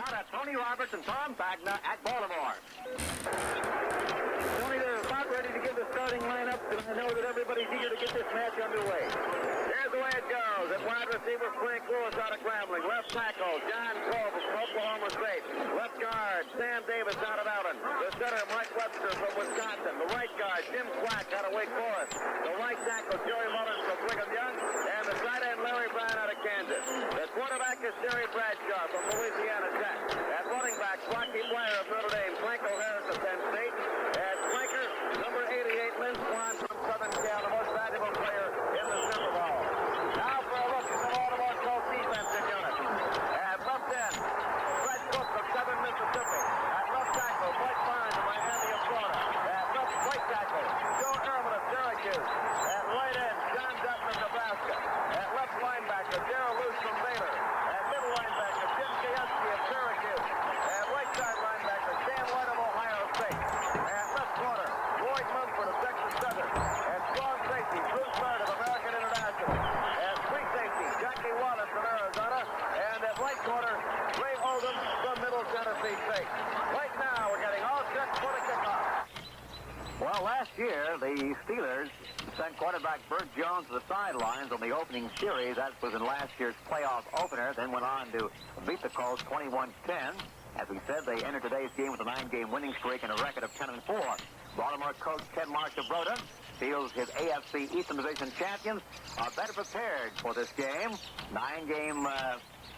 Now that's Tony Roberts and Tom Wagner at Baltimore. Tony, they're about ready to give the starting lineup, and I know that everybody's eager to get this match underway. Here's the way it goes. At wide receiver, Frank Lewis out of Grambling. Left tackle, John Cole from Oklahoma State. Left guard, Sam Davis out of Allen. The center, Mike Webster from Wisconsin. The right guard, Jim Quack out of Wake Forest. The right tackle, Joey Mullins from Brigham Young. And the tight end, Larry Brown out of Kansas. The quarterback is Terry Bradshaw from Louisiana Tech. At running back, Rocky Blair of Notre Dame. Franco Harris of Penn State. At flanker, number 88, Lynn Swan from Southern Cal, the most valuable player in the Super Bowl. Now for a look at the Baltimore Colts defensive unit. At left end, Fred Cook from Southern Mississippi. At left tackle, Blake Barnes of Miami of Florida. At left right tackle, Joe Ehrman of Syracuse. At right end, John Dutton of Nebraska. At left linebacker, Darrell Luce from Baylor. At middle linebacker, Jim Gajewski of Syracuse. At right side linebacker, Sam White of Ohio State. At left corner, Lloyd Mumford of Texas Southern. At strong safety, Bruce Byrd of American International. At free safety, Jackie Wallace from Arizona. And at right corner, Ray Oldham from Middle Tennessee State. Right now, we're getting all set for the kickoff. Well, last year, the Steelers sent quarterback Bert Jones to the sidelines on the opening series. That was in last year's playoff opener. Then went on to beat the Colts 21-10. As we said, they entered today's game with a 9-game winning streak and a record of 10-4. Baltimore coach Ted Marchibroda feels his AFC Eastern Division champions are better prepared for this game. 9-game,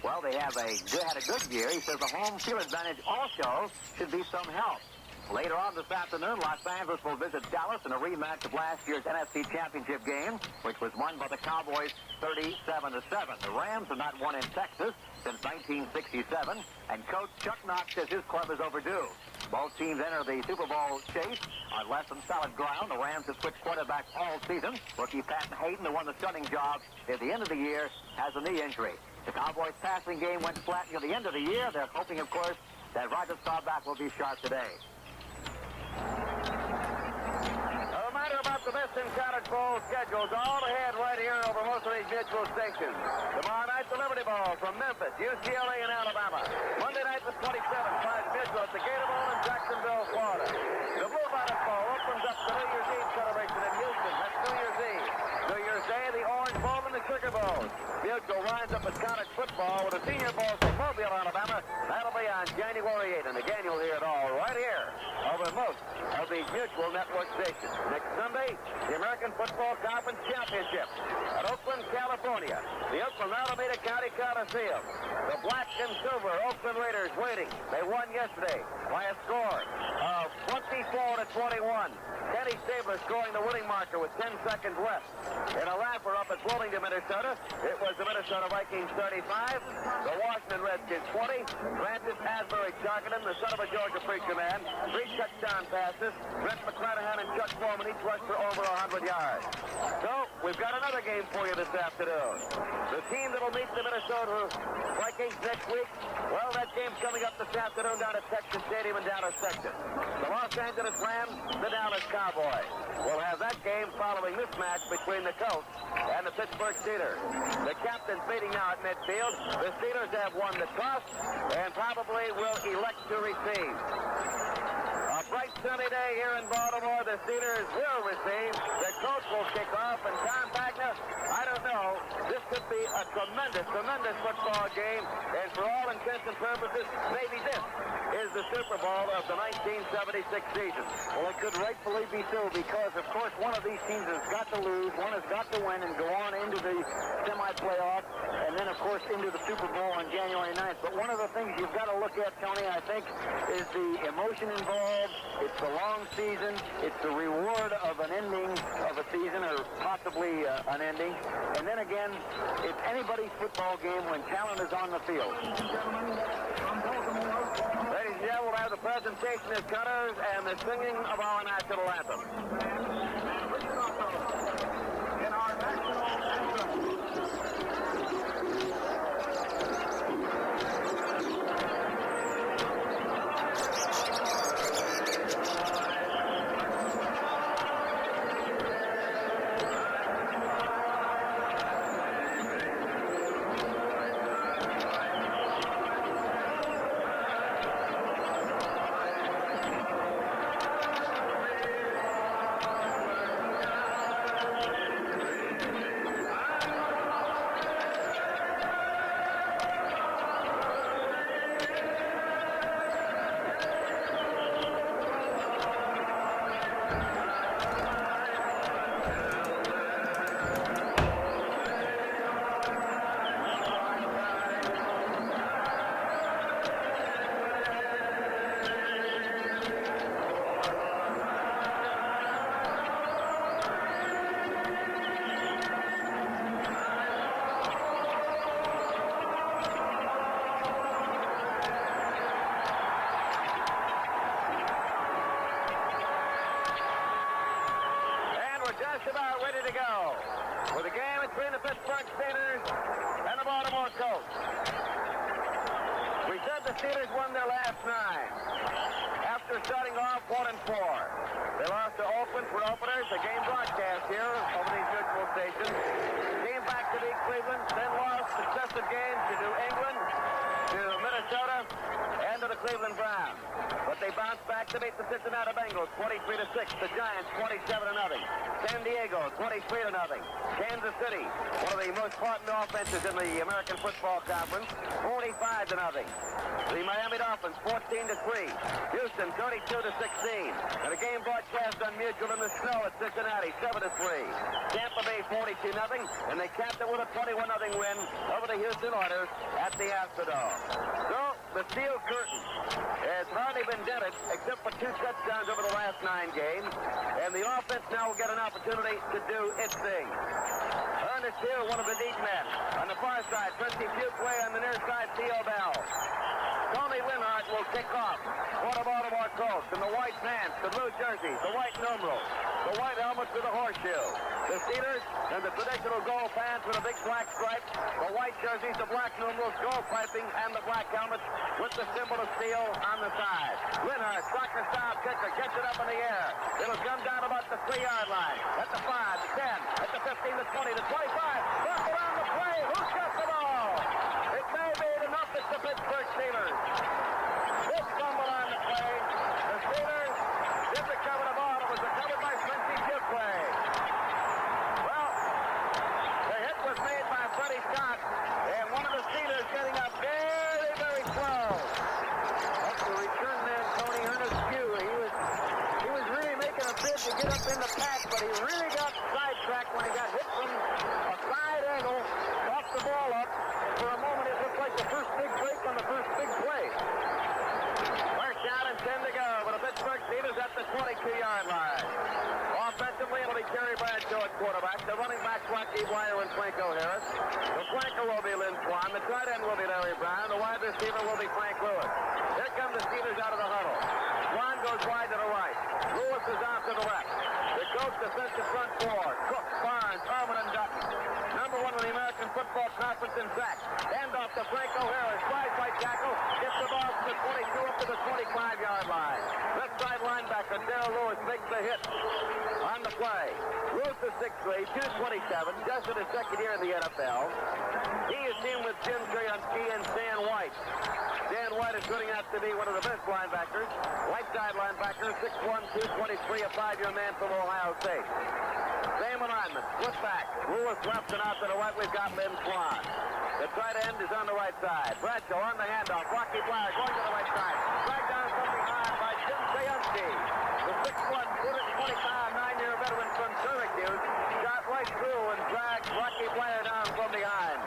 well, they had a good year. He says the home field advantage also should be some help. Later on this afternoon, Los Angeles will visit Dallas in a rematch of last year's NFC Championship game, which was won by the Cowboys 37-7. The Rams have not won in Texas since 1967, and coach Chuck Knox says his club is overdue. Both teams enter the Super Bowl chase on less than solid ground. The Rams have switched quarterback all season. Rookie Patton Hayden, who won the starting job at the end of the year, has a knee injury. The Cowboys' passing game went flat near the end of the year. They're hoping, of course, that Roger Staubach will be sharp today. A reminder about the best in college bowl schedules all ahead right here over most of these mutual stations. Tomorrow night, the Liberty Bowl from Memphis, UCLA, and Alabama. Monday night, the 27th, finds Mitchell at the Gator Bowl in Jacksonville, Florida. The Blue Bonnet Bowl opens up the New Year's Eve celebration in Houston. That's New Year's Eve. New Year's Day, the Orange Bowl and the Sugar Bowl. Mutual winds up with college football with a Senior Bowl from Mobile, Alabama. That'll be on January 8th, and again, you'll hear it all right here over most of these Mutual Network stations. Next Sunday, the American Football Conference Championship at Oakland, California. The Oakland Alameda County Coliseum. The black and silver Oakland Raiders waiting. They won yesterday by a score of 24-21. Kenny Stabler scoring the winning marker with 10 seconds left. In a wrapper up at Bloomington, Minnesota, it was the Minnesota Vikings 35, the Washington Redskins 20. Francis Asbury Chalkerton, the son of a Georgia preacher man, 3 touchdown passes. Brent McClanahan and Chuck Foreman each rushed for over 100 yards. So, we've got another game for you this afternoon. The team that'll meet the Minnesota Vikings next week, well, that game's coming up this afternoon down at Texas Stadium in Dallas, Texas. The Los Angeles Rams, the Dallas Cowboys. We'll have that game following this match between the Colts and the Pittsburgh Steelers. The captain's meeting now at midfield. The Steelers have won the toss and probably will elect to receive. A bright sunny day here in Baltimore. The Steelers will receive. The Colts will kick off, and Tom Wagner, I don't know, this could be a tremendous football game, and for all intents and purposes, maybe this is the Super Bowl of the 1976 season. Well, it could rightfully be so, because, of course, one of these teams has got to lose, one has got to win and go on into the semi-playoff, and then, of course, into the Super Bowl on January 9th. But one of the things you've got to look at, Tony, I think, is the emotion involved. It's the long season. It's the reward of an ending of a season, or possibly an ending. And then again, it's anybody's football game when talent is on the field. Ladies and gentlemen, we'll have the presentation of colors and the singing of our national anthem. In our national anthem. coast. We said the Steelers won their last 9. After starting off 1-4. They lost to Oakland for openers, a game broadcast here over these neutral stations. Came back to beat Cleveland, then lost successive games to New England, to Minnesota, and to the Cleveland Browns. But they bounced back to beat the Cincinnati Bengals 23-6. The Giants 27-0. San Diego 23-0. Kansas City, one of the most potent offenses in the American Football Conference, 45-0. The Miami Dolphins 14-3. Houston 32-16. And a game broadcast on Mutual in the snow at Cincinnati 7-3. Tampa Bay 42-0. And they capped it with a 21-0 win over the Houston Oilers at the Astrodome. So the steel curtain has hardly been dented except for 2 touchdowns over the last 9 games. And the offense now will get an opportunity to do its thing. Ernest Hill, one of the deep men. On the far side, Frisky Fuquay on the near side, Theo Bell. Tony Winhart will kick off for the Baltimore Colts in the white pants, the blue jerseys, the white numerals, the white helmets with the horseshoe. The Steelers and the traditional gold pants with a big black stripe, the white jerseys, the black numerals, gold piping, and the black helmets with the symbol of steel on the side. Winhart, soccer-style kicker, gets it up in the air. It'll come down about the 3-yard line. At the 5, the 10, at the 15, the 20, the 25. Look around the play. Who's got the ball? It may be enough. It's the Pittsburgh Steelers. Big fumble on the play. The Steelers did recover the ball. It was recovered by Frisky Fuquay. Well, the hit was made by Freddie Scott, and one of the Steelers getting up very, very slow. That's the return man, Tony Ernest Pugh. He was really making a bid to get up in the pack, but he really got sidetracked when he got hit from a side angle, dropped the ball up. For a moment, it looked like the first big break on the first big play. First down and 10 to go, but the Pittsburgh Steelers at the 22-yard line. Offensively, it'll be Jerry Bradshaw at quarterback. The running backs, Rocky Bleier and Franco Harris. The flanker will be Lynn Swan. The tight end will be Larry Brown. The wide receiver will be Frank Lewis. Here come the Steelers out of the huddle. Swan goes wide to the right. Lewis is out to the left. The coach defensive front 4. Cook, Barnes, Harmon, and Dutton. Number 1 in the American Football Conference in sacks. Hand off to Franco Harris. Flies by tackle. Gets the ball from the 22 up to the 25-yard line. Left side linebacker Darrell Lewis makes the hit on the play. Lewis is 6'3", 227, just in his second year in the NFL. He is teamed with Jim Krionsky and Stan White. Stan White is turning out to be one of the best linebackers. Right side linebacker, 6'1", 223, a 5-year man from Ohio State. Same alignment, split back. Lewis left and out to the right. We've got Lynn Swan. The tight end is on the right side. Bradshaw on the handoff. Rocky Bleier going to the right side. Dragged down from behind by Jim Krionsky. The 6'1", 225, 9-year veteran from Syracuse got right through and dragged Rocky Bleier down from behind.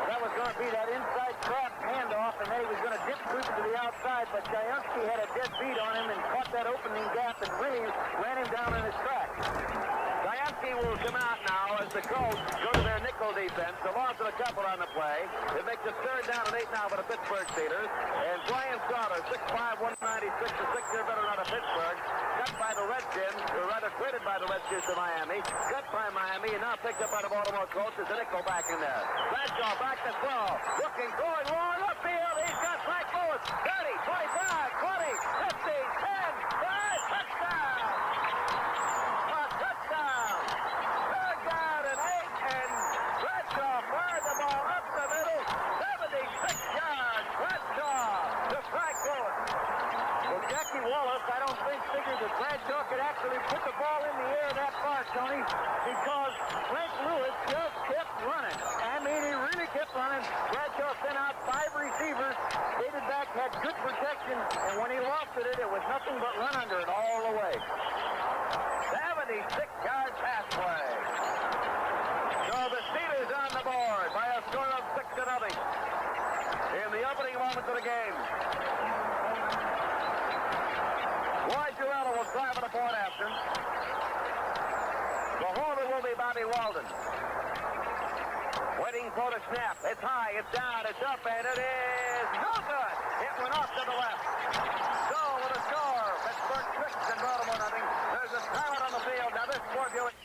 That was going to be that inside trap handoff, and then he was going to dip through to the outside, but Krionsky had a dead beat on him and caught that opening gap and really ran him down in his tracks. Krionsky will come out now as the Colts go to their nickel defense. The loss of a couple on the play. It makes it 3rd down and 8 now for the Pittsburgh Steelers. And Brian Sauter, 6'5", 196, a 6-year veteran out of Pittsburgh, cut by the Redskins, or rather traded by the Redskins to Miami, cut by Miami, and now picked up by the Baltimore Colts as a nickel back in there. Bradshaw back to throw. Looking, going long upfield. He's got Frank Lewis. 30, 25, 20, 15, 10, 5, touchdown! Wallace, I don't think, figured that Bradshaw could actually put the ball in the air that far, Tony, because Frank Lewis just kept running. I mean, he really kept running. Bradshaw sent out 5 receivers. David back had good protection, and when he lofted it, it was nothing but run under it all the way. 76-yard pass play. So the Steelers on the board by a score of 6-0 in the opening moments of the game. Roy Girello will try for the point after. The holder will be Bobby Walden. Waiting for the snap. It's high, it's down, it's up, and it is no good. It went off to the left. So with a score, Pittsburgh 6 and Baltimore nothing. There's a timeout on the field. Now this Ford Buick.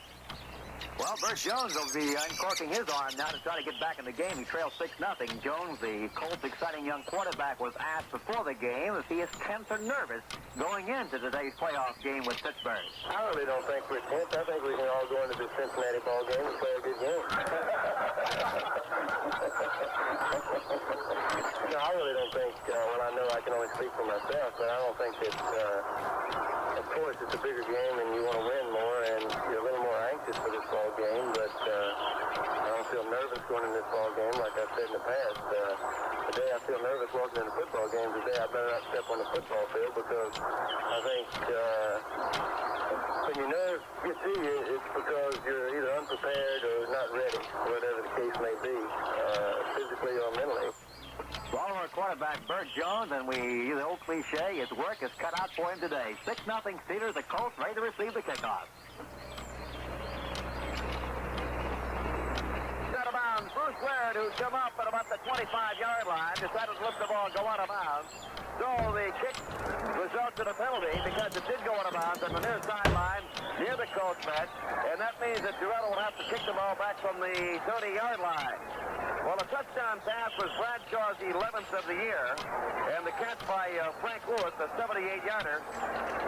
Well, Bert Jones will be uncorking his arm now to try to get back in the game. He trails 6-0. Jones, the Colts' exciting young quarterback, was asked before the game if he is tense or nervous going into today's playoff game with Pittsburgh. I really don't think we're tense. I think we can all go into this Cincinnati ball game and play a good game. No, I really don't think, well, I know I can only speak for myself, but I don't think that, of course, it's a bigger game and you want to win more and you're a little more anxious for this ball game, but I don't feel nervous going in this ball game like I've said in the past. The day I feel nervous walking into football games, the day I better not step on the football field because I think when your nerves get to you, it's because you're either unprepared or not ready, whatever the case may be, physically or mentally. Baltimore quarterback Bert Jones, and the old cliche, his work is cut out for him today. 6-0 Steelers, the Colts ready to receive the kickoff. Out of bounds, Bruce Laird, who's come up at about the 25-yard line, decided to let the ball go out of bounds. So the kick results in a penalty because it did go out of bounds on the near sideline, near the Colts bench, and that means that Toretto will have to kick the ball back from the 30-yard line. Well, a touchdown pass was Bradshaw's 11th of the year, and the catch by Frank Lewis, a 78-yarder.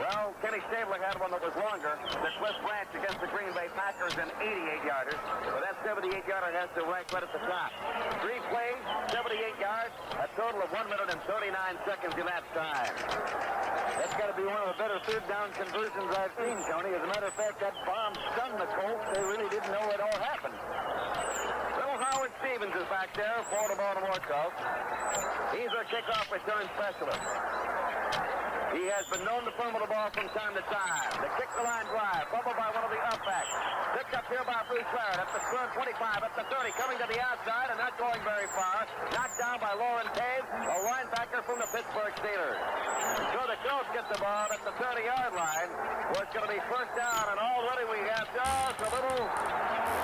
Well, Kenny Stabler had one that was longer. The Cliff Branch against the Green Bay Packers, an 88-yarder. But that 78-yarder has to rank right at the top. 3 plays, 78 yards, a total of 1 minute and 39 seconds elapsed time. That's got to be one of the better third down conversions I've seen, Tony. As a matter of fact, that bomb stunned the Colts. They really didn't know it all happened. Howard Stevens is back there for the Baltimore Colts. He's a kickoff return specialist. He has been known to fumble the ball from time to time. The kick-the-line drive, fumbled by one of the upbacks. Picked up here by Bruce Laird at the 25, at the 30, coming to the outside and not going very far. Knocked down by Lauren Taves, a linebacker from the Pittsburgh Steelers. So the Colts get the ball at the 30-yard line, where it's going to be first down, and already we have just a little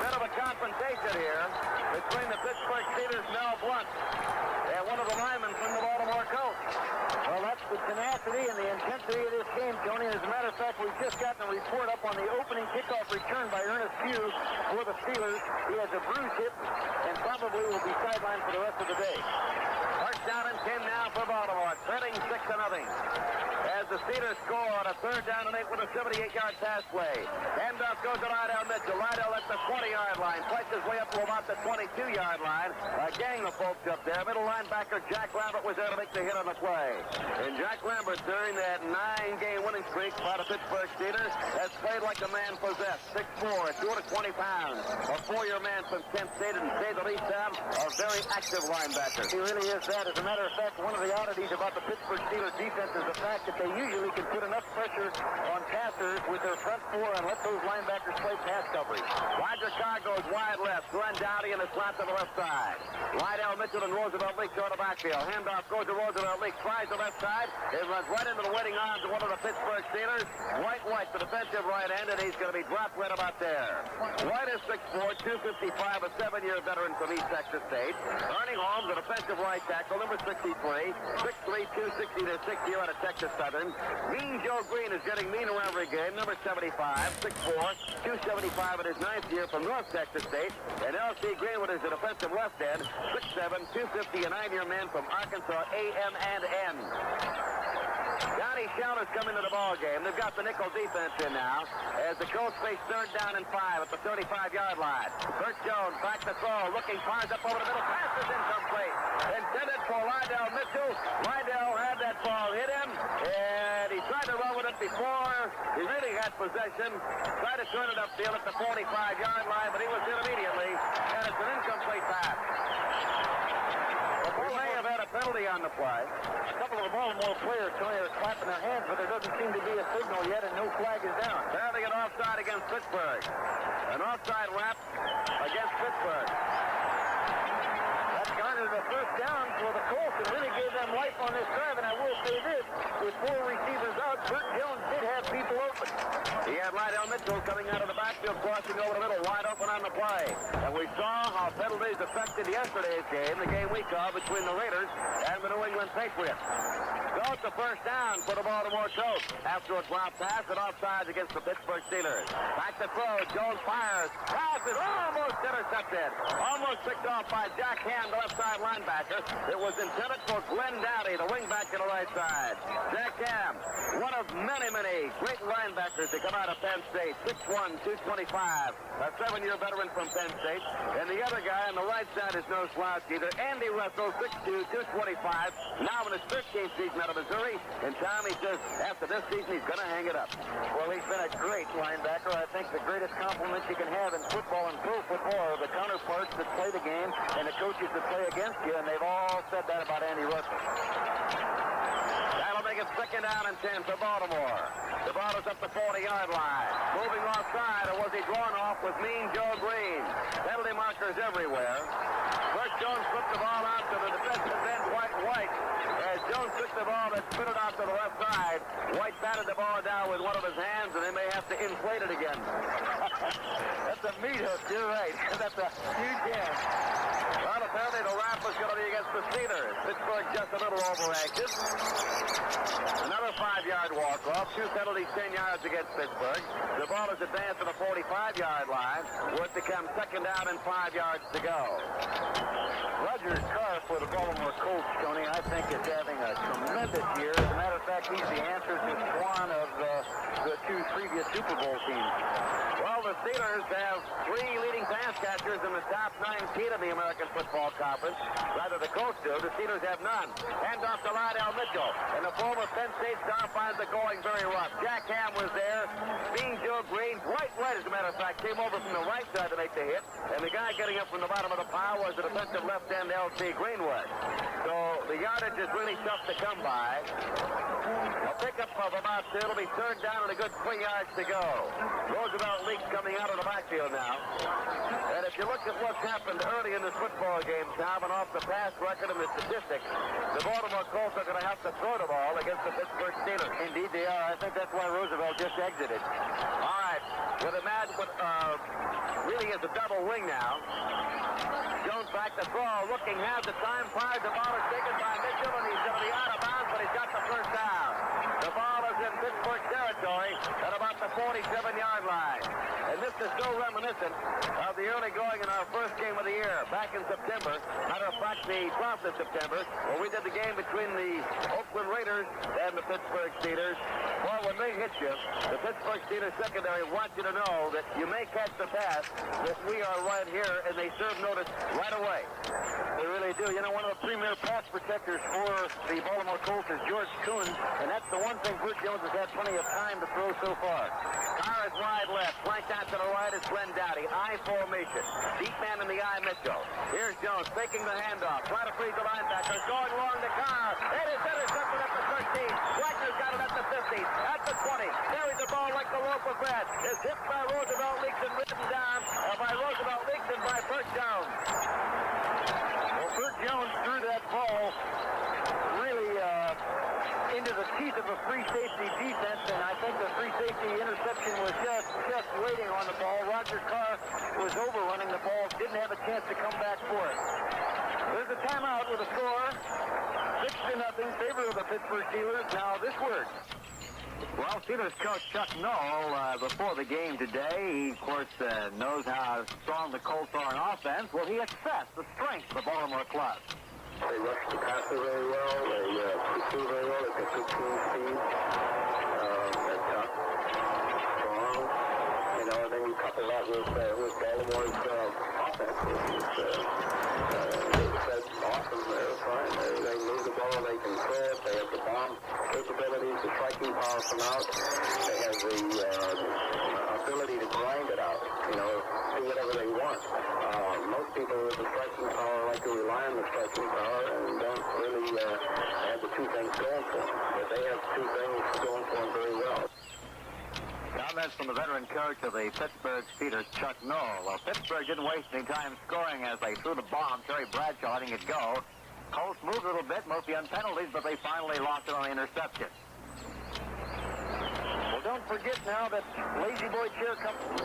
bit of a confrontation here between the Pittsburgh Steelers' Mel Blunt and one of the linemen from the Baltimore Colts. Well, that's the tenacity and the intensity of this game, Tony. As a matter of fact, we've just gotten a report up on the opening kickoff return by Ernest Pugh for the Steelers. He has a bruised hip and probably will be sidelined for the rest of the day. First down and 10 now for Baltimore, trailing 6-0. As the Steelers score on a 3rd down and 8 with a 78-yard pass play. Handoff goes to Lydell Mitchell. Lydell at the 20-yard line. Fights his way up to about the 22-yard line. A gang of folks up there. Middle linebacker Jack Lambert was there to make the hit on the play. And Jack Lambert, during that 9-game winning streak by the Pittsburgh Steelers, has played like a man possessed. 6'4", 220 pounds. A 4-year man from Kent State, and to say the least, Sam, a very active linebacker. He really is that. As a matter of fact, one of the oddities about the Pittsburgh Steelers defense is the fact that they usually can put enough pressure on passers with their front four and let those linebackers play pass coverage. Roger Carr goes wide left. Glenn Dowdy in the slot to the left side. Lydell Mitchell and Roosevelt Leak go to backfield. Handoff goes to Roosevelt Leak. Tries the left side. It runs right into the waiting arms of one of the Pittsburgh Steelers. White, the defensive right end, and he's going to be dropped right about there. White is 6'4", 255, a 7-year veteran from East Texas State. Ernie Holmes, the defensive right tackle, number 63, 6'3", 260 to 6 year out of Texas Southern. Mean Joe Green is getting meaner every game, number 75, 6'4", 275 in his 9th year from North Texas State. And L.C. Greenwood is the defensive left end, 6'7", 250, a 9-year man from Arkansas A&M. Johnny Sheller's coming to the ball game. They've got the nickel defense in now as the Colts face 3rd down and 5 at the 35-yard line. Bert Jones back to throw, looking, fires up over the middle, pass is incomplete. Intended for Lydell Mitchell. Lydell had that ball hit him, and he tried to run with it before he really had possession. Tried to turn it upfield at the 45-yard line, but he was hit immediately, and it's an incomplete pass. We may have had a penalty on the play. A couple of the Baltimore players, Tony, are clapping their hands, but there doesn't seem to be a signal yet, and no flag is down. They're having an offside against Pittsburgh. An offside lap against Pittsburgh. That garnered a first down for the Colts and really gave them life on this drive, and I will say this, with 4 receivers out, Bert Jones did have people open. He had Lydell Mitchell coming out of the backfield, crossing over the middle, wide open on the play. And we saw how penalties affected yesterday's game, the game we saw between the Raiders and the New England Patriots. So it's a first down for the Baltimore Colts. After a drop pass and offsides against the Pittsburgh Steelers. Back to throw, Jones fires. Pass is almost intercepted. Almost picked off by Jack Ham, the left side linebacker. It was intended for Glenn Dowdy, the wingback to the right side. Jack Ham, one of many, many great linebackers to come out of Penn State. 6'1", 225, a 7-year veteran from Penn State. And the other guy on the right side is no slouch either. Andy Russell, 6'2", 225, now in his 13th season out of Missouri. And Tommy says after this season he's going to hang it up. Well, he's been a great linebacker. I think the greatest compliment you can have in football and pro football are the counterparts that play the game and the coaches that play against you, and they've all said that about Andy Russell. That'll make it second down and 10 for Baltimore. The ball is up the 40-yard line. Moving offside, or was he drawn off with Mean Joe Green? Penalty markers everywhere. First Jones flipped the ball out to the defensive end, White. As Jones took the ball and spit it out to the left side, White batted the ball down with one of his hands, and they may have to inflate it again. That's a meat hook, you're right. That's a huge hand. Well, apparently the rap was going to be against the Steelers. Pittsburgh just a little over-anxious. Another 5-yard walk-off. 2 penalties, 10 yards against Pittsburgh. The ball is advanced to the 45-yard line, where it becomes second down and 5 yards to go. Roger Carr for the Baltimore Colts, Tony, I think is having a tremendous year. As a matter of fact, he's the answer to Swan of the 2 previous Super Bowl teams. Well, the Steelers have 3 leading pass catchers in the top 19 of the American Football Conference. Rather, the Colts do. The Steelers have none. Hand off to Lydell Mitchell. And the former Penn State star finds it going very rough. Jack Ham was there. Mean Joe Green. White, as a matter of fact, came over from the right side to make the hit. And the guy getting up from the bottom of the pile was the defensive left end, L.C. Greenwood. So the yardage is really tough to come by. A pickup of about, it'll be third down and a good 3 yards to go. Roosevelt Leaks coming out of the backfield now. And if you look at what's happened early in this football game, Tom, and off the pass record and the statistics, the Baltimore Colts are going to have to throw the ball against the Pittsburgh Steelers. Indeed they are. I think that's why Roosevelt just exited. All right. With a mad, really is a double wing now. Jones back to throw, looking, has the time, fires, the ball is taken by Mitchell, and he's going to be out of bounds, but he's got the first down. The ball is in Pittsburgh territory at about the 47-yard line. And this is so reminiscent of the early going in our first game of the year, back in September. Matter of fact, the 12th of September, where we did the game between the Oakland Raiders and the Pittsburgh Steelers. Well, when they hit you, the Pittsburgh Steelers secondary wants you to know that you may catch the pass, that we are right here, and they serve notice right away. They really do. You know, one of the premier pass protectors for the Baltimore Colts is George Kuhn, and that's the one thing Bert Jones has had plenty of time to throw so far. Carr is wide left. Flanked out to the right is Glenn Dowdy. I formation. Deep man in the eye, Mitchell. Here's Jones faking the handoff. Trying to freeze the linebacker. Going long to Carr. It is intercepted at the 13. Wagner's got it at the 15. At the 20. Carries the ball like the loaf of bread. Is hit by Roosevelt Leaks and written down by Roosevelt Leaks and by Bert Jones. Well, Bert Jones threw that ball really into the teeth of a free safety defense, and I think the free safety interception was just waiting on the ball. Roger Carr was overrunning the ball, didn't have a chance to come back for it. There's a timeout with a score, 6-0, favor of the Pittsburgh Steelers. Now this word. Well, Steelers coach Chuck Noll, before the game today, he, of course, knows how strong the Colts are in offense. Well, he assessed the strength of the Baltimore club. They rush the passer very well. They pursue very well. They've got good team speed. They're tough, strong. You know, and then you couple that with Baltimore's offense, which is awesome. They're fine. They move the ball. They can throw it. They have the bomb capabilities, the striking power from out. They have the ability to grind it out. You know, do whatever they want. Most people with the striking power like to rely on the striking power and don't really have the 2 things going for them. But they have 2 things going for them very well. Comments from the veteran coach of the Pittsburgh Steelers, Chuck Noll. Well, Pittsburgh didn't waste any time scoring as they threw the bomb. Terry Bradshaw letting it go. Colts moved a little bit, mostly on penalties, but they finally lost it on the interception. Well, don't forget now that Lazy Boy Chair Company.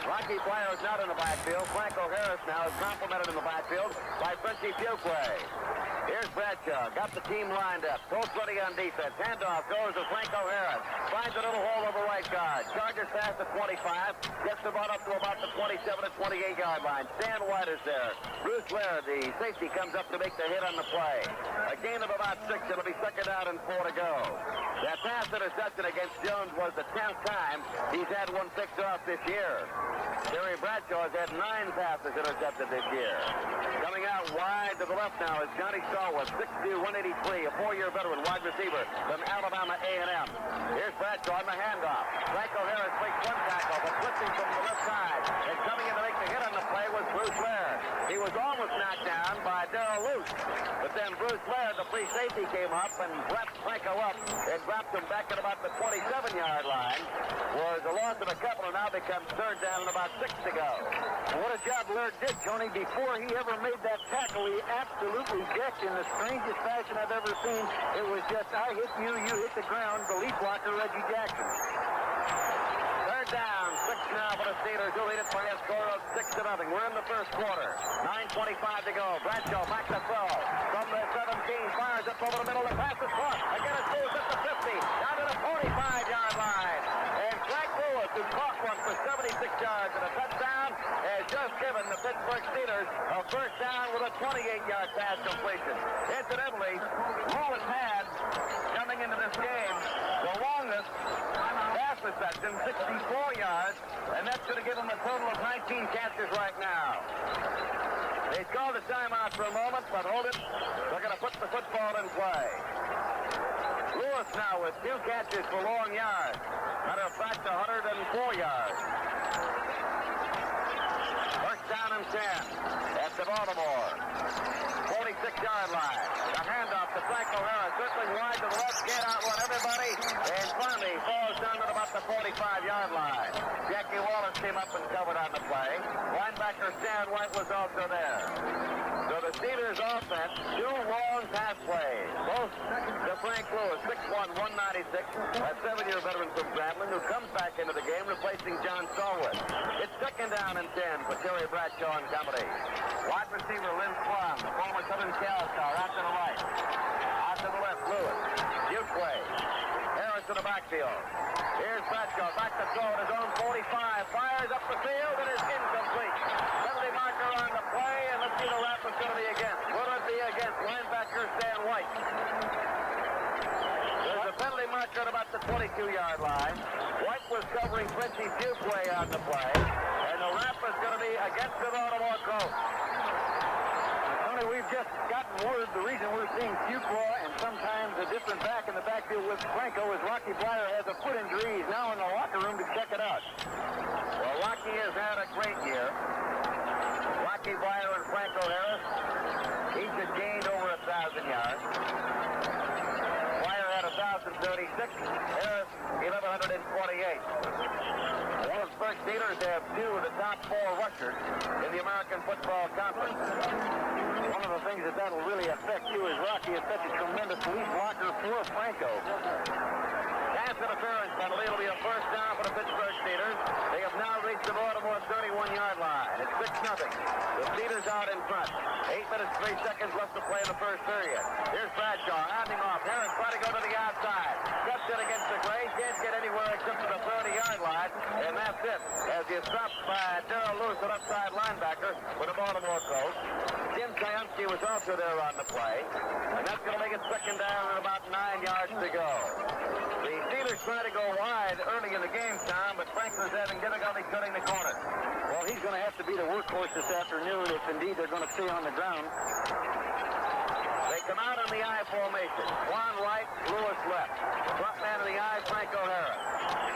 Rocky Blyer is not in the backfield. Franco Harris now is complimented in the backfield by Frenchie Fuquay. Here's Bradshaw. Got the team lined up. Coach ready on defense. Handoff goes to Franco Harris. Finds a little hole over right guard. Chargers past the 25. Gets the ball up to about the 27 to 28-yard line. Stan White is there. Bruce Laird, the safety, comes up to make the hit on the play. A gain of about 6. It'll be second down and 4 to go. That pass interception against Jones was the 10th time he's had one picked off this year. Terry Bradshaw has had 9 passes intercepted this year. Coming out wide to the left now is Johnny Stallworth, 6'2", 183, a 4-year veteran wide receiver from Alabama A&M. Here's Bradshaw on the handoff. Franco Harris breaks one tackle, but flipping from the left side. And coming in to make the hit on the play was Bruce Laird. He was almost knocked down by Darrell Luce. But then Bruce Laird, the free safety, came up and wrapped Franco up and dropped him back at about the 27-yard line. Was a loss of a couple and now becomes third down and about 6 to go. What a job Laird did, Tony. Before he ever made that tackle, he absolutely decked in the strangest fashion I've ever seen. It was just, I hit you, you hit the ground, the lead blocker, Reggie Jackson. Third down, 6 now for the Steelers, who lead it by a score of 6-0. We're in the first quarter. 9:25 to go. Bradshaw back to throw. From the 17, fires up over the middle. The pass is caught. Again, it goes at the 50, down to the 45-yard line. And Frank Lewis, who caught one for 76 yards and a touchdown, has just given the Pittsburgh Steelers a first down with a 28-yard pass completion. Incidentally, Lewis had, coming into this game, the longest pass reception, 64 yards, and that's going to give him a total of 19 catches right now. They called a timeout for a moment, but hold it. They're going to put the football in play. Lewis now with 2 catches for long yards. Matter of fact, 104 yards. First down and 10 at the Baltimore 46-yard line. The handoff to Franco Harris, circling wide to the left, can't outrun everybody, and finally falls down at about the 45-yard line. Jackie Wallace came up and covered on the play. Linebacker Stan White was also there. So the Steelers offense, 2 long pass plays. Both to Frank Lewis, 6'1", 196, a 7-year veteran from Grambling, who comes back into the game, replacing John Stallworth. It's second down and 10 for Terry Bradshaw and company. Wide receiver Lynn Swan, the former Southern Cal star, out to the right. Out to the left, Lewis. Fuquay. Harris to the backfield. Here's Bradshaw, back to throw at his own 45. Fires up the field and is incomplete. Penalty marker on the play, and let's see the rap is going to be against. Will it be against linebacker Stan White? There's a penalty marker at about the 22-yard line. White was covering Frenchie Fuquay on the play, and the rap is going to be against the Baltimore Colts. Tony, we've just gotten word the reason we're seeing Fuqua and sometimes a different back in the backfield with Franco is Rocky Blyer has a foot injury. He's now in the locker room to check it out. Well, Rocky has had a great year. Rocky Blyer and Franco Harris, each had gained over 1,000 yards. Blyer had 1,036. Harris, 1,128. One of the first Steelers to have 2 of the top 4 rushers in the American Football Conference. One of the things that'll really affect you is Rocky is such a tremendous lead blocker for Franco. Pass interference penalty. It'll be a first down for the Pittsburgh Steelers. They have now reached the Baltimore 31-yard line. It's 6-0. The Steelers out in front. 8 minutes, 3 seconds left to play in the first period. Here's Bradshaw handing off. Harris trying to go to the outside. Cuts it against the gray. Can't get anywhere except to the 30-yard line. And that's it. As he is stopped by Darrell Lewis, an upside linebacker for the Baltimore Colts. Jim Kayonski was also there on the play. And that's going to make it second down and about 9 yards to go. The Steelers try to go wide early in the game time, but Franklin's having difficulty cutting the corner. Well, he's going to have to be the workhorse this afternoon if indeed they're going to stay on the ground. They come out in the I formation. Juan right, Lewis left. Front man in the I, Franco Harris.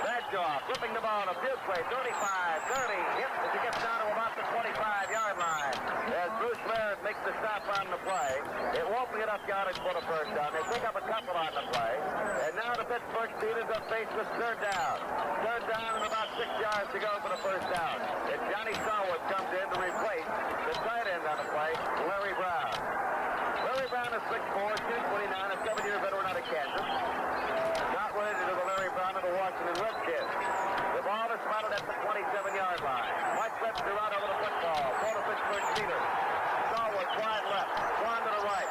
Bradshaw flipping the ball to Fuquay, 35, 30. Hit as he gets down to about the 25-yard line. As Bruce Laird makes the stop on the play. It won't be enough yardage for the first down. They pick up a couple on the play. And now the Pittsburgh Steelers are faced with third down. Third down and about 6 yards to go for the first down. And Johnny Stallworth comes in to replace the tight end on the play, Larry Brown. Larry Brown is 6'4", 229, a 7-year veteran out of Kansas. Not related to the Larry Brown of the Washington Redskins. The ball is spotted at the 27-yard line. Mike Webster out over the football for the Pittsburgh Steelers. Stallworth wide left, Swan to the right.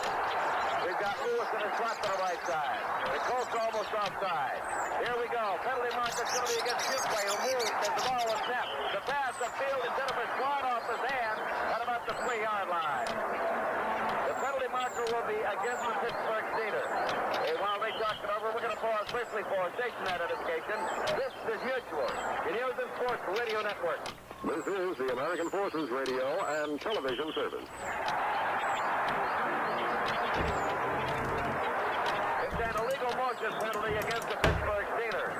We've got Lewis in the slot to the right side. The Colts almost offside. Here we go. Penalty mark is going to be against Shipway, who moves as the ball was snapped. The pass upfield instead of his Swan off his hand at about the 3-yard line. The penalty marker will be against the Pittsburgh Steelers. And while they talk it over, we're going to pause briefly for a station identification. This is Mutual, the News and Sports Radio Network. This is the American Forces Radio and Television Service. It's an illegal motion penalty against the Pittsburgh Steelers.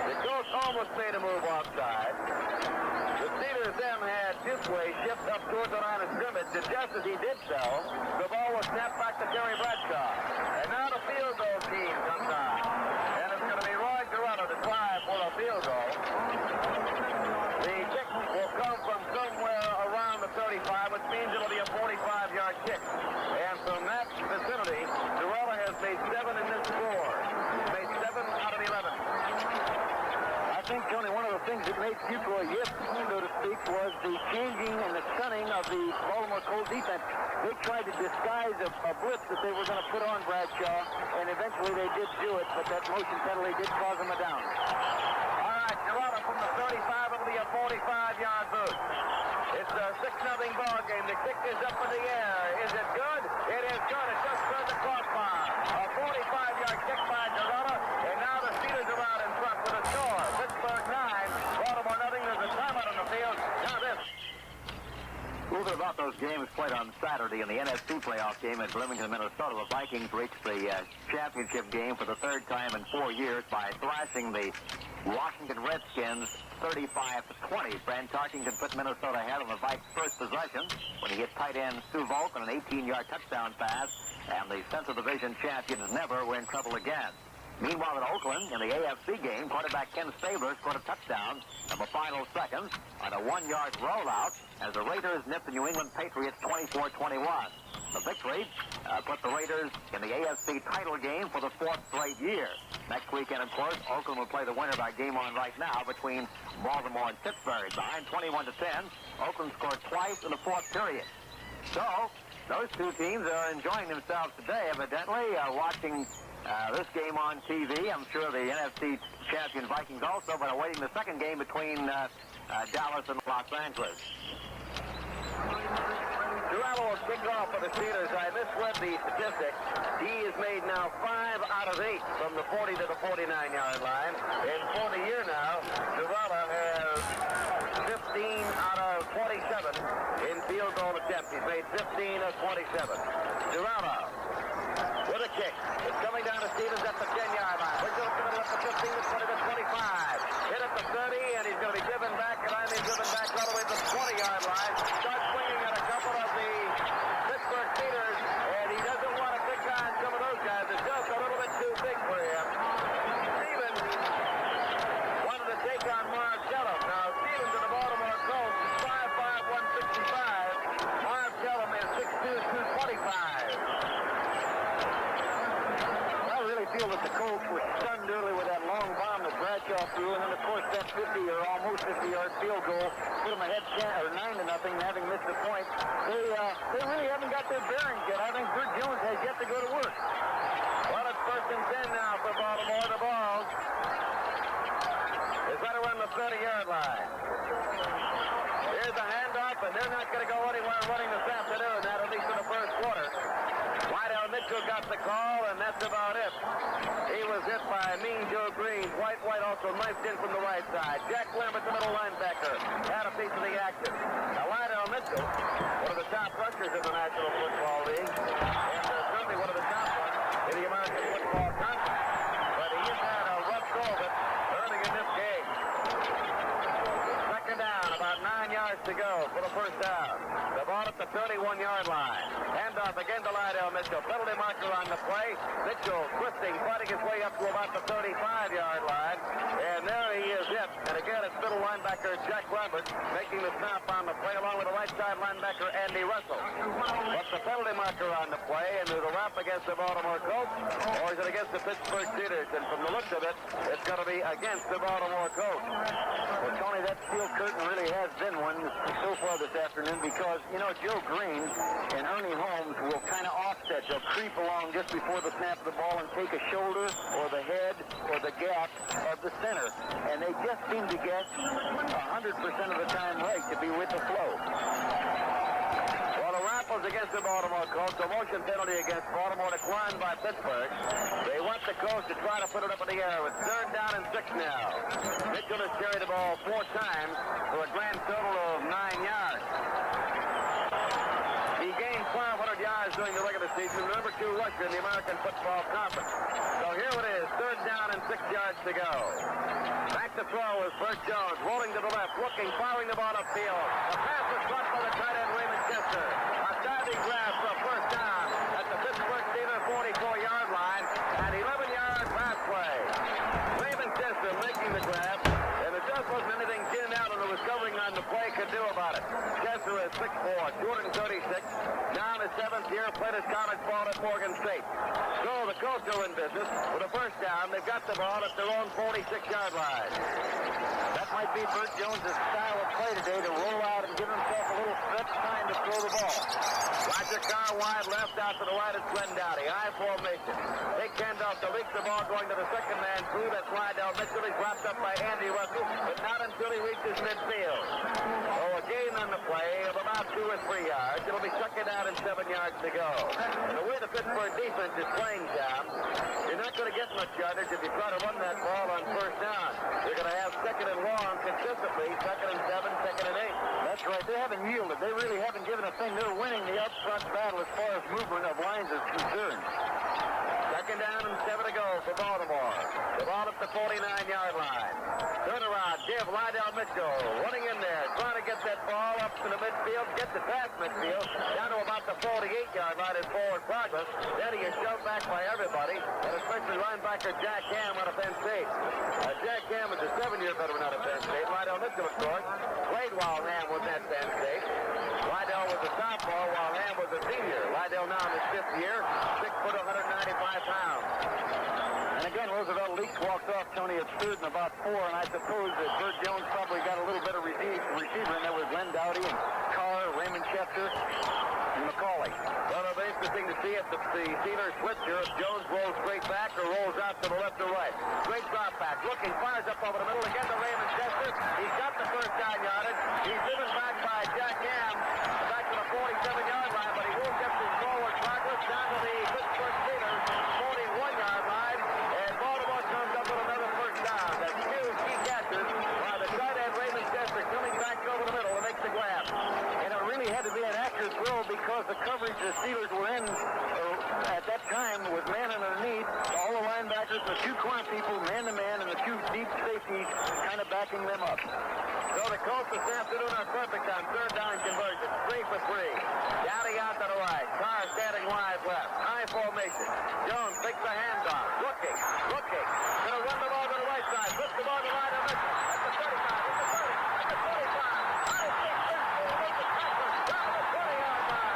The Colts almost made a move offside. The Steelers then had Shipway shift up towards the line of scrimmage, and just as he did so, the ball was snapped back to Terry Bradshaw. And now the field goal team comes on. And it's going to be Roy Gerardo to try for a field goal. The kick will come from somewhere around the 35, which means it'll be a 45-yard kick. And from that vicinity, Gerardo has made 7 in this score. He's made 7 out of 11. I think, Tony, one of the things that made Fuqua yip, so to speak, was the changing and the stunning of the Baltimore Colts defense. They tried to disguise a blitz that they were going to put on Bradshaw, and eventually they did do it, but that motion penalty did cause them a down. All right, Gerardo from the 35, it'll be a 45-yard boot. It's a 6-0 ball game. The kick is up in the air. Is it good? It is good. It just turned the crossbar. A 45-yard kick by Gerardo, and now the Steelers are out in front with a score. Pittsburgh 9, Baltimore nothing. There's a timeout on the field. Now this. A little bit about those games played on Saturday in the NFC playoff game at Bloomington, Minnesota. The Vikings reached the championship game for the third time in 4 years by thrashing the Washington Redskins 35-20. Brent Tarkington put Minnesota ahead on the Vikes' first possession when he hit tight end Stu Volk on an 18-yard touchdown pass, and the Central Division champions never were in trouble again. Meanwhile, in Oakland, in the AFC game, quarterback Ken Stabler scored a touchdown in the final seconds on a 1-yard rollout as the Raiders nipped the New England Patriots 24-21. The victory put the Raiders in the AFC title game for the 4th straight year. Next weekend, of course, Oakland will play the winner by game on right now between Baltimore and Pittsburgh. Behind 21-10, Oakland scored twice in the 4th period. So, those two teams are enjoying themselves today, evidently, watching this game on TV. I'm sure the NFC champion Vikings also, but awaiting the second game between Dallas and Los Angeles. Gerardo will kick off for the Steelers. I misread the statistic. He has made now 5 out of 8 from the 40 to the 49-yard line. And for the year now, Gerardo has 15 out of 27 in field goal attempts. He's made 15 of 27. Gerardo with a kick. It's coming down to Stevens at the 10-yard line. We're going to put it up to 15, to 20, to 25. Hit at the 30, and he's going to be driven back, and I mean driven back all the way to the 20-yard line. Starts swinging at a couple of the Pittsburgh Steelers, and he doesn't want to pick on some of those guys. It's just a little bit too big for him. Stevens wanted to take on Marcello. Now, Stevens of the Baltimore Colts is 5'5", 165. Marcello is 6'2", 225. Feel that the Colts were stunned early with that long bomb that Bradshaw threw, and then of course that 50 or almost 50-yard field goal put them ahead 9-0, having missed the point. They really haven't got their bearings yet. I think Bert Jones has yet to go to work. Well, it's 1st and 10 now for Baltimore. The ball is right around the 30-yard line. Here's a handoff, and they're not going to go anywhere running this afternoon, not at least in the first quarter. Whiteout Mitchell got the call, and that's about it. He was hit by Mean Joe Green. White also knifed in from the right side. Jack Lambert, the middle linebacker, had a piece of the action. Now, Whiteout Mitchell, one of the top rushers in the National Football League, and certainly one of the top ones in the American Football Conference. But he has had a rough go of it early in this game. Second down, about 9 yards yards to go for the first down. The ball at the 31-yard line. Handoff again to Lydell Mitchell. Penalty marker on the play. Mitchell twisting, fighting his way up to about the 35-yard line. And there he is hit. And again, it's middle linebacker Jack Lambert making the stop on the play along with the right side linebacker Andy Russell. What's the penalty marker on the play? And is it a wrap against the Baltimore Colts? Or is it against the Pittsburgh Steelers? And from the looks of it, it's going to be against the Baltimore Colts. Well, Tony, that steel curtain really has been one so far this afternoon because, you know, Joe Green and Ernie Holmes will kind of offset. They'll creep along just before the snap of the ball and take a shoulder or the head or the gap of the center. And they just seem to get 100% of the time right to be with the flow. Well, the raffles against the Baltimore Colts. A motion penalty against Baltimore declined by Pittsburgh. They want the Colts to try to put it up in the air. It's 3rd down and 6 now. Mitchell has carried the ball 4 times for a grand total of 9 yards. He gained 500 yards during the regular season. Number 2 rusher in the American Football Conference. So here it is, 3rd down and 6 yards to go. Back to throw is Burt Jones, rolling to the left, looking, firing the ball upfield. The pass is caught by the tight end Raymond Chester. A diving grab for a first down at the Pittsburgh Steelers 44-yard line. An 11-yard pass play. Raymond Chester making the grab, and it just wasn't anything Jim Allen, who was covering on the play, could do about it. Chester is 6'4", 236, now in his 7th year, played his college ball at Morgan State. So the Colts are in business with a first down. They've got the ball at their own 46-yard line. That might be Burt Jones' style of play today, to roll out and give himself a little stretch time to throw the ball. Roger Carr wide left, out to the right is Glenn Dowdy. High formation. Big handoff to leak the ball going to the second man through. That's Lydell Mitchell. He's wrapped up by Andy Russell, but not until he reaches midfield. So a gain on the play of about 2 or 3 yards. It'll be second down and 7 yards to go. And the way the Pittsburgh defense is playing down, you're not going to get much yardage if you try to run that ball on first down. You're going to have second and long consistently, second and 7, second and 8. That's right. They haven't yielded. They really haven't given a thing. They're winning the up front battle as far as movement of lines is concerned. Second down and 7 to go for Baltimore. The ball at the 49-yard line. Turn around, give Lydell Mitchell running in there, trying to get that ball up to the midfield, get the past midfield, down to about the 48-yard line in forward progress. Then he is shoved back by everybody, and especially linebacker Jack Ham out of Penn State. Jack Ham is a 7-year veteran out of Penn State. Lydell Mitchell, of course, played while Ham was at Penn State. Lydell was a sophomore while Ham was a senior. Lydell now in his 5th year, 6 foot, 195 pounds. And again, Roosevelt Leaks walks off, Tony, at 3rd and about 4, and I suppose that Burt Jones probably got a little bit of receiver in there with Glenn Dowdy and Carr, Raymond Chester, and McCauley. Well, it'll be interesting to see if the Steelers switch here, if Jones rolls straight back or rolls out to the left or right. Great drop back, looking, fires up over the middle, again to Raymond Chester. He's got the first down yardage. He's driven back by Jack Ham, back to the 47-yard line, but he will get his forward progress down to the Pittsburgh Steelers 41-yard line, and Baltimore comes up with another first down. That's 2 key catches by the tight end Raymond Chester coming back over the middle to make the grab. And it really had to be an accurate throw because the coverage the Steelers were in at that time was man underneath. All the linebackers, the 2 corner people, man-to-man, and the 2 deep safeties kind of backing them up. So the Colts this afternoon are perfect on 3rd down conversion. 3 for 3. Dowdy out to the right. Carr standing wide left. High formation. Jones takes the handoff. Looking. Gonna run the ball to the right side. Puts the ball to the right of Mitchell. At the 35. At the 30. At the 45. Out of 6. Make the tackle. Down to the 20-yard line.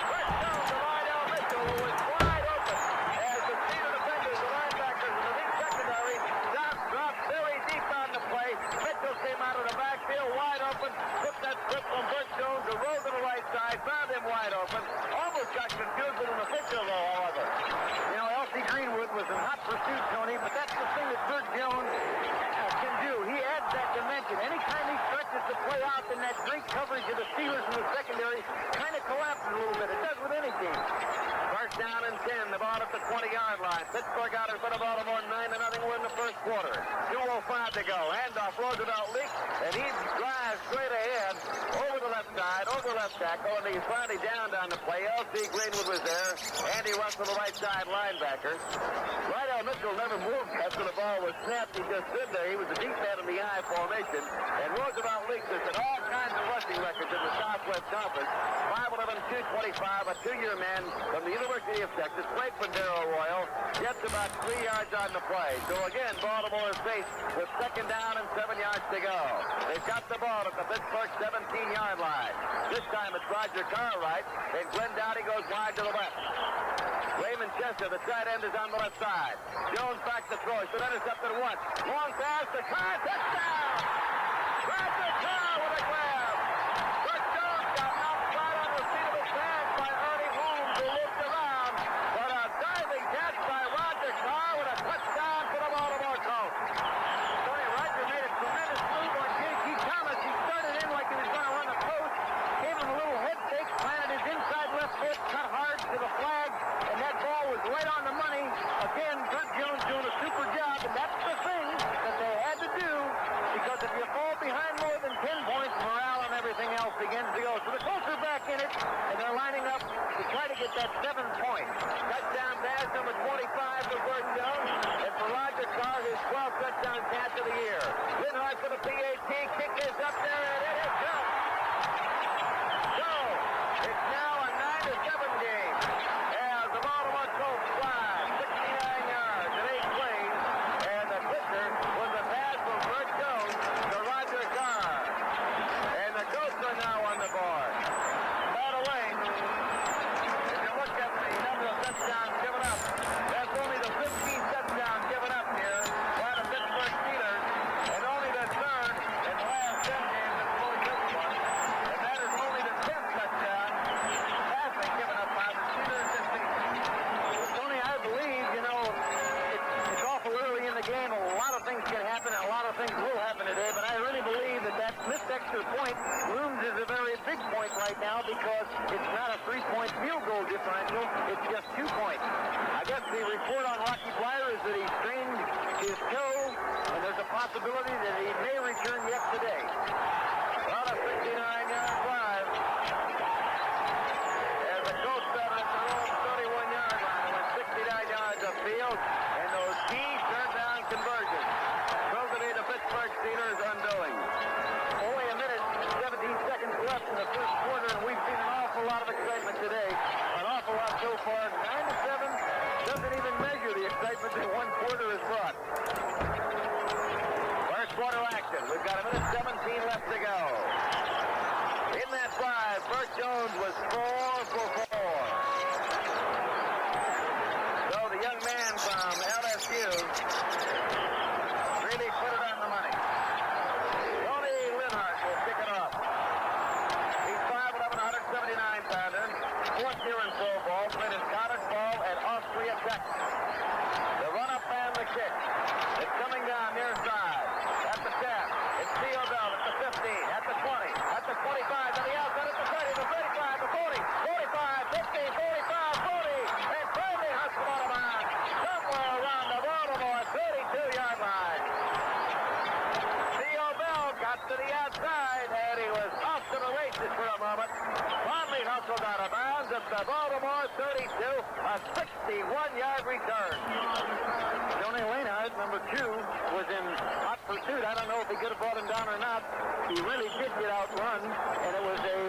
First down to Lydell Mitchell, who was wide open as the Steeler defenders, the linebackers, and the deep secondary dropped very deep on the play. Mitchell came out of the backfield wide open, took that slip from Burt Jones, who rolled to the right side, found him wide open. Almost got confused with an official, though, however. You know, L.C. Greenwood was in hot pursuit, Tony, but that's the thing that Burt Jones can do. He adds that dimension. Anytime he stretches the play out, then that great coverage of the Steelers in the secondary kind of collapses a little bit. It does with any team. First down and 10, the ball at the 20-yard line. Pittsburgh out in front of Baltimore, 9-0. We're in the first quarter. 2:05 to go. Handoff, Roosevelt Leaks, and he drives straight ahead over the left side, over the left tackle, and he's finally downed on the play. L.C. Greenwood was there. Andy Russell, the right side linebacker. Rydell Mitchell never moved after the ball was snapped. He just stood there. He was the deep man in the I formation. And Roosevelt leads us in all kinds of rushing records in the Southwest Conference. 5'11", 225, a two-year man from the University of Texas. Played for Darrell Royal. Gets about 3 yards on the play. So again, Baltimore is faced with second down and 7 yards to go. They've got the ball at the Pittsburgh 17-yard line. This time it's Roger Carr right, and Glenn Dowdy goes wide to the left. Raymond Chester, the tight end, is on the left side. Jones back to throw. He's been intercepted once. Long pass to Carr. Touchdown! Roger Carr with a grab. But Jones got outside on the seat of his pants by Ernie Holmes, who looked around. But a diving catch by Roger Carr with a touchdown for the Baltimore Colts. Tony Roger made a tremendous move on J.T. Thomas. He started in like he was going to run the post. Gave him a little head fake, planted his inside left foot, cut hard to the flag, and that ball was right on the money. Again, Bert Jones doing a super job, and that's the thing that they had to do, because if you fall behind more than 10 points, morale and everything else begins to go. So the Colts are back in it, and they're lining up to try to get that 7 point. Touchdown pass number 25 for Bert Jones, and for Roger Carr, his 12th touchdown catch of the year. Linhart for the PAT, kick is up there, and it is good. So, it's now a 9-7 game. As the Baltimore Colts fly 69 yards in 8 plays, and the kicker was a pass from Bert Jones to Roger Carr. And the Colts are now on the board. By the way, if you look at the number of touchdowns given up, that's only the 15th touchdown given up here by the Pittsburgh Steelers, and only the third in the last 10 games in the Louis one. And that is only the 10th touchdown passing given up by the Steelers this season. Tony, I believe, it's awful early in the game. A lot of things can happen, and a lot of things will happen today, but I really believe that missed extra point looms as a very big point right now, because it's not a 3-point field goal differential. It's just 2 points. I guess the report on Rocky Bleier is that he strained his toe, and there's a possibility that he may return yet today. Well, a 69-yard drive. As the Colts done at their own 31-yard line with 69 yards of field, and those key turn-down conversions. Probably the Pittsburgh Steelers undoing. Only a minute and 17 seconds left in the first quarter, and we've seen an awful lot of excitement today. An awful lot so far. 9-7 doesn't even measure the excitement that one quarter has brought. First quarter action. We've got a minute 17 left to go. In that drive, Bert Jones was 4 for 4. So the young man from LSU really put it on the money. Tony Linhart will pick it up. He's 5'11", 179-pounder. Fourth year in pro ball. Played in college ball at Austria, Texas. The run-up and the kick. It's coming down near side. At the 10. It's Theo Bell at the 15. At the 20. At the 25. To the outside. At the 30. The 35. The 40. 45. 50. 45. 40. And finally hustled out of bounds. Somewhere around the Baltimore 32-yard line. Theo Bell got to the outside, and he was off to the races for a moment. Finally hustled out of bounds at the Baltimore 32, a 61-yard return. Tony Linhart, number 2, was in hot pursuit. I don't know if he could have brought him down or not. He really did get outrun, and it was a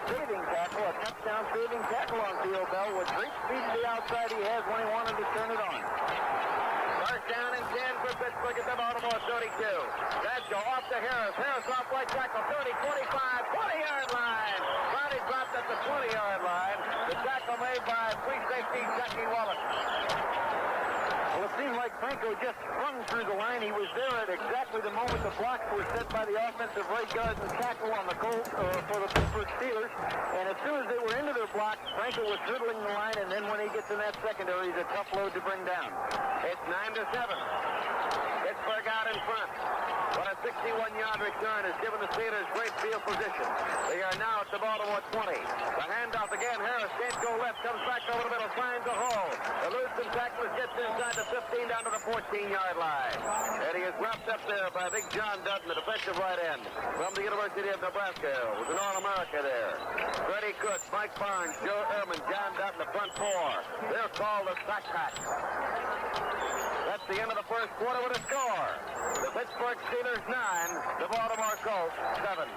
saving tackle, a touchdown saving tackle on Theo Bell with great speed to the outside he has when he wanted to turn it on. First down and 10 for Pittsburgh at the Baltimore 32. Bradshaw off to Harris. Harris off right tackle, 30, 45, 20-yard line. Body dropped at the 20-yard line. The tackle made by free safety Jackie Wallace. Well, it seemed like Franco just sprung through the line. He was there at exactly the moment the blocks were set by the offensive right guard and tackle on the Colts for the Pittsburgh Steelers. And as soon as they were into their blocks, Franco was dribbling the line, and then when he gets in that secondary, he's a tough load to bring down. It's 9-7. Pittsburgh out in front. But a 61-yard return has given the Steelers great field position. They are now at the Baltimore 20. The handoff again. Harris can't go left. Comes back over the middle. Finds a hole. The loosened tacklers gets inside the 15 down to the 14-yard line. And he is wrapped up there by Big John Dutton, the defensive right end from the University of Nebraska. Was an All-America there. Freddie Cook, Mike Barnes, Joe Ehrman, John Dutton, the front four. They're called the Sack Pack. That's the end of the first quarter with a score. The Pittsburgh Steelers 9, the Baltimore Colts 7.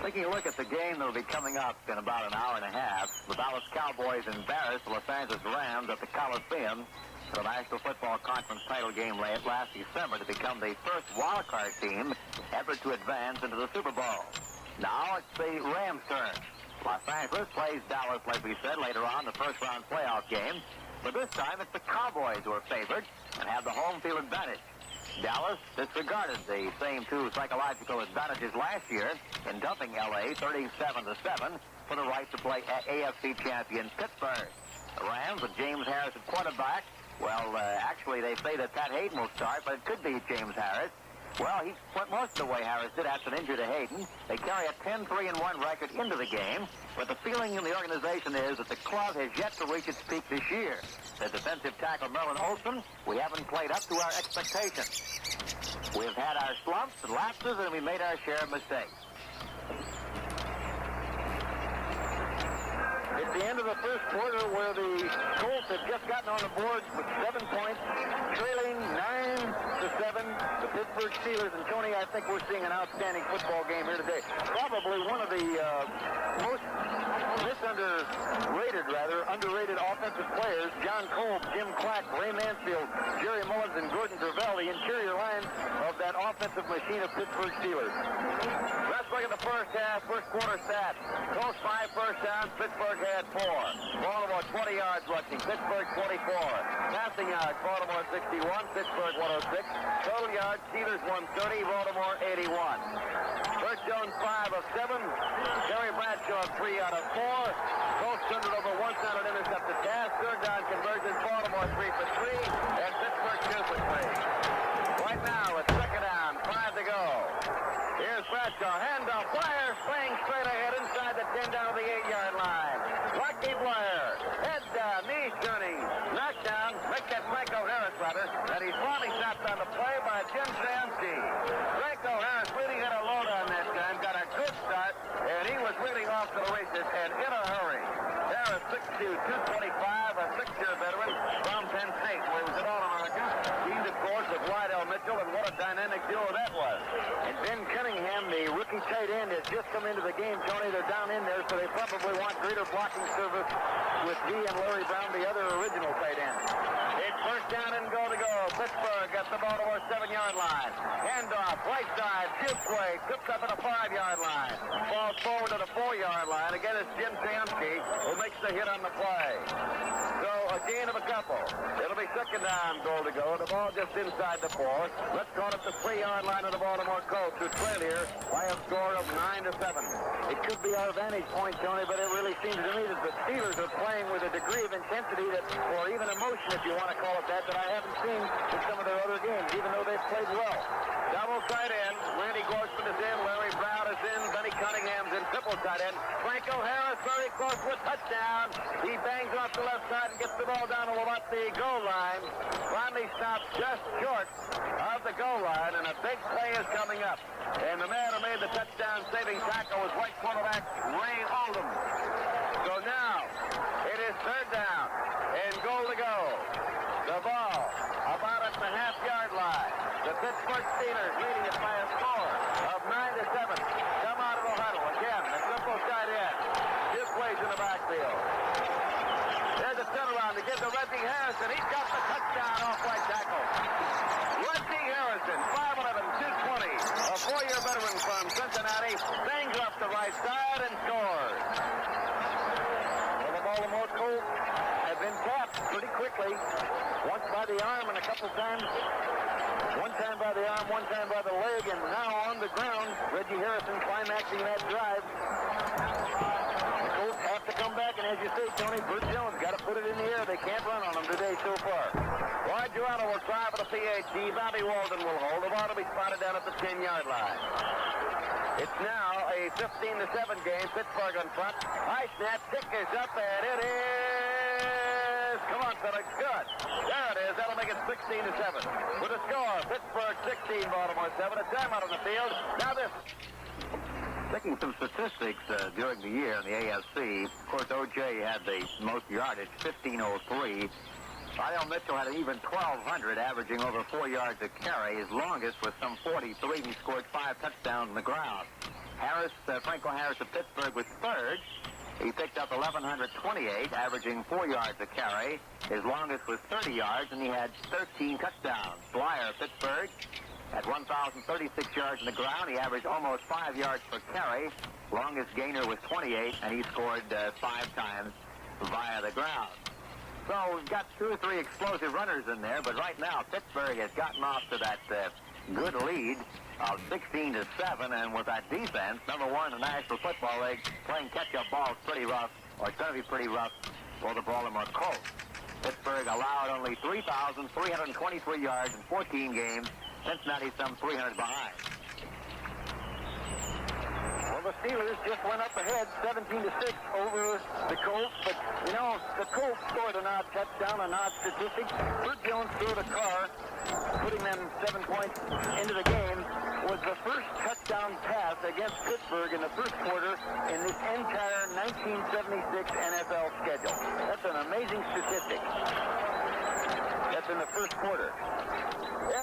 Taking a look at the game that will be coming up in about an hour and a half, the Dallas Cowboys embarrassed the Los Angeles Rams at the Coliseum for the National Football Conference title game last December to become the first wildcard team ever to advance into the Super Bowl. Now it's the Rams' turn. Los Angeles plays Dallas, like we said, later on, the first-round playoff game. But this time it's the Cowboys who are favored and have the home field advantage. Dallas disregarded the same two psychological advantages last year in dumping L.A. 37-7 for the right to play AFC champion Pittsburgh. The Rams with James Harris at quarterback. Well, actually, they say that Pat Hayden will start, but it could be James Harris. Well, he went most of the way, Harris did, after an injury to Hayden. They carry a 10-3-1 record into the game, but the feeling in the organization is that the club has yet to reach its peak this year. The defensive tackle, Merlin Olsen, we haven't played up to our expectations. We've had our slumps and lapses, and we made our share of mistakes. It's the end of the first quarter where the Colts have just gotten on the board with 7 points, trailing 9-7. The Pittsburgh Steelers, and Tony, I think we're seeing an outstanding football game here today. Probably one of the most underrated offensive players, John Cole, Jim Clack, Ray Mansfield, Jerry Mullins, and Gordon Tervel, the interior line of that offensive machine of Pittsburgh Steelers. Let's look at the first half, first quarter stats. Colts 5 first downs, Pittsburgh had 4. Baltimore 20 yards rushing, Pittsburgh 24. Passing yards, Baltimore 61, Pittsburgh 106. Total yards, Steelers 130, Baltimore 81. Bert Jones 5 of 7. Terry Bradshaw 3 out of 4. Colts turned it over once on an intercepted pass. Third down conversions, Baltimore 3 for 3, and Pittsburgh 2 for 3. Right now, it's second down, 5 to go. Here's Bradshaw, handoff, Blair playing straight ahead inside the 10 down to the 8-yard line. Lucky Blair, head down, knees turning, knockdown, make that Franco Harris rather, and he's finally stopped on the play by Jim Samsey. Franco Harris really had a load on that time, got a good start, and he was really off to the races and in a hurry. Harris 6'2", 225, a 6-year veteran from Penn State, where he was an All-American. He's, of course, with Lydell Mitchell, and what a dynamic duo that was. And Ben Cunningham, the rookie tight end, has just come into the game, Tony. They're down in there, so they probably want greater blocking service with D and Larry Brown, the other original tight end. It's first down and goal to go. Pittsburgh at the Baltimore 7-yard line. Handoff, right side, shoot play, tipped up at the 5-yard line. Falls forward to the 4-yard line. Again, it's Jim Samsey who makes the hit on the play. So a gain of a couple. It'll be second down, goal to go. The ball just inside the 4. Let's call it the 3-yard line of the Baltimore Colts, who trail here by a score of 9-7. It could be our vantage point, Tony, but it really seems to me that the Steelers are playing with a degree of intensity that, or even emotion, if you want to call it that I haven't seen in some of their other games, even though they've played well. Double tight end. Randy Gorsman is in. Larry Brown is in. Benny Cunningham's in. Triple tight end. Franco Harris very close to a touchdown. He bangs off the left side and gets the ball down to about the goal line. Finally stops just short of the goal line, and a big play is coming up. And the man who made the touchdown-saving tackle was white quarterback Ray Oldham. So now it is third down and goal to go. The ball about at the half-yard line. The Pittsburgh Steelers leading it by a score of 9-7. Come out of the huddle again. The triple tight end. Two plays in the backfield. There's a turnaround to give to Reggie Harrison. He's got the touchdown off right tackle. Reggie Harrison, 5'11", 220, a 4-year veteran from Cincinnati, bangs up the right side and scores. Well, the Baltimore Colts have been tapped pretty quickly. Once by the arm and a couple times. One time by the arm, one time by the leg, and now on the ground, Reggie Harrison climaxing that drive. The Colts have to come back, and as you say, Tony, Bert Jones got to put it in the air. They can't run on them today so far. Boy, Girona will try for the PAT. Bobby Walden will hold. The ball to be spotted down at the 10-yard line. It's now a 15-7 game. Pittsburgh in front. High snap. Kick is up, and it is. Come on, Felix. Good. There it is. That'll make it 16-7. With a score, Pittsburgh 16, Baltimore 7. A timeout on the field. Now this. Taking some statistics during the year in the AFC, of course, O.J. had the most yardage, 1,503. Lyle Mitchell had an even 1,200, averaging over 4 yards a carry. His longest was some 43. He scored 5 touchdowns on the ground. Franco Harris of Pittsburgh was third. He picked up 1,128, averaging 4 yards a carry. His longest was 30 yards, and he had 13 touchdowns. Dwyer of Pittsburgh at 1,036 yards on the ground. He averaged almost 5 yards per carry. Longest gainer was 28, and he scored 5 times via the ground. So we've got 2 or 3 explosive runners in there, but right now Pittsburgh has gotten off to that good lead of 16-7, and with that defense, number 1 in the National Football League, playing catch-up ball is pretty rough, or it's going to be pretty rough for the Baltimore Colts. Pittsburgh allowed only 3,323 yards in 14 games. Cincinnati some 300 behind. Well, the Steelers just went up ahead 17-6 over the Colts, but, you know, the Colts scored an odd touchdown, an odd statistic. Bert Jones threw the car, putting them 7 points into the game, was the first touchdown pass against Pittsburgh in the first quarter in this entire 1976 NFL schedule. That's an amazing statistic. That's in the first quarter. Yeah.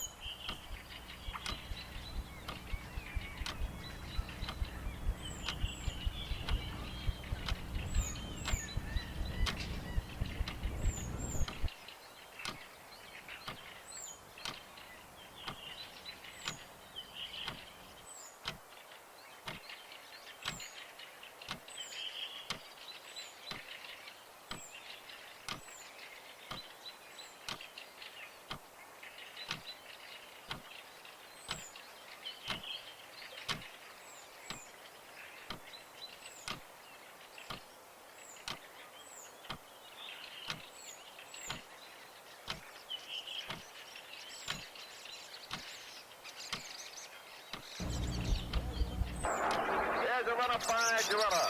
There's a run up by Girona.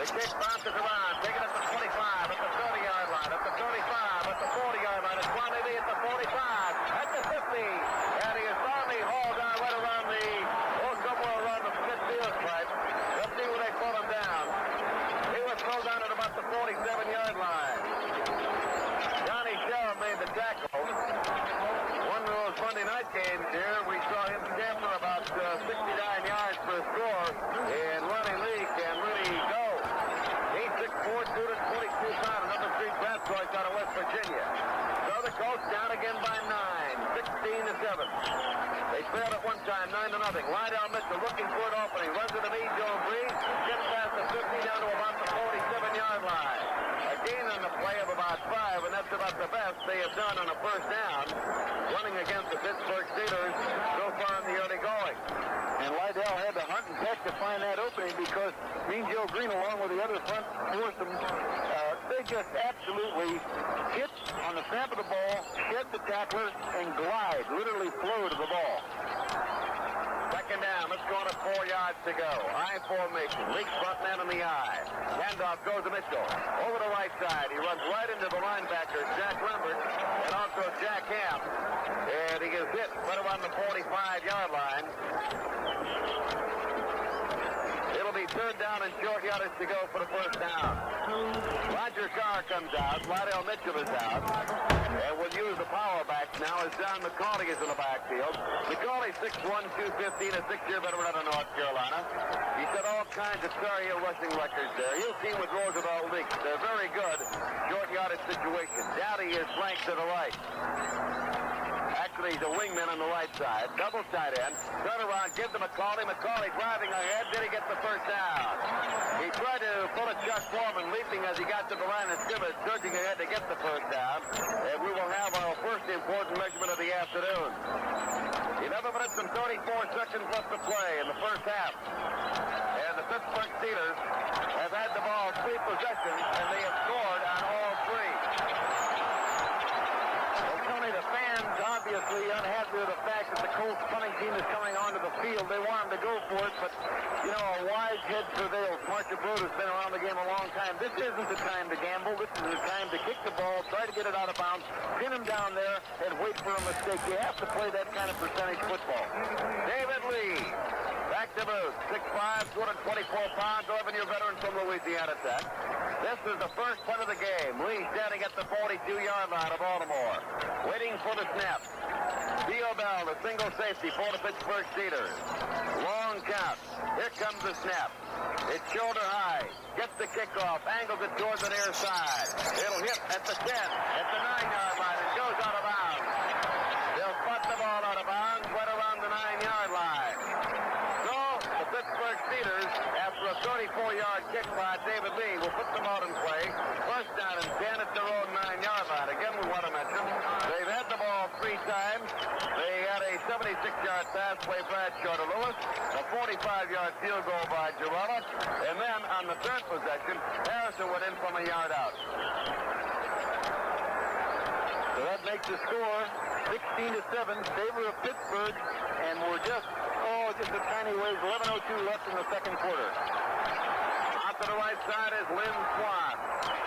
The kick bounces around, taking it to 25, at the 30-yard line, at the 35, at the 40-yard line. It's Kwame Lee at the 45, at the 50, and he is finally hauled down right around the, somewhere around the midfield stripe. Let's see where they pull him down. He was pulled down at about the 47-yard line. Johnny Sheriff made the tackle. One of those Monday night games here, we saw him scamper about 69 yards per score, and Ronnie Lee can really go. He's 6'4", 222 pounds, number 3 draft choice out of West Virginia. So the Colts down again by 9, 16-7. They trailed at one time, 9-0. Lydell Mitchell looking for an opening, runs into me, Joe Breeze, gets past the 50 down to about the 47-yard line. A gain on the play of about 5, and that's about the best they have done on a first down, running against the Pittsburgh Steelers so far in the early going. And Lydell had to hunt and peck to find that opening because Mean Joe Green, along with the other front foursome, they just absolutely hit on the snap of the ball, shed the tackler, and glide, literally flow to the ball. Second down, let's go on at 4 yards to go. I formation, Leaks front man in the eye. Handoff goes to Mitchell. Over the right side, he runs right into the linebackers, Jack Lambert, and also Jack Ham. And he gets hit right around the 45-yard line. It'll be third down and short yardage to go for the first down. Roger Carr comes out. Lydell Mitchell is out. And we'll use the power backs now as Don McCauley is in the backfield. McCauley 6'1", 215, a 6-year veteran out of North Carolina. He set all kinds of career rushing records there. You'll see with Roosevelt Leaks. They're very good short yardage situations. Dowdy is flanked to the right. Actually, he's a wingman on the right side. Double tight end. Turn around, give to McCauley. McCauley driving ahead. Then he gets the first down. He tried to pull a Chuck Foreman, leaping as he got to the line of scrimmage, surging ahead to get the first down. And we will have our first important measurement of the afternoon. 11 minutes and 34 seconds left to play in the first half. And the Pittsburgh Steelers have had the ball 3 possessions, and they have scored on all 3. Well, Tony, the obviously unhappy with the fact that the Colts punting team is coming onto the field. They want them to go for it, but, you know, a wise head prevails. Marcia Broad has been around the game a long time. This isn't the time to gamble. This is the time to kick the ball, try to get it out of bounds, pin him down there, and wait for a mistake. You have to play that kind of percentage football. David Lee, back to boot, 6'5", 224 pounds, 11-year veteran from Louisiana Tech. This is the first punt of the game. Lee standing at the 42-yard line of Baltimore, waiting for the snap. Theo Bell, the single safety for the Pittsburgh Steelers. Long count. Here comes the snap. It's shoulder high. Gets the kickoff. Angles it towards the near side. It'll hit at the 10, at the 9-yard line. It goes out of bounds. They'll spot the ball out of bounds right around the 9-yard line. So, the Pittsburgh Steelers, after a 34-yard kick by David Lee, will put them out in play. First down and 10 at their own 9-yard line. Again, we want to mention, they've had the ball 3 times. They had a 76-yard pass play Bradshaw to Lewis, a 45-yard field goal by Girella, and then on the third possession, Harrison went in from a yard out. So that makes the score 16-7 in favor of Pittsburgh, and we're just a tiny ways, 11:02 left in the second quarter. Out to the right side is Lynn Swan.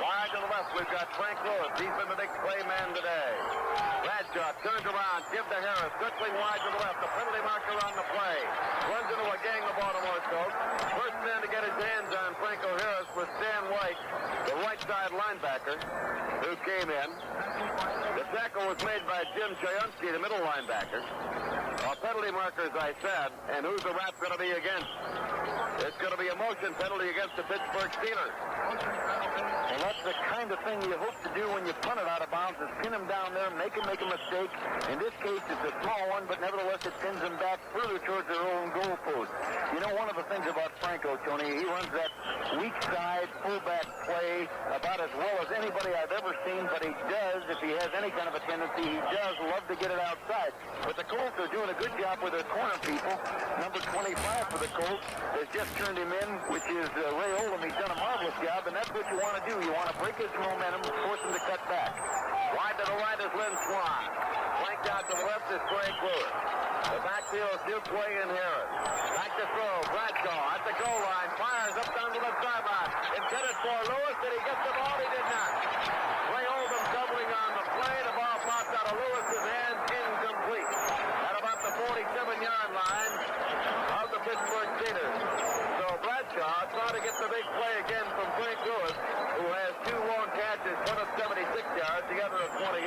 Wide to the left, we've got Frank Lewis. He's been the big play man today. Bradshaw turns around, gives to Harris, circling wide to the left. The penalty marker on the play. Runs into a gang of Baltimore Colts. First man to get his hands on Franco Harris was Stan White, the right side linebacker, who came in. The tackle was made by Jim Chayunsky, the middle linebacker. Penalty marker, as I said, and who's the rap going to be against? It's going to be a motion penalty against the Pittsburgh Steelers. And that's the kind of thing you hope to do when you punt it out of bounds, is pin him down there, make him make a mistake. In this case, it's a small one, but nevertheless, it pins him back further towards their own goal post. You know, one of the things about Franco, Tony, he runs that weak side fullback play about as well as anybody I've ever seen, but he does, if he has any kind of a tendency, he does love to get it outside. But the Colts are doing a good job with their corner people. Number 25 for the Colts has just turned him in, which is Ray Oldham. He's done a marvelous job, and that's what you want to do. You want to break his momentum, force him to cut back. Wide to the right is Lynn Swan. Flanked out to the left is Frank Lewis. The backfield is Duquay and Harris. Back to throw. Bradshaw at the goal line. Fires up down to the sideline. Intended for Lewis. Did he get the ball? He did not. Ray Oldham doubling on the play. The ball popped out of Lewis's hands. Incomplete. At about the 47-yard line of the Pittsburgh Steelers. So Bradshaw trying to get the big play again from Frank Lewis, who has 2 long catches, one of 76 yards, the other of 28.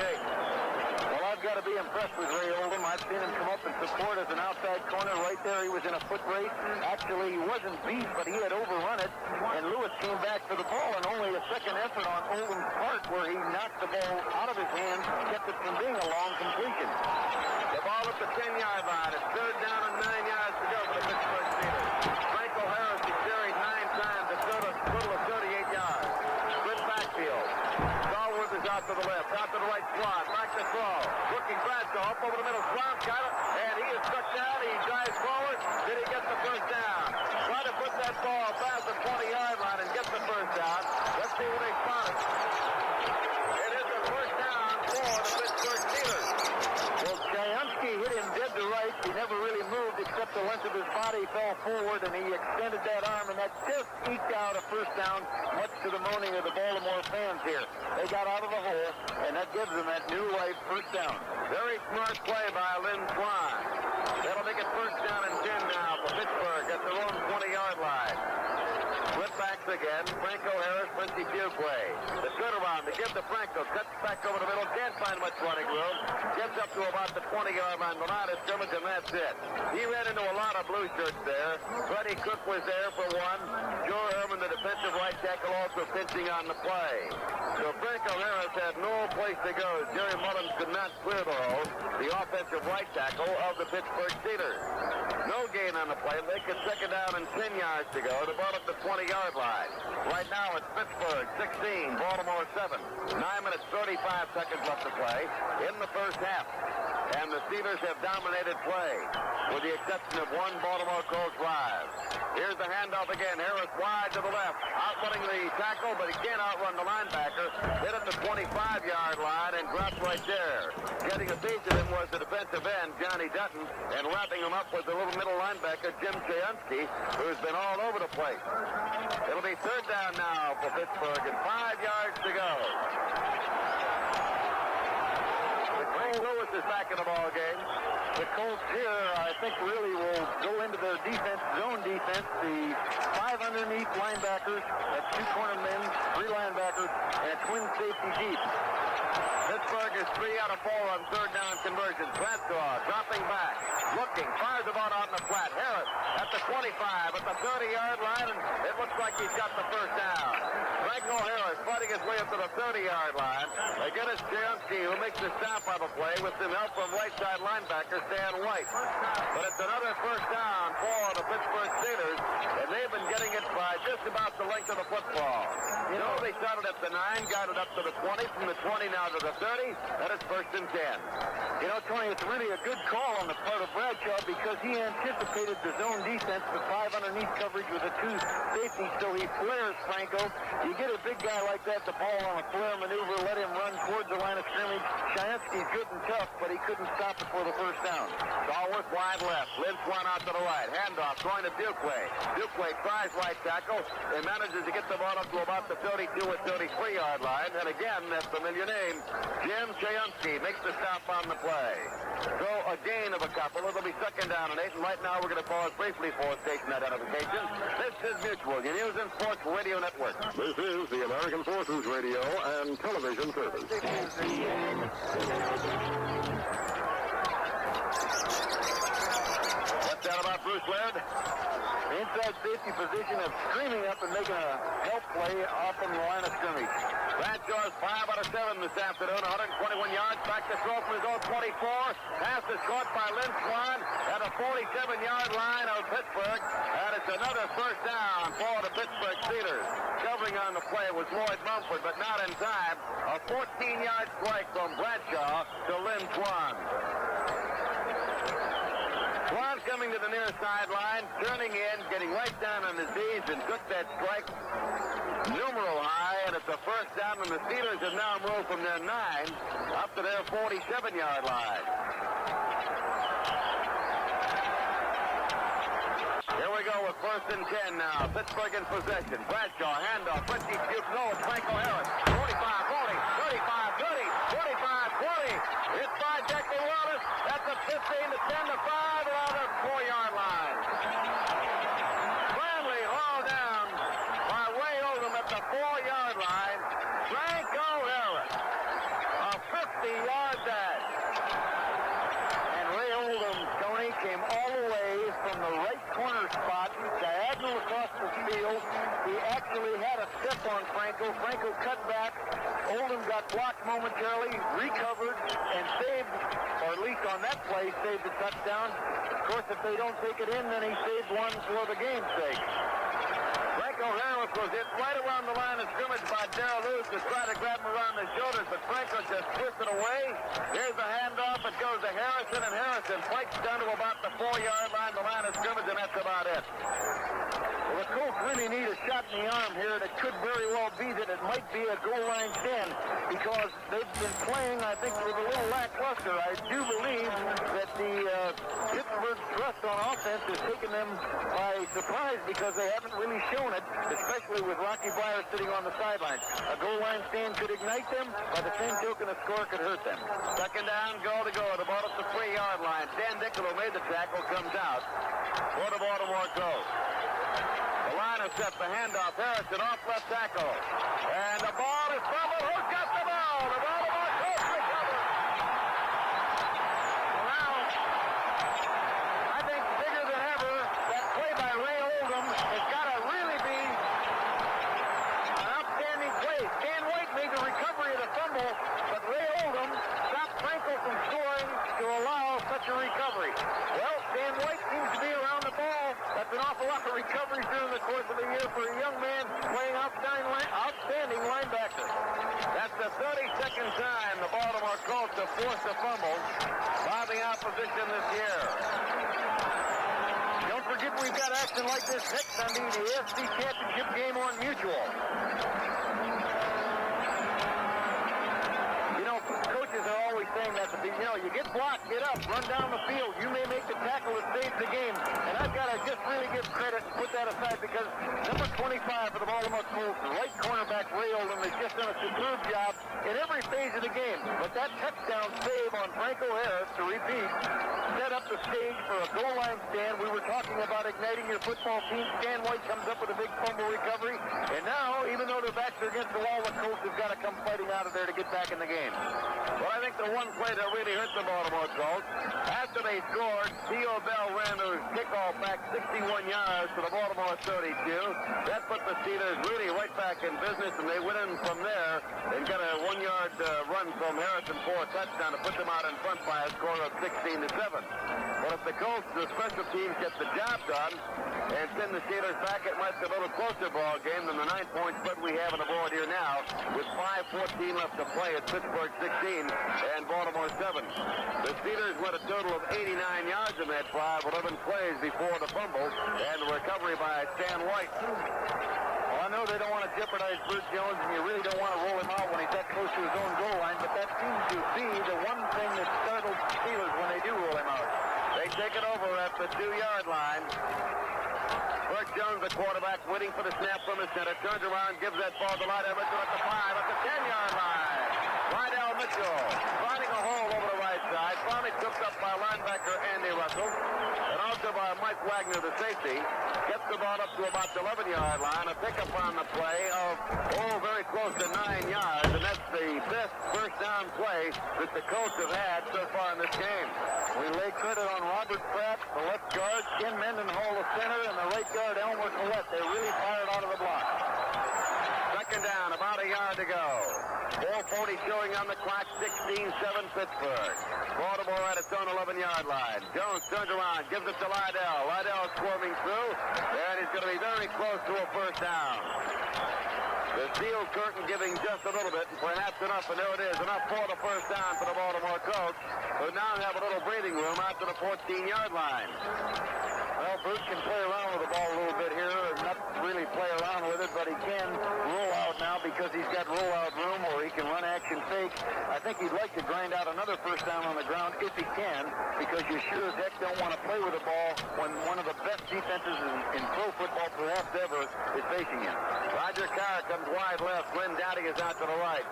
Well, I've got to be impressed with Ray Oldham. I've seen him come up and support as an outside corner right there. He was in a foot race. Actually, he wasn't beat, but he had overrun it, and Lewis came back for the ball, and only a second effort on Oldham's part where he knocked the ball out of his hands, kept it from being a long completion. The ball at the 10-yard line. It's third down and 9 yards to go for the Pittsburgh Steelers. Franco Harris is carried 9 times, a total of 38 yards. Split backfield. Stallworth is out to the left, out to the right slot, back to throw. Looking Bradshaw up over the middle. Swan's got it, and he is struck down. He drives forward. Did he get the first down? Try to put that ball past the 20-yard line and get the first down. Let's see where they spot it. It is the first down for the Pittsburgh Steelers. Well, Chayunsky hit him dead to right. He never really moved except the length of his body fell forward, and he extended that arm, and that just eked out a first down, much to the moaning of the Baltimore fans here. They got out of the hole, and that gives them that new life first down. Very smart play by Lynn Swan. That'll make it first down and 10 now for Pittsburgh at their own 20-yard line. Flip backs again. Franco Harris, Quincy Duquay. The turnaround to give to Franco. Cuts back over the middle. Can't find much running room. Gets up to about the 20-yard line. The line of scrimmage, and that's it. He ran into a lot of blue shirts there. Freddie Cook was there for one. Joe Herman, the defensive right tackle, also pinching on the play. So Franco Harris had no place to go. Jerry Mullins could not clear the hole. The offensive right tackle of the Pittsburgh Steelers. No gain on the play. Make it second down and 10 yards to go. The ball at the 20-yard line. Right now it's Pittsburgh 16, Baltimore 7. 9 minutes, 35 seconds left to play in the first half. and the Steelers have dominated play, with the exception of one Baltimore Colts drive. Here's the handoff again. Harris wide to the left, outrunning the tackle, but he can't outrun the linebacker. Hit at the 25-yard line and dropped right there. Getting a piece of him was the defensive end, Johnny Dutton, and wrapping him up was the little middle linebacker, Jim Chayunsky, who's been all over the place. It'll be third down now for Pittsburgh and 5 yards to go. Ray Lewis is back in the ball game. The Colts here, I think, really will go into their defense, zone defense. The 5 underneath linebackers, that's 2 corner men, 3 linebackers, and a twin safety deep. Pittsburgh is 3 out of 4 on third down conversions. Bradshaw dropping back, looking, fires the ball out in the flat. Harris at the 25, at the 30-yard line, and it looks like he's got the first down. Franco Harris fighting his way up to the 30-yard line. They get us Chayunsky, who makes the stop on the play with some help from right side linebacker Stan White. But it's another first down for the Pittsburgh Steelers, and they've been getting it by just about the length of the football. You know, they started at the 9, got it up to the 20, from the 20 now to the 30. That is first and 10. You know, Tony, it's really a good call on the part of Bradshaw because he anticipated the zone defense, the 5 underneath coverage with the 2 safeties, so he flares Franco. You get a big guy like that, the ball on a flare maneuver, let him run towards the line of scrimmage. Chayunsky's good and tough, but he couldn't stop it for the first down. Stallworth wide left. Lynch one out to the right. Handoff going to Duquay. Duquay tries right tackle and manages to get the ball up to about the 32 or 33-yard line. And again, that familiar name, Jim Chayunsky, makes the stop on the play. So a gain of a couple. It'll be second down and 8. And right now we're going to pause briefly for station identification. This is Mutual, your news and sports radio network. This is the American Forces Radio and Television Service. What's that about Bruce Laird? Inside safety position of screaming up and making a help play off from the line of scrimmage. Bradshaw's 5 out of 7 this afternoon, 121 yards, back to throw from his own 24. Pass is caught by Lynn Swan at a 47-yard line of Pittsburgh. And it's another first down for the Pittsburgh Steelers. Covering on the play was Lloyd Mumford, but not in time. A 14-yard strike from Bradshaw to Lynn Swan. Swan coming to the near sideline, turning in, getting right down on his knees, and took that strike numeral high, and it's a first down, and the Steelers have now moved from their 9 up to their 47-yard line. Here we go with first and 10 now. Pittsburgh in possession. Bradshaw, handoff, Richie Duke, no, it's Franco Harris. 45, 40, 35, 30, 45, 20. It's by Decky Wallace. That's a 15 to 10 to 5 around the 4-yard line. Finally hauled down by Ray Oldham at the 4-yard line. Franco Harris, a 50-yard dash. And Ray Oldham, Tony, came all the way from the right corner spot, diagonal across the field. He actually had a step on Franco. Franco cut back. Oldham got blocked momentarily, recovered, and saved, or at least on that play, saved the touchdown. Of course, if they don't take it in, then he saved one for the game's sake. Franco Harris was hit right around the line of scrimmage by Darrell Lewis to try to grab him around the shoulders, but Franco just twisted away. Here's the handoff. It goes to Harrison, and Harrison fights down to about the 4-yard line, the line of scrimmage, and that's about it. Well, the Colts really need a shot in the arm here, and it could very well be that it might be a goal line stand because they've been playing, I think, with a little lackluster. I do believe that the Pittsburgh thrust on offense has taken them by surprise because they haven't really shown it, especially with Rocky Bleier sitting on the sideline. A goal line stand could ignite them. By the same token, a score could hurt them. Second down, goal to go. The ball at the 3-yard line. Dan Dickel, who made the tackle, comes out for the Baltimore Colts. The line is set. The handoff. Harrison off left tackle. And the ball is fumbled. Who's got the ball? The Baltimore Colts recover. Now, I think bigger than ever, that play by Ray Oldham has got to really be an outstanding play. Stan White made the recovery of the fumble, but Ray Oldham stopped Franco from scoring to allow such a recovery. Well, Stan White seems to be around the ball, but That's an awful lot of recoveries during the course of the year for a young man playing outstanding linebacker. That's the 32nd time the Baltimore Colts have forced a fumble by the opposition this year. Don't forget we've got action like this next Sunday, the AFC Championship game on Mutual. You know, coaches are always saying that, you get blocked, get up, run down the field. You may make the tackle that saves the game. And I've got to just really give credit and put that aside because number 25 for the Baltimore Colts, the right cornerback Ray Oldham, has just done a superb job in every phase of the game. But that touchdown save on Franco Harris, to repeat, set up the stage for a goal line stand. We were talking about igniting your football team. Stan White comes up with a big fumble recovery. And now, even though their backs are against the wall, the Colts have got to come fighting out of there to get back in the game. Well, I think the one play that really hurt the Baltimore Colts, after they scored, Theo Bell ran his kickoff back 61 yards to the Baltimore 32. That put the Steelers really right back in business, and they went in from there and got a 1-yard run from Harrison for a touchdown to put them out in front by a score of 16-7. But if the Colts, the special teams, get the job done and send the Steelers back, it might be a little closer ball game than the 9-point spread we have on the board here now, with 5:14 left to play at Pittsburgh 16 and Baltimore 7. The Steelers went a total of 89 yards in that drive, 11 plays before the fumble, and the recovery by Stan White. Well, I know they don't want to jeopardize Bert Jones, and you really don't want to roll him out when he's that close to his own goal line, but that seems to be the one thing that startles the Steelers when they do roll him out. They take it over at the 2-yard line. Bert Jones, the quarterback, waiting for the snap from the center, turns around, gives that ball to Lydell Mitchell at the 5, at the 10-yard line. Lydell Mitchell finding a hole over the right side, finally tripped up by linebacker Andy Russell, and also by Mike Wagner, the safety. Gets the ball up to about the 11-yard line. A pickup on the play of, very close to 9 yards, and that's the best first down play that the Colts have had so far in this game. We lay credit on Robert Pratt, the left guard, Ken Mendenhall, the center, and the right guard, Elmer Collette. They really fired out of the block. Second down, about a yard to go. 4:40 showing on the clock, 16-7 Pittsburgh. Baltimore at its own 11-yard line. Jones turns around, gives it to Lydell. Lydell squirming through, and he's going to be very close to a first down. The steel curtain giving just a little bit, and perhaps enough, and there it is, enough for the first down for the Baltimore Colts, who now have a little breathing room out to the 14-yard line. Well, Bruce can play around with the ball a little bit here, or not really play around with it, but he can roll out now because he's got rollout room, or he can run action fake. I think he'd like to grind out another first down on the ground if he can, because you sure as heck don't want to play with the ball when one of the best defenses in pro football perhaps ever is facing him. Roger Carr comes wide left. Glenn Dowdy is out to the right.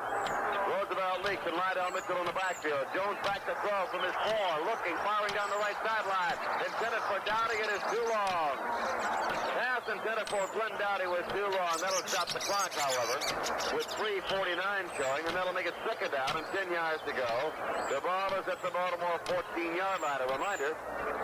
Roosevelt leaks and Lydell Mitchell in the backfield. Jones back to throw from his 4, looking, firing down the right sideline. Intended for Dowdy, it is too long. Pass intended for Glenn Dowdy was too long. That'll stop the clock, however, with 3:49 showing, and that'll make it second down and 10 yards to go. The ball is at the Baltimore 14-yard line. A reminder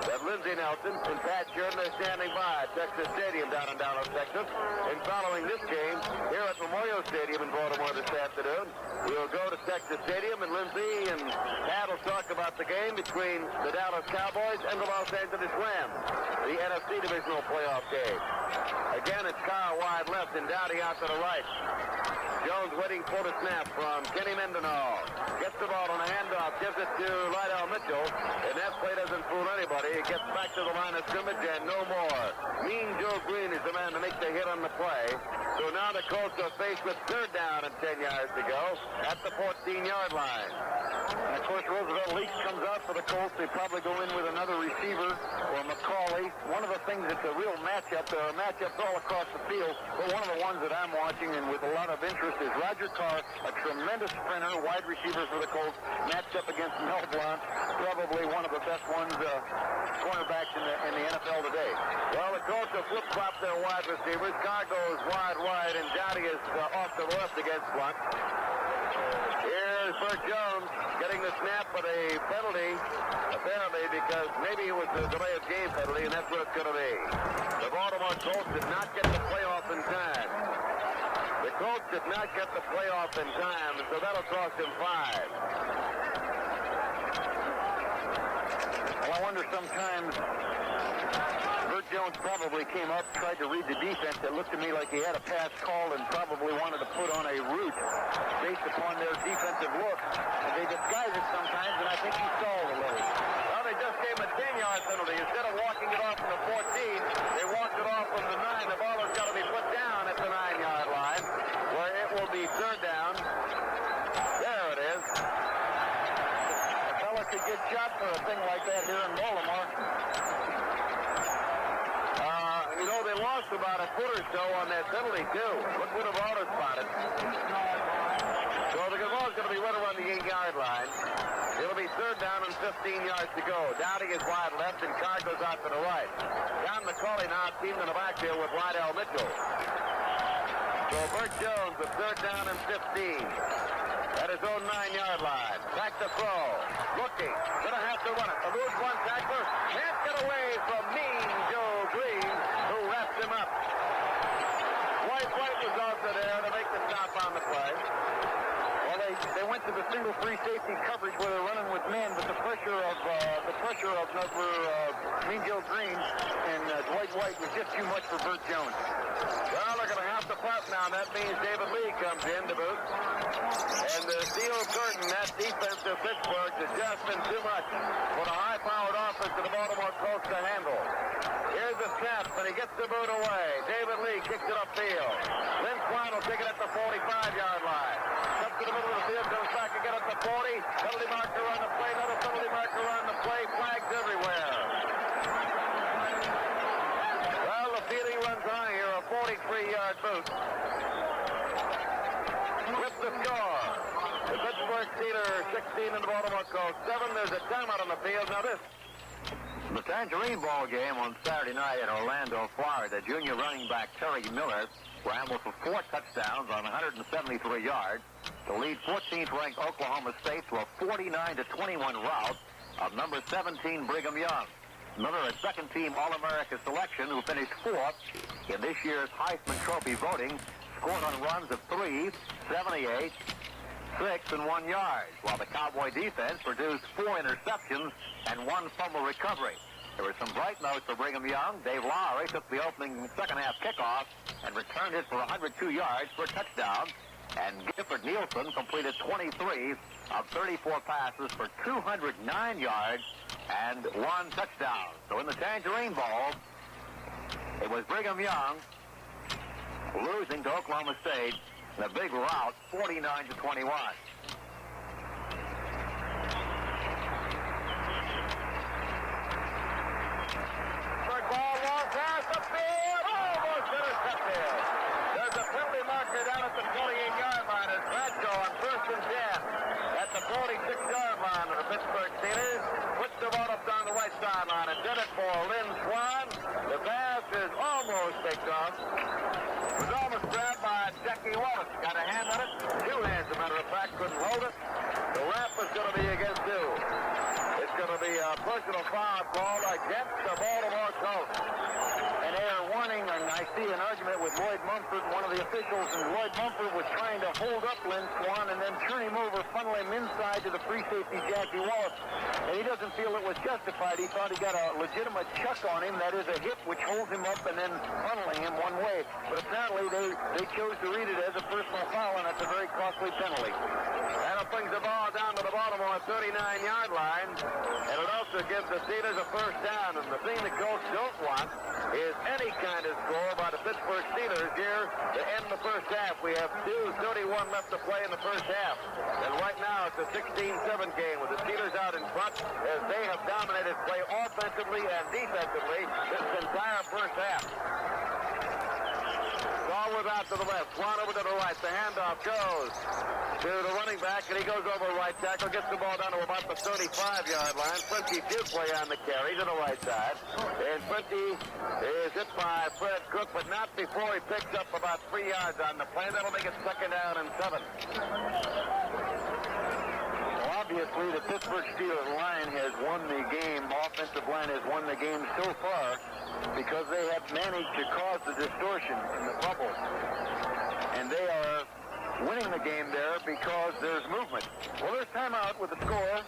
that Lindsey Nelson and Pat Sheridan are standing by at Texas Stadium down in Dallas, Texas. And following this game here at Memorial Stadium in Baltimore this afternoon, we'll go to Texas Stadium, and Lindsey and Pat will talk about the game between the Dallas Cowboys and the Los Angeles Rams, the NFC Divisional Playoff game. Again, it's Carr wide left and Dowdy out to the right. Jones waiting for the snap from Kenny Mendenhall. Gets the ball on a handoff, gives it to Lydell Mitchell, and that play doesn't fool anybody. It gets back to the line of scrimmage and no more. Mean Joe Green is the man to make the hit on the play. So now the Colts are faced with third down and 10 yards to go at the 14-yard line. And of course, Roosevelt Leaks comes out for the Colts. They probably go in with another receiver or McCauley. One of the things that's a real matchup, there are matchups all across the field, but one of the ones that I'm watching and with a lot of interest is Roger Carr, a tremendous sprinter, wide receiver for the Colts, matched up against Mel Blount, probably one of the best ones, cornerbacks in the NFL today. Well, the Colts have flip-flopped their wide receivers. Carr goes wide, and Dowdy is off to the left against Blount. Here's Bert Jones getting the snap with a penalty, apparently, because maybe it was a delay of game penalty, and that's what it's going to be. The Baltimore Colts did not get the playoff in time. The Colts did not get the playoff in time, and so that'll cost him 5. Well, I wonder sometimes Bert Jones Jones probably came up, tried to read the defense. It looked to me like he had a pass called and probably wanted to put on a route based upon their defensive look. And they disguise it sometimes, and I think he stalled a little. Well, they just gave him a 10-yard penalty. Instead of walking it off from the 14, they walked it off from the 9. The ball has got to be put down at the 9-yard line, where it will be third down. There it is. A fella could get shot for a thing like that here in Baltimore. You know, they lost about a foot or so on that penalty, too. What would have auto spotted? So the ball's going to be right around the 8-yard line. It'll be third down and 15 yards to go. Dowdy is wide left, and Carr goes out to the right. John McCauley now teamed in the backfield with Lydell Mitchell. So Bert Jones with third down and 15. At his own 9-yard line. Back to throw. Looking. Gonna have to run it. The lose one tackler. Can't get away from Mean Joe Green, who wraps him up. White was also there to make the stop on the play. Well, they went to the single free safety coverage where they're running with men, but the pressure of number Mean Joe Green and Dwight White was just too much for Bert Jones. Well, they're going to have to punt now. That means David Lee comes in to boot. And the steel curtain, that defense of Pittsburgh, has just been too much for the high-powered offense of the Baltimore Colts to handle. Here's the snap, and he gets the boot away. David Lee kicks it upfield. Lynn Swan will take it at the 45-yard line. Up to the middle of the field, goes back again at the 40. Penalty marker on the play, another penalty marker on the play. Flags everywhere. Well, the feeling runs high here, a 43-yard boot. With the score, the Pittsburgh Steelers 16 and the Baltimore Colts 7. There's a timeout on the field. Now this. The Tangerine Bowl game on Saturday night in Orlando, Florida. Junior running back Terry Miller scrambled for 4 touchdowns on 173 yards to lead 14th-ranked Oklahoma State to a 49-21 rout of number 17 Brigham Young. Miller, a second-team All-America selection who finished 4th in this year's Heisman Trophy voting, scored on runs of 3, 78, 6, and 1 yard, while the Cowboy defense produced 4 interceptions and 1 fumble recovery. There were some bright notes for Brigham Young. Dave Lowry took the opening second-half kickoff and returned it for 102 yards for a touchdown. And Gifford Nielsen completed 23 of 34 passes for 209 yards and 1 touchdown. So in the Tangerine Bowl, it was Brigham Young losing to Oklahoma State in a big rout, 49-21. Ball long pass upfield, almost intercepted. There's a penalty marker down at the 28-yard line as Bradshaw on 1st and 10 at the 46-yard line of the Pittsburgh Steelers. Puts the ball up down the right sideline and did it for Lynn Swan. The pass is almost picked off. It was almost grabbed by Jackie Wallace. Got a hand on it. 2 hands, as a matter of fact, couldn't hold it. The rap is going to be against 2. It's going to be a personal foul call against the Baltimore Colts. An error warning, and I see an argument with Lloyd Mumford, one of the officials, and Lloyd Mumford was trying to hold up Lynn Swan and then turn him over, funnel him inside to the free safety Jackie Wallace. And he doesn't feel it was justified. He thought he got a legitimate chuck on him, that is a hit which holds him up and then funneling him one way. But apparently they chose to read it as a personal foul, and that's a very costly penalty. That'll bring the ball down to the Baltimore 39-yard line, and it also gives the Steelers a first down. And the thing the Colts don't want is any kind of score by the Pittsburgh Steelers here to end the first half. We have 2:31 left to play in the first half. And right now it's a 16-7 game with the Steelers out in front as they have dominated play offensively and defensively this entire first half. Forward out to the left, Swan over to the right. The handoff goes to the running back, and he goes over right tackle, gets the ball down to about the 35-yard line. Prenti Dupway on the carry to the right side. And Prenti is hit by Fred Cook, but not before he picks up about 3 yards on the play. That'll make it 2nd down and 7. Well, obviously, the Pittsburgh Steelers line has won the game. Offensive line has won the game so far because they have managed to cause the distortion in the bubble. And they are winning the game there because there's movement. Well, there's timeout with the score.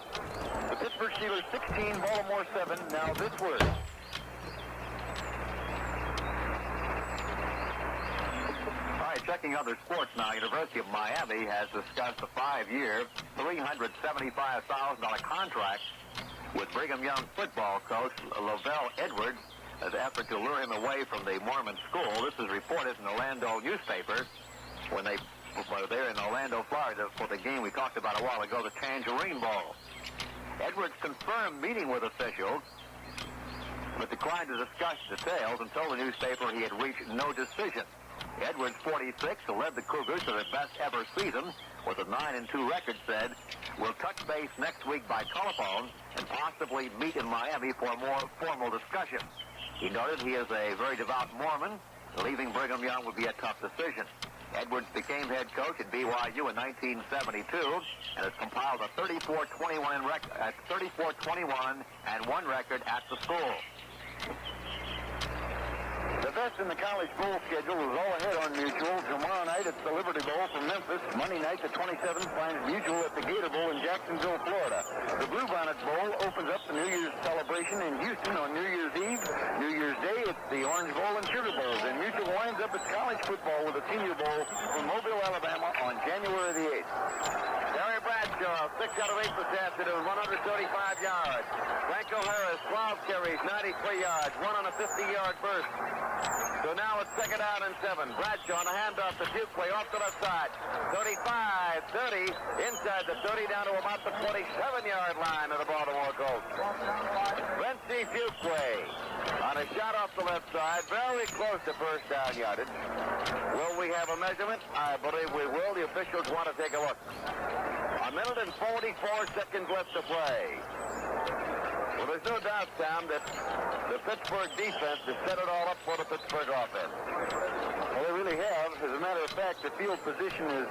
The Pittsburgh Steelers 16, Baltimore 7. Now this word. checking other sports now, University of Miami has discussed a 5-year, $375,000 contract with Brigham Young football coach Lavelle Edwards as an effort to lure him away from the Mormon school. This is reported in the Orlando newspaper when they were there in Orlando, Florida for the game we talked about a while ago, the Tangerine Bowl. Edwards confirmed meeting with officials, but declined to discuss details and told the newspaper he had reached no decision. Edwards, 46, who led the Cougars to their best ever season with a 9-2 record, said, "We'll touch base next week by telephone and possibly meet in Miami for a more formal discussion." He noted he is a very devout Mormon. Leaving Brigham Young would be a tough decision. Edwards became head coach at BYU in 1972 and has compiled a 34-21-1 record at the school. The best in the college bowl schedule is all ahead on Mutual. Tomorrow night it's the Liberty Bowl from Memphis. Monday night the 27th finds Mutual at the Gator Bowl in Jacksonville, Florida. The Bluebonnet Bowl opens up the New Year's celebration in Houston on New Year's Eve. New Year's Day it's the Orange Bowl and Sugar Bowls. And Mutual winds up its college football with a Senior Bowl from Mobile, Alabama on January the 8th. Terry Bradshaw, 6 out of 8 this afternoon, 135 yards. Franco Harris, 12 carries, 93 yards, one on a 50-yard burst. So now it's 2nd down and 7. Bradshaw on a handoff to Fuqua off the left side. 35, 30, inside the 30 down to about the 27-yard line of the Baltimore Colts. Renzi Fuqua on a shot off the left side, very close to first down yardage. Will we have a measurement? I believe we will. The officials want to take a look. 1 minute and 44 seconds left to play. Well, there's no doubt, Sam, that the Pittsburgh defense has set it all up for the Pittsburgh offense. Well, they really have. As a matter of fact, the field position has,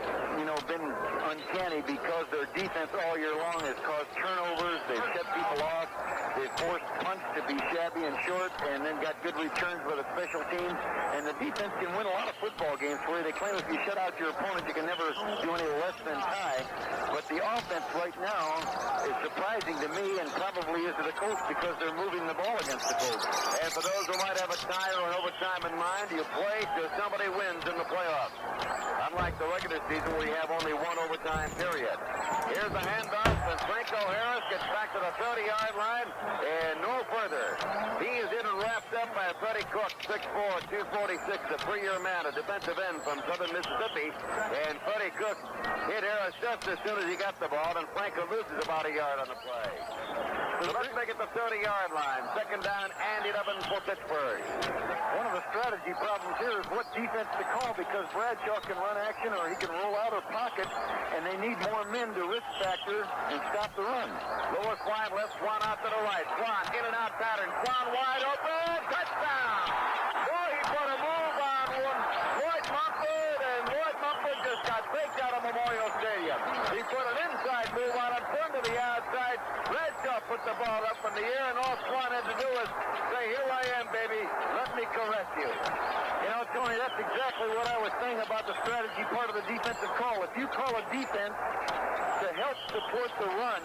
been uncanny because their defense all year long has caused turnovers. They've kept people off. They've forced punts to be shabby and short and then got good returns by the special teams. And the defense can win a lot of football games for you. They claim if you shut out your opponent, you can never do any less than tie. But the offense right now is surprising to me and probably is to the coach because they're moving the ball against the Colts. And for those who might have a tie or an overtime in mind, you play till somebody wins in the playoffs. Unlike the regular season, we have only one overtime period. Here's a handoff, and Franco Harris gets back to the 30-yard line and no further. He is in and wrapped up by Freddie Cook, 6'4", 246, a 3-year man, a defensive end from southern Mississippi. And Freddie Cook hit Harris just as soon as he got the ball, and Franco loses about a yard on the play. So let's make it the 30-yard line. 2nd down and 11 for Pittsburgh. One of the strategy problems here is what defense to call because Bradshaw can run action or he can roll out or pocket, and they need more men to risk factor and stop the run. Lower Swan left, Swan out to the right. Swan in and out pattern. Swan wide open. Touchdown! Boy, he put a move on one. Lloyd Mumford, and Lloyd Mumford just got baked out of Memorial Stadium. He put an inside move on him, turned to the outside. Bradshaw put the ball up in the air, and all Swan had to do was say, "Here I am, baby. Let me caress you." Tony, that's exactly what I was saying about the strategy part of the defensive call. If you call a defense to help support the run,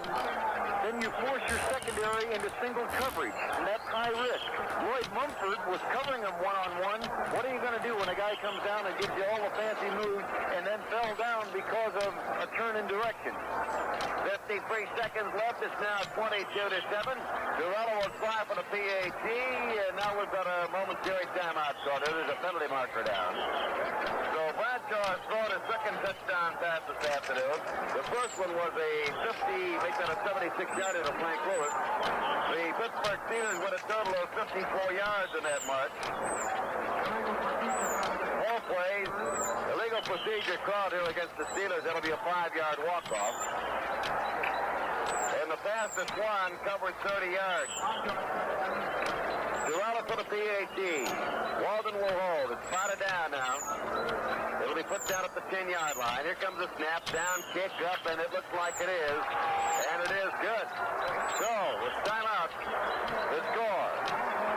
then you force your secondary into single coverage, and that's high risk. Lloyd Mumford was covering him one-on-one. What are you going to do when a guy comes down and gives you all the fancy moves and then fell down because of a turn in direction? 53 seconds left. It's now 22-7. Durello will try for the PAT, and now we've got a momentary timeout. So there's a penalty marker down. So Bradshaw has thrown his 2nd touchdown pass this afternoon. The first one was a 50, make that a 76-yarder to Frank Lewis. The Pittsburgh Steelers with a total of 54 yards in that march. 4 plays. Illegal procedure called here against the Steelers. That'll be a 5-yard walk-off. And the pass to Swan covered 30 yards. Durella for the PAT. Walden will hold. It's spotted down now. It'll be put down at the 10-yard line. Here comes a snap, down, kick up, and it looks like it is. And it is good. So, with timeout, the score.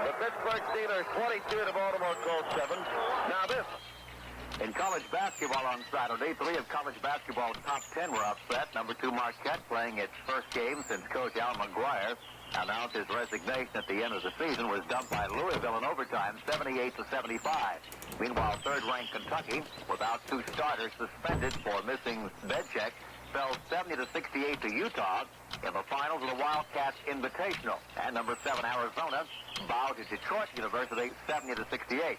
The Pittsburgh Steelers 22, the Baltimore Colts 7. Now this. In college basketball on Saturday, 3 of college basketball's top 10 were upset. Number 2 Marquette playing its first game since coach Al McGuire announced his resignation at the end of the season, was dumped by Louisville in overtime, 78-75. Meanwhile, third-ranked Kentucky, without 2 starters suspended for missing bed checks, fell 70-68 to Utah in the finals of the Wildcats Invitational. And number 7 Arizona bowed to Detroit University 70-68.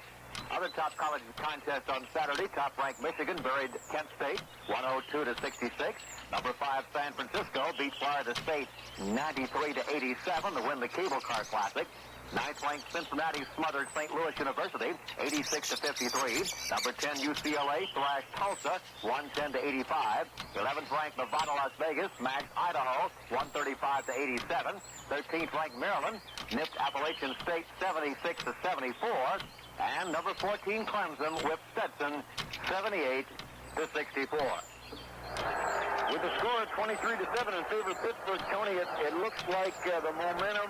Other top college contests on Saturday. Top-ranked Michigan buried Kent State 102-66. Number 5 San Francisco beat Florida State 93-87 to win the Cable Car Classic. 9th-ranked Cincinnati smothered St. Louis University 86-53. Number 10 UCLA thrashed Tulsa 110-85. 11th-ranked Nevada Las Vegas smashed Idaho 135-87. 13th-ranked Maryland nipped Appalachian State 76-74. And number 14 Clemson whipped Stetson 78-64. With the score of 23-7 in favor of Pittsburgh, Tony, it looks like the momentum,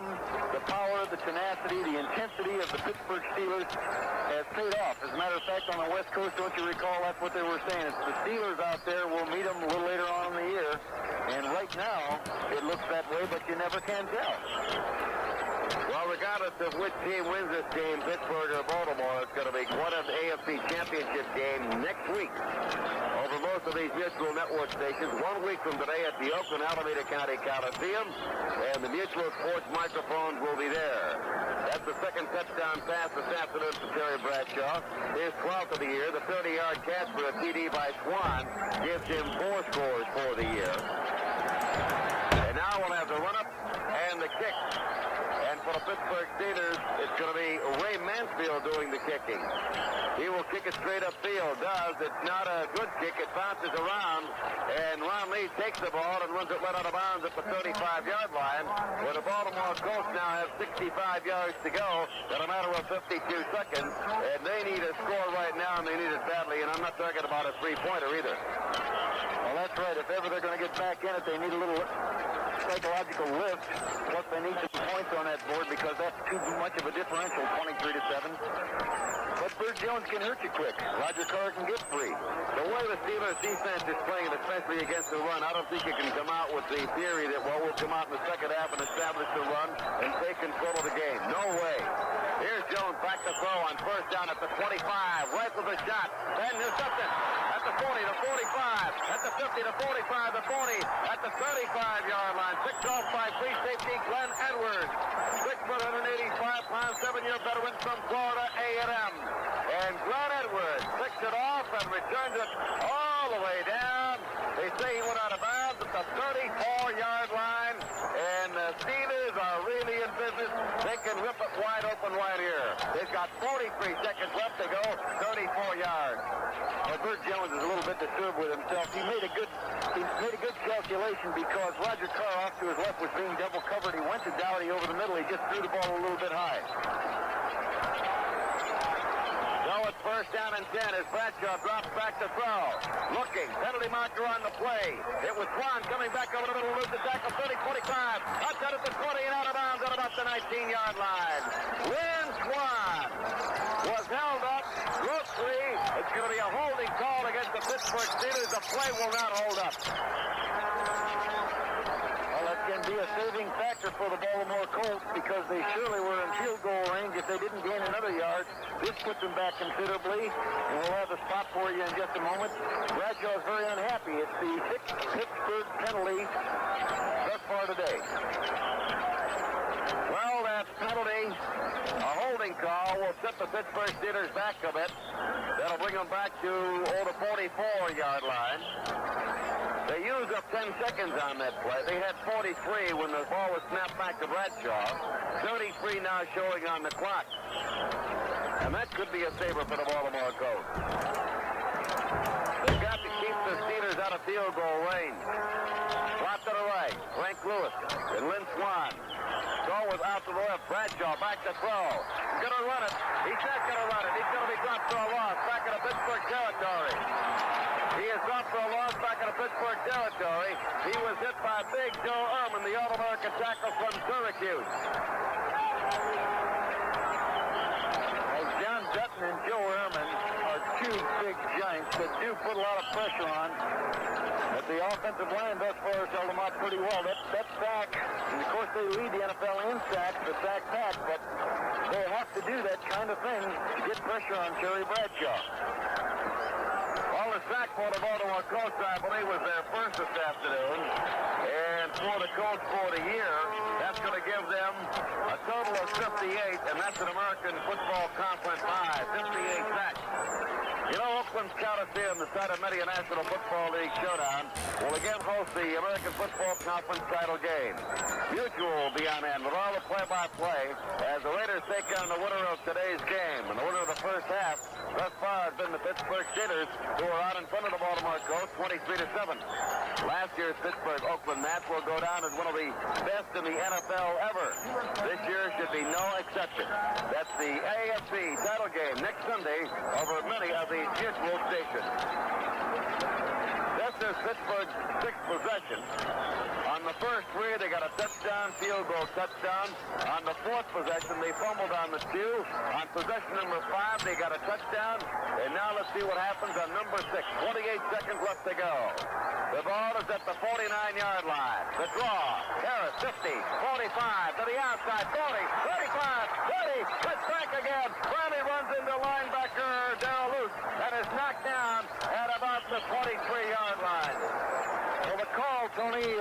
the power, the tenacity, the intensity of the Pittsburgh Steelers has paid off. As a matter of fact, on the West Coast, don't you recall, that's what they were saying. It's the Steelers out there. We'll meet them a little later on in the year. And right now, it looks that way, but you never can tell. Well, regardless of which team wins this game, Pittsburgh or Baltimore, it's going to be quite an AFC Championship game next week over most of these Mutual Network stations. 1 week from today at the Oakland Alameda County Coliseum, and the Mutual Sports microphones will be there. That's the second touchdown pass this afternoon for Terry Bradshaw. His 12th of the year. The 30-yard catch for a TD by Swan gives him 4 scores for the year. And now we'll have the run-up and the kick. And for the Pittsburgh Steelers, it's going to be Ray Mansfield doing the kicking. He will kick it straight upfield. It's not a good kick. It bounces around, and Ron Lee takes the ball and runs it right out of bounds at the 35-yard line, where the Baltimore Colts now have 65 yards to go in a matter of 52 seconds, and they need a score right now, and they need it badly, and I'm not talking about a three-pointer either. Well, that's right. If ever they're going to get back in it, they need a little psychological lift. Plus, they need some points on that board because that's too much of a differential, 23-7. But Bert Jones can hurt you quick. Roger Carr can get free. The way the Steelers defense is playing, especially against the run, I don't think you can come out with the theory that, well, we'll come out in the second half and establish the run and take control of the game. No way. Here's Jones back to throw on first down at the 25. Right with the shot. Then intercepted at the 40, the 45, at the 50, the 45, the 40, at the 35-yard line. Picked off by free safety Glenn Edwards. 6 foot 185 pounds, 7-year veteran from Florida A&M. And Glenn Edwards picks it off and returns it all the way down. They say he went out of bounds at the 34-yard line. And the Steelers are really in business. They can rip it wide open right here. They've got 43 seconds left to go, 34 yards. Well, Bert Jones is a little bit disturbed with himself. He made a good calculation because Roger Carr off to his left was being double covered. He went to Dowdy over the middle. He just threw the ball a little bit high. So it's first down and 10 as Bradshaw drops back to throw. Looking, penalty marker on the play. It was Swan coming back over the middle, lose the tackle, 30, 45. Outside at the 20 and out of bounds at about the 19-yard line. Lynn Swan was held up grossly. It's going to be a holding call against the Pittsburgh Steelers. The play will not hold up. Well, that can be a saving factor for the Baltimore Colts because they surely were in field goal range. If they didn't gain another yard, this puts them back considerably. And we'll have a spot for you in just a moment. Bradshaw is very unhappy. It's the 6th Pittsburgh penalty thus far today. Well, that penalty, a holding call, will set the Pittsburgh Steelers back a bit. That'll bring them back to the 44-yard line. They used up 10 seconds on that play. They had 43 when the ball was snapped back to Bradshaw. 33 now showing on the clock. And that could be a saver for the Baltimore Colts. They've got to keep the Steelers out of field goal range. Slot to the right. Frank Lewis and Lynn Swan. Throw was out to the left. Bradshaw back to throw. He's going to run it. He's not going to run it. He's going to be dropped for a loss back into Pittsburgh territory. He is dropped for a loss back into Pittsburgh territory. He was hit by Big Joe Ehrman, the All-American tackle from Syracuse. Well, John Dutton and Joe Ehrman are two big big giants that do put a lot of pressure on. But the offensive line thus far has held them out pretty well. That sack, and of course they lead the NFL in sacks, the sack pack, but they have to do that kind of thing to get pressure on Terry Bradshaw. Well, the sack for the Baltimore Colts, I believe, was their first this afternoon. And for the Colts for the year, that's going to give them a total of 58, and that's an American Football Conference high, 58 sacks. You know, Oakland's Coliseum, the site of many a National Football League showdown, will again host the American Football Conference title game. Mutual will be on hand with all the play-by-play as the Raiders take on the winner of today's game. And the winner of the first half thus far has been the Pittsburgh Steelers, who are out in front of the Baltimore Colts, 23-7. Last year's Pittsburgh-Oakland match will go down as one of the best in the NFL ever. This year should be no exception. That's the AFC title game next Sunday over many of the usual stations. This is Pittsburgh's sixth possession. On the first three, they got a touchdown, field goal touchdown. On the fourth possession, they fumbled on the two. On possession number 5, they got a touchdown. And now let's see what happens on number 6. 28 seconds left to go. The ball is at the 49-yard line. The draw. Harris, 50, 45, to the outside, 40, 35, 30. Cuts back again. Finally runs into linebacker Darrell Luce and is knocked down at about the 23-yard line. Well, the call, Tony,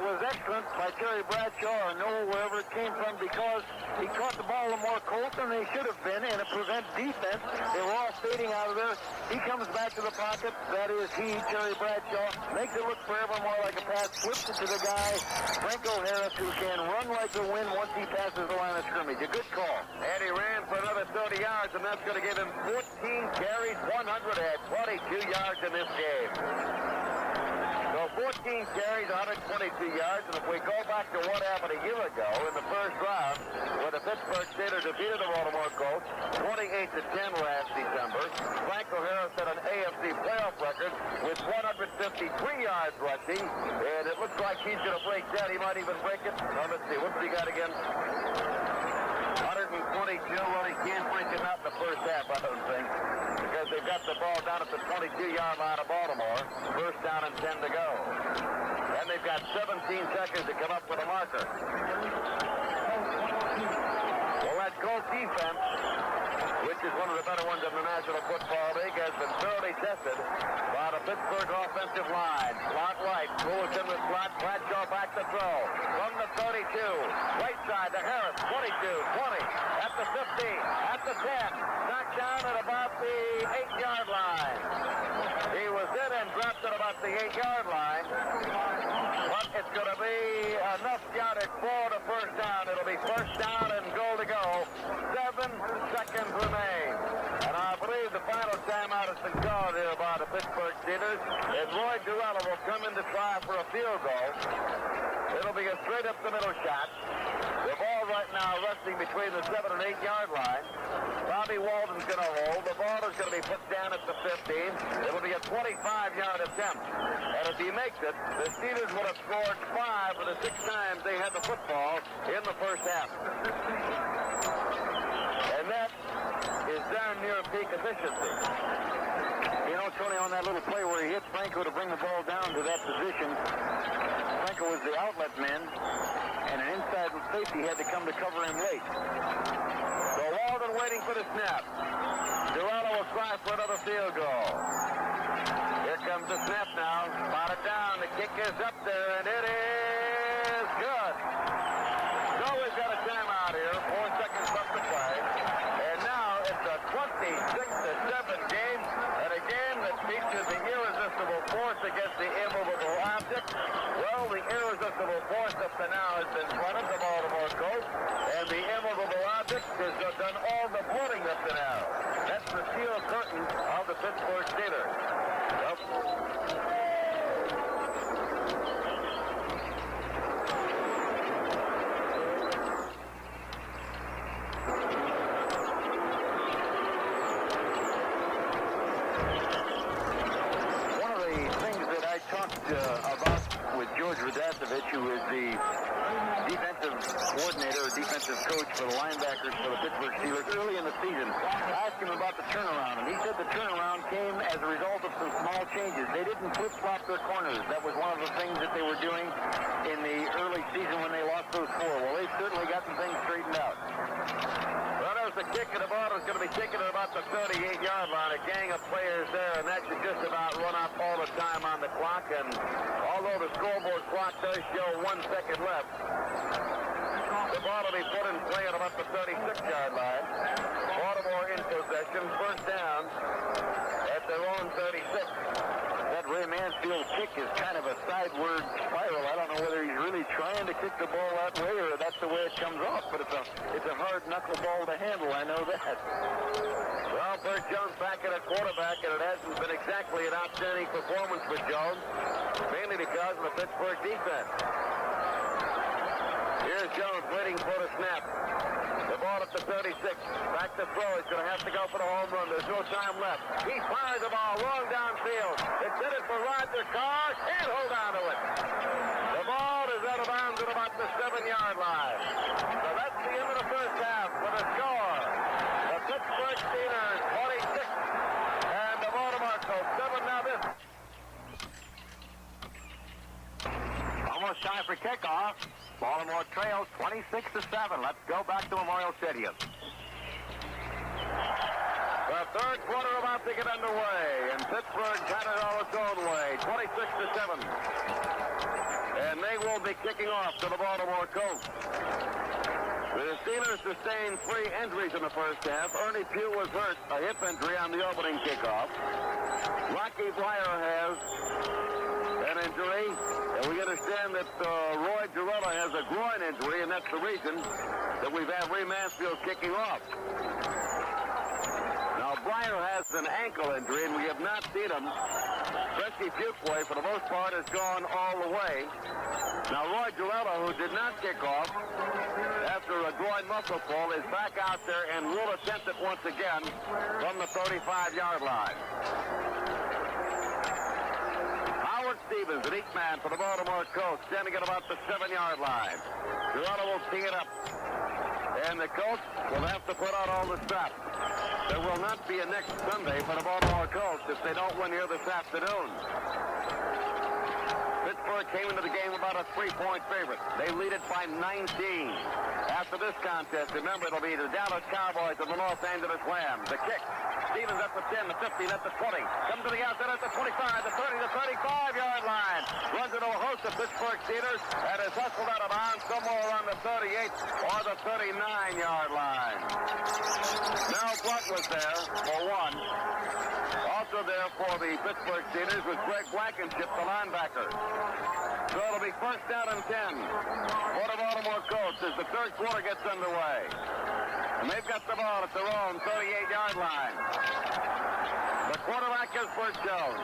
was excellent by Terry Bradshaw, or Noel, wherever it came from, because he caught the ball more close than they should have been, and it prevents defense. They were all fading out of there. He comes back to the pocket. That is he, Terry Bradshaw, makes it look forever more like a pass, flips it to the guy, Franco Harris, who can run like the wind once he passes the line of scrimmage. A good call. And he ran for another 30 yards, and that's going to give him 14 carries, 122 yards in this game. So 14 carries, 122 yards, and if we go back to what happened a year ago in the first round, where the Pittsburgh Steelers defeated the Baltimore Colts 28-10 last December, Franco Harris set an AFC playoff record with 153 yards rushing, and it looks like he's going to break that. He might even break it. Now, let's see, what's he got again? 122. Well, he can't break it out in the first half, I don't think, because they've got the ball down at the 22-yard line of Baltimore. First down and 10 to go. And they've got 17 seconds to come up with a marker. Well, that Colts defense, which is one of the better ones in the National Football League, has been thoroughly tested by the Pittsburgh offensive line. Slot right, Lewis in the slot, Bradshaw back to throw. From the 32, right side to Harris, 22, 20, at the 15, at the 10, knocked down at about the 8-yard line. He was in and dropped at about the 8-yard line. But it's going to be enough yardage for the first down. It'll be first down and goal to go. 7 seconds remain. And I believe the final timeout has been called here by the Pittsburgh Steelers. And Roy Durrell will come in to try for a field goal. It'll be a straight up the middle shot. The ball right now resting between the 7 and 8-yard line. Bobby Walden's going to hold. The ball is going to be put down at the 15. It'll be a 25-yard attempt. And if he makes it, the Steelers would have scored 5 of the 6 times they had the football in the first half. And that is darn near peak efficiency. You know, Tony, on that little play where he hit Franco to bring the ball down to that position, Franco was the outlet man, and an inside safety had to come to cover him late. So Walden waiting for the snap. Durrell will try for another field goal. Here comes the snap now. Spot it down. The kick is up there, and it is good. So we've got a timeout here. 4 seconds left to play. And now it's a 26-7 game, and a game that features the irresistible force against the immovable object. Well, the irresistible force up to now has been front of the Baltimore Colts, and the immovable object has done all the floating up to now. That's the steel curtain of the Pittsburgh Steelers. One of the things that I talked about with George Radasevich, who is the defensive coordinator or defensive coach for the linebackers for the Pittsburgh Steelers early in the season. I asked him about the turnaround, and he said the turnaround came as a result of some small changes. They didn't flip-flop their corners. That was one of the things that they were doing in the early season when they lost those 4. Well, they've certainly gotten things straightened out. Well, there's the kick, and the ball is going to be kicking at about the 38-yard line. A gang of players there, and that should just about run up all the time on the clock. And although the scoreboard clock does show 1 second left, the ball will be put in play at about the 36-yard line. Baltimore in possession, first down at their own 36. That Ray Mansfield kick is kind of a sideward spiral. I don't know whether he's really trying to kick the ball that way or that's the way it comes off, but it's a hard knuckle ball to handle, I know that. Well, Bert Jones back at a quarterback, and it hasn't been exactly an outstanding performance for Jones, mainly because of the Pittsburgh defense. Here's Jones waiting for the snap. The ball at the 36. Back to throw. He's going to have to go for the home run. There's no time left. He fires the ball long downfield. It's headed for Roger Carr. Can't hold on to it. The ball is out of bounds at about the 7-yard line. So that's the end of the first half with a score. The Pittsburgh Steelers 46 and the Baltimore Colts 7. Now this. Almost time for kickoff. Baltimore trails 26-7. Let's go back to Memorial Stadium. The third quarter about to get underway, and Pittsburgh got it all its own way, 26-7. And they will be kicking off to the Baltimore Colts. The Steelers sustained 3 injuries in the first half. Ernie Pugh was hurt, a hip injury on the opening kickoff. Rocky Blyer has an injury, and we understand that Roy Girella has a groin injury, and that's the reason that we've had Ray Mansfield kicking off. Now, Blyer has an ankle injury, and we have not seen him. Fresky Fuquay, for the most part, has gone all the way. Now, Roy Girella, who did not kick off after a groin muscle pull, is back out there and will attempt it once again from the 35-yard line. Stevens, an 8-man for the Baltimore Colts, standing at about the 7-yard line. Girella will tee it up. And the Colts will have to put out all the stops. There will not be a next Sunday for the Baltimore Colts if they don't win here this afternoon. Pittsburgh came into the game about a 3-point favorite. They lead it by 19. After this contest, remember, it'll be the Dallas Cowboys and the Los Angeles Rams. The kick. Stevens at the 10, the 15, at the 20. Comes to the outside at the 25, the 30, the 35-yard line. Runs into a host of Pittsburgh Steelers and is hustled out of bounds somewhere around the 38 or the 39-yard line. Now Blunt was there for one. Also there for the Pittsburgh Steelers was Greg Blankenship, the linebacker. So it'll be first down and 10 for the Baltimore Colts as the third quarter gets underway. And they've got the ball at their own 38-yard line. The quarterback is Bert Jones.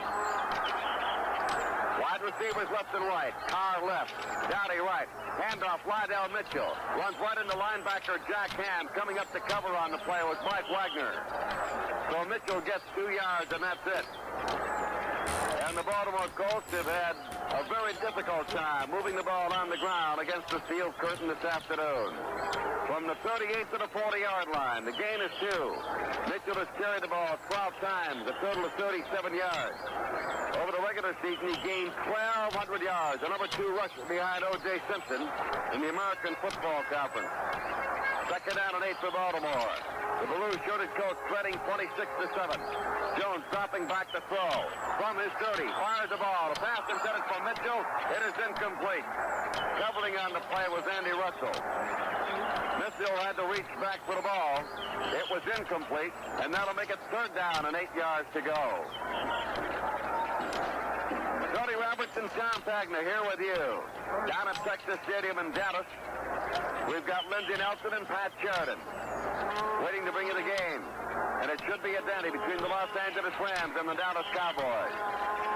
Wide receivers left and right. Carr left. Dowdy right. Handoff, Lydell Mitchell. Runs right into linebacker Jack Hand. Coming up to cover on the play was Mike Wagner. So Mitchell gets 2 yards, and that's it. And the Baltimore Colts have had a very difficult time moving the ball on the ground against the steel curtain this afternoon. From the 38 to the 40-yard line, the gain is 2. Mitchell has carried the ball 12 times, a total of 37 yards. Over the regular season, he gained 1,200 yards, a number 2 rusher behind O.J. Simpson in the American Football Conference. Second down and 8 for Baltimore. The blue-shirted Colts threading 26-7. Jones dropping back to throw. From his 30, fires the ball. The pass intended for Mitchell. It is incomplete. Covering on the play was Andy Russell. Mitchell had to reach back for the ball. It was incomplete, and that'll make it third down and 8 yards to go. Cody Roberts and Tom Pagner here with you. Down at Texas Stadium in Dallas, we've got Lindsey Nelson and Pat Sheridan waiting to bring you the game. And it should be a dandy between the Los Angeles Rams and the Dallas Cowboys.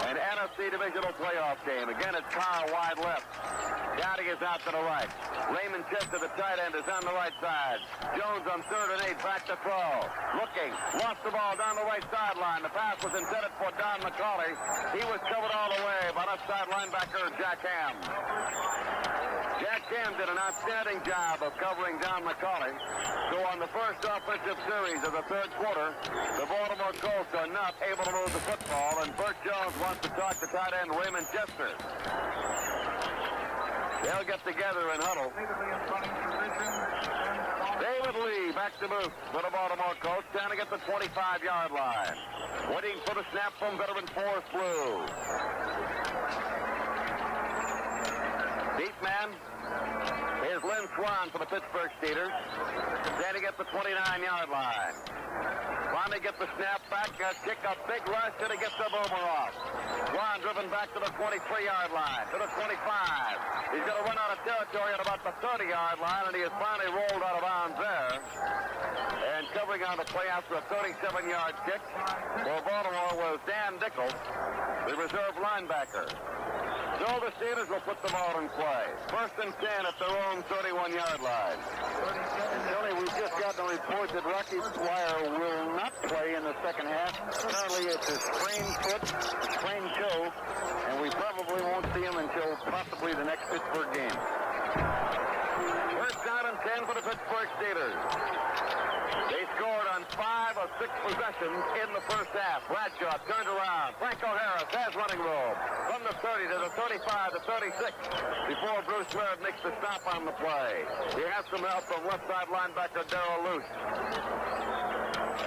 An NFC divisional playoff game. Again, it's Carr wide left. Dowdy is out to the right. Raymond Chester, the tight end, is on the right side. Jones on 3rd and 8, back to throw. Looking, lost the ball down the right sideline. The pass was intended for Don McCauley. He was covered all the way by left side linebacker Jack Ham. Jack Ham did an outstanding job of covering Don McCauley. So on the first offensive series of the third quarter, the Baltimore Colts are not able to move the football, and Burt Jones wants to talk to tight end Raymond Chester. They'll get together and huddle. David Lee back to boot for the Baltimore Colts, standing at the 25-yard line. Waiting for the snap from veteran Forrest Blue. Deep man is Lynn Swan for the Pittsburgh Steelers, standing at the 29-yard line. Finally get the snap back, kick a big rush, and he gets the boomer off. Swan driven back to the 23-yard line, to the 25. He's going to run out of territory at about the 30-yard line, and he has finally rolled out of bounds there. And covering on the play after a 37-yard kick for Baltimore was Dan Dickel, the reserve linebacker. So the Steelers will put the ball in play. 1st and 10 at their own 31-yard line. Tony, we've just gotten a report that Rocky Dwyer will not play in the second half. Currently, it's a sprained foot, sprained toe, and we probably won't see him until possibly the next Pittsburgh game. 1st down and 10 for the Pittsburgh Steelers. They scored on 5 of 6 possessions in the first half. Bradshaw turned around. Franco Harris has running room from the 30 to the 35 to 36 before Bruce Merritt makes the stop on the play. He has some help from left side linebacker Darrell Luce.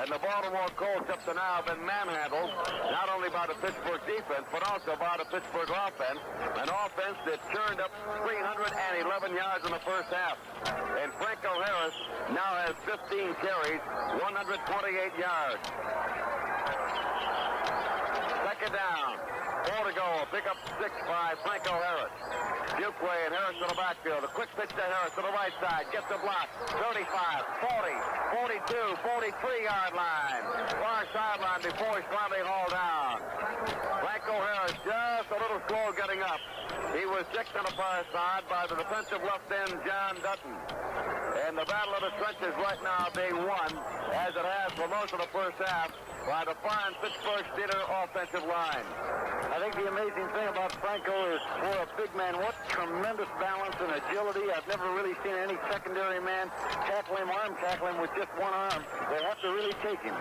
And the Baltimore Colts up to now have been manhandled not only by the Pittsburgh defense but also by the Pittsburgh offense. An offense that turned up 311 yards in the first half. And Franco Harris now has 15 carries, 128 yards. Second down. 4 to go. Pick up 6 by Franco Harris. Duquay and Harris to the backfield. A quick pitch to Harris to the right side. Gets a block. 35, 40, 42, 43-yard line. Far sideline before he's finally hauled down. Franco Harris just a little slow getting up. He was kicked on the far side by the defensive left end, John Dutton. And the battle of the trenches right now being won, as it has for most of the first half, by the fine Pittsburgh Steelers offensive line. I think the amazing thing about Franco is for a big man, what tremendous balance and agility. I've never really seen any secondary man tackle him, arm tackle him with just one arm. They have to really take him.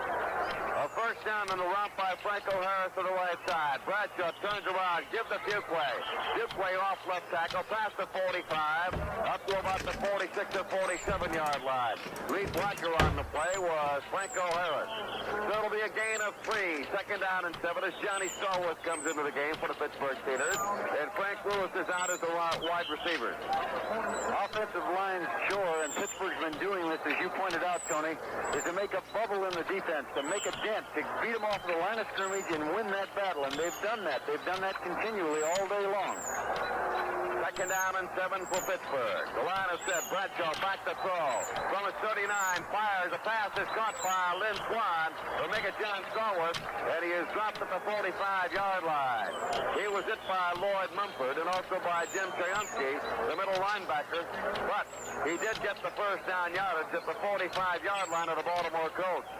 A first down on the route by Franco Harris to the right side. Bradshaw turns around, gives it to Duquay. Duquay off left tackle, past the 45, up to about the 46 or 47-yard line. Lead blocker on the play was Franco Harris. So it'll be a gain of 3. Second down and 7 as Johnny Stallworth comes into the game for the Pittsburgh Steelers. And Frank Lewis is out as the wide receiver. Offensive line, sure, and Pittsburgh's been doing this, as you pointed out, Tony, is to make a bubble in the defense, to make a dent, to beat them off the line of scrimmage and win that battle. And they've done that. They've done that continually all day long. Second down and 7 for Pittsburgh. The line is set. Bradshaw back to throw. From his 39, fires. A pass is caught by Lynn Swan. Will make it John Stallworth, and he is dropped at the 45-yard line. He was hit by Lloyd Mumford and also by Jim Chayunsky, the middle linebacker, but he did get the first down yardage at the 45-yard line of the Baltimore Colts.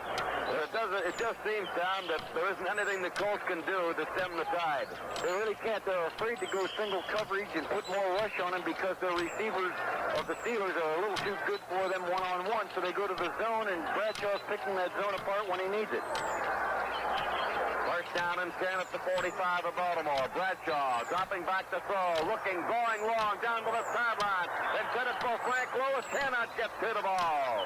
It just seems, Tom, that there isn't anything the Colts can do to stem the tide. They really can't. They're afraid to go single coverage and put more rush on them because the receivers of the Steelers are a little too good for them one-on-one, so they go to the zone, and Bradshaw's picking that zone apart when he needs it. First down and 10 at the 45 of Baltimore. Bradshaw dropping back to throw, looking, going long, down to the sideline. Intended for Frank Lewis, cannot get to the ball.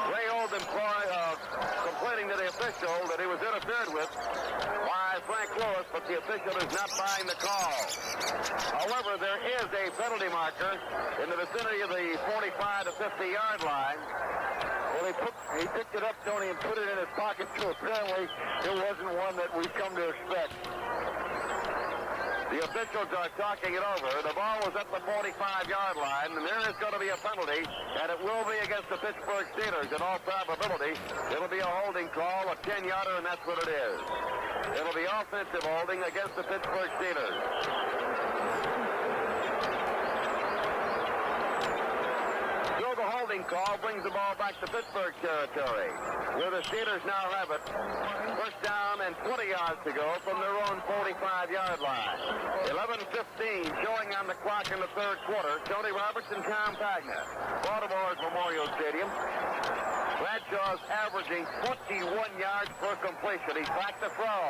Ray Olden complaining to the official that he was interfered with by Frank Lewis, but the official is not buying the call. However, there is a penalty marker in the vicinity of the 45 to 50-yard line. Well, he picked it up, Tony, and put it in his pocket, so apparently it wasn't one that we've come to expect. The officials are talking it over. The ball was at the 45-yard line, and there is going to be a penalty, and it will be against the Pittsburgh Steelers. In all probability, it'll be a holding call, a 10-yarder, and that's what it is. It'll be offensive holding against the Pittsburgh Steelers. call brings the ball back to Pittsburgh territory, where the Steelers now have it. First down and 20 yards to go from their own 45-yard line. 11:15 showing on the clock in the third quarter. Tony Roberts and Tom Pagna. Baltimore's Memorial Stadium. Bradshaw's averaging 21 yards per completion. He's back to throw.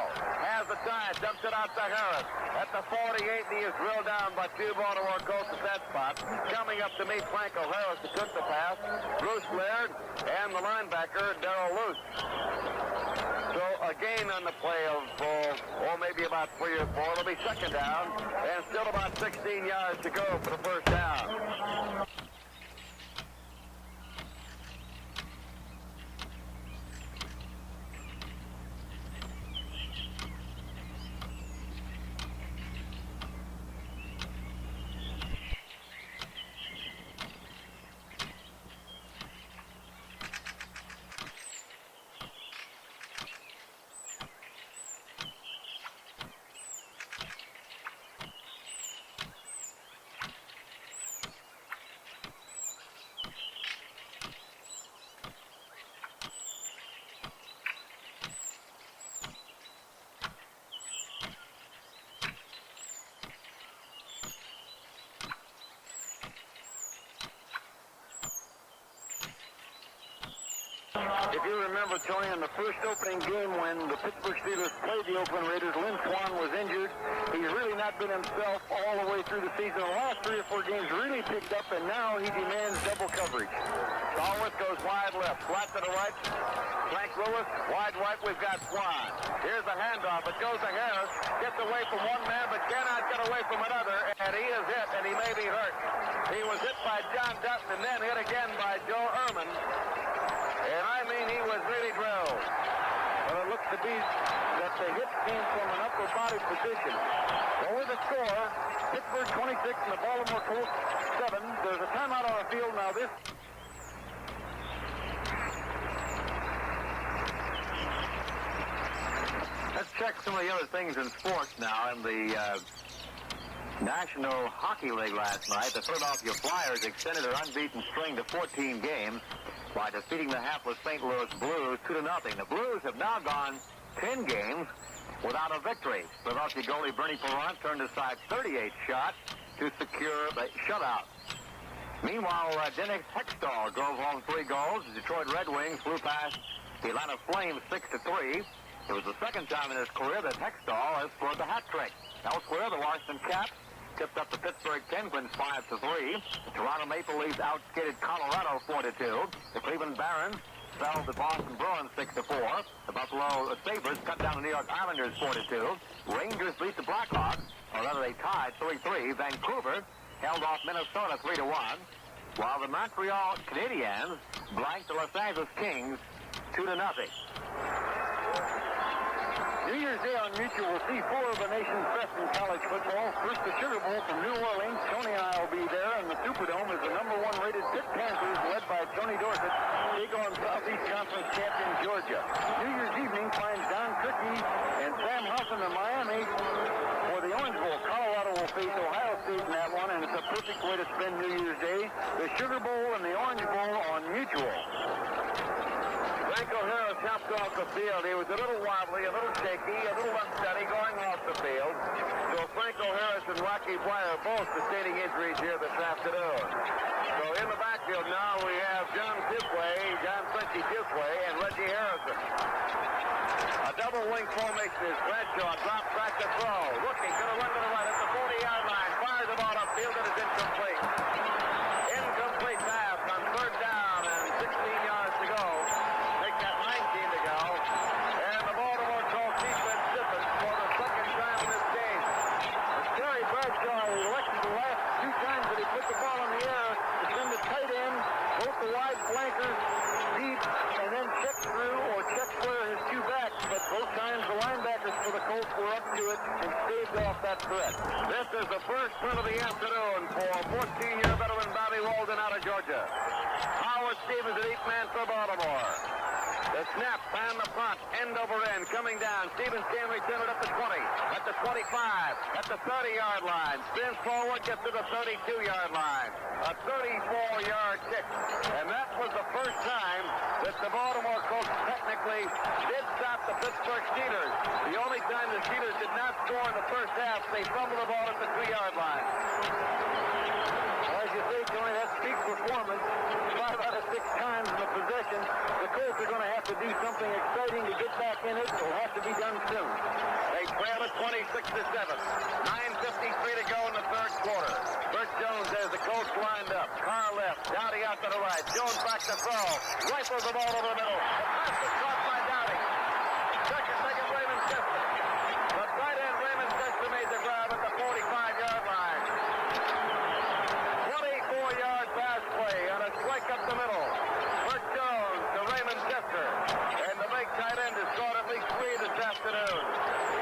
Has the time. Dumps it out to Harris. At the 48, he is drilled down by two Baltimore Colts at that spot. Coming up to meet Franco Harris to took the pass. Bruce Laird and the linebacker, Darrell Luce. So a gain on the play of, maybe about 3 or 4. It'll be second down. And still about 16 yards to go for the first down. If you remember, Tony, in the first opening game when the Pittsburgh Steelers played the Oakland Raiders, Lynn Swann was injured. He's really not been himself all the way through the season. The last 3 or 4 games really picked up, and now he demands double coverage. Stallworth goes wide left, flat to the right. Frank Lewis, wide right, we've got Swann. Here's the handoff. It goes to Harris. Gets away from one man, but cannot get away from another, and he is hit, and he may be hurt. He was hit by John Dutton and then hit again by Joe Ehrman. And I mean, he was really drilled. Well, it looks to be that the hit came from an upper body position. Over the score, Pittsburgh 26 and the Baltimore Colts 7. There's a timeout on the field now. This. Let's check some of the other things in sports now. In the National Hockey League last night, the Philadelphia Flyers extended their unbeaten string to 14 games by defeating the hapless St. Louis Blues 2-0. The Blues have now gone 10 games without a victory. Philadelphia goalie Bernie Parent turned aside 38 shots to secure the shutout. Meanwhile, Dennis Hextall drove home 3 goals. The Detroit Red Wings flew past the Atlanta Flames 6-3. It was the second time in his career that Hextall has scored the hat trick. Elsewhere, the Washington Caps tipped up the Pittsburgh Penguins 5-3. The Toronto Maple Leafs outskated Colorado 4-2. The Cleveland Barons fell the Boston Bruins 6-4. The Buffalo Sabres cut down the New York Islanders 4-2. Rangers beat the Blackhawks, or rather they tied 3-3. Vancouver held off Minnesota 3-1. While the Montreal Canadiens blanked the Los Angeles Kings 2-0. New Year's Day on Mutual will see 4 of the nation's best in college football. First, the Sugar Bowl from New Orleans. Tony and I will be there, and the Superdome is the #1 rated Pitt Panthers, led by Tony Dorsett, take on Southeast Conference champion Georgia. New Year's evening finds Don Criqui and Sam Huffman in Miami for the Orange Bowl. Colorado will face Ohio State in that one, and it's a perfect way to spend New Year's Day. The Sugar Bowl and the Orange Bowl on Mutual. Franco Harris hopped off the field. He was a little wobbly, a little shaky, a little unsteady going off the field. So Franco Harris and Rocky Bleier both sustaining injuries here this afternoon. So in the backfield now we have John Frenchie Tisway, and Reggie Harrison. A double wing formation is Bradshaw. Drops back to throw. Looking, going to run to the right at the 40-yard line. Fires the ball upfield and is incomplete. Incomplete pass on 3rd down and 16 yards to go. Make that 19 to go. And the Baltimore Colts defense stiffens for the second time in this game. Terry Bradshaw elected the last 2 times that he put the ball in the air to send the tight end, both the wide flankers, deep, and then check through or check square his 2 backs. But both times the linebackers for the Colts were up to it and staved off that threat. This is the first punt of the afternoon for 14-year veteran Bobby Walden out of Georgia. Howard Stevens at 8-man for Baltimore. The snap and the punt, end over end, coming down. Stevens can return it at the 20, at the 25, at the 30-yard line. Spins forward, gets to the 32-yard line. A 34-yard kick. And that was the first time that the Baltimore Colts technically did stop the Pittsburgh Steelers. The only time the Steelers did not score in the first half, they fumbled the ball at the 3-yard line. As you say, Tony, that speaks performance. 5 out of 6 times in the possession. The Colts are going to have to do something exciting to get back in it. It'll have to be done soon. They trail it 26-7. 9:53 to go in the third quarter. Burt Jones has the Colts lined up. Carr left. Dowdy out to the right. Jones back to throw. Rifles the ball over the middle. The pass is caught by Dowdy. Second, Raymond Chester. The tight end, Raymond Chester, made the grab at the 45-yard line. 24-yard pass play on a strike up the middle. Burt Jones to Raymond Chester. And the big tight end has scored at least 3 this afternoon.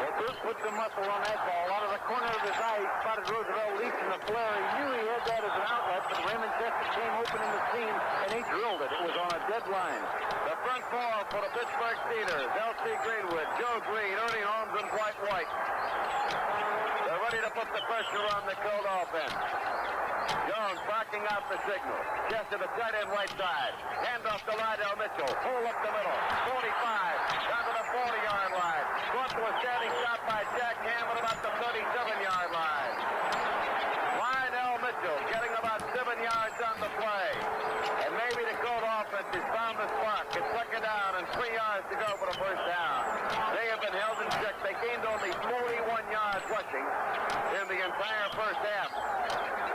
Well, Burt put some muscle on that ball. Out of the corner of his eye, he spotted Roosevelt Leach in the flare. He knew he had that as an outlet, but Raymond Chester came open in the seam, and he drilled it. It was on a dead line. The front four for the Pittsburgh Steelers. L.C. Greenwood, Joe Green, Ernie Holmes, and Dwight White. They're ready to put the pressure on the Colt offense. Jones barking out the signal. Chester the tight end right side. Hand off to Lydell Mitchell. Pull up the middle. 45. Down to the 40-yard line. Brought to a standing stop by Jack Hammond about the 37-yard line. Lydell Mitchell getting about 7 yards on the play. And maybe the Colt offense has found the spark. It's second down and 3 yards to go for the first down. They have been held in check. They gained only 41 yards rushing in the entire first half.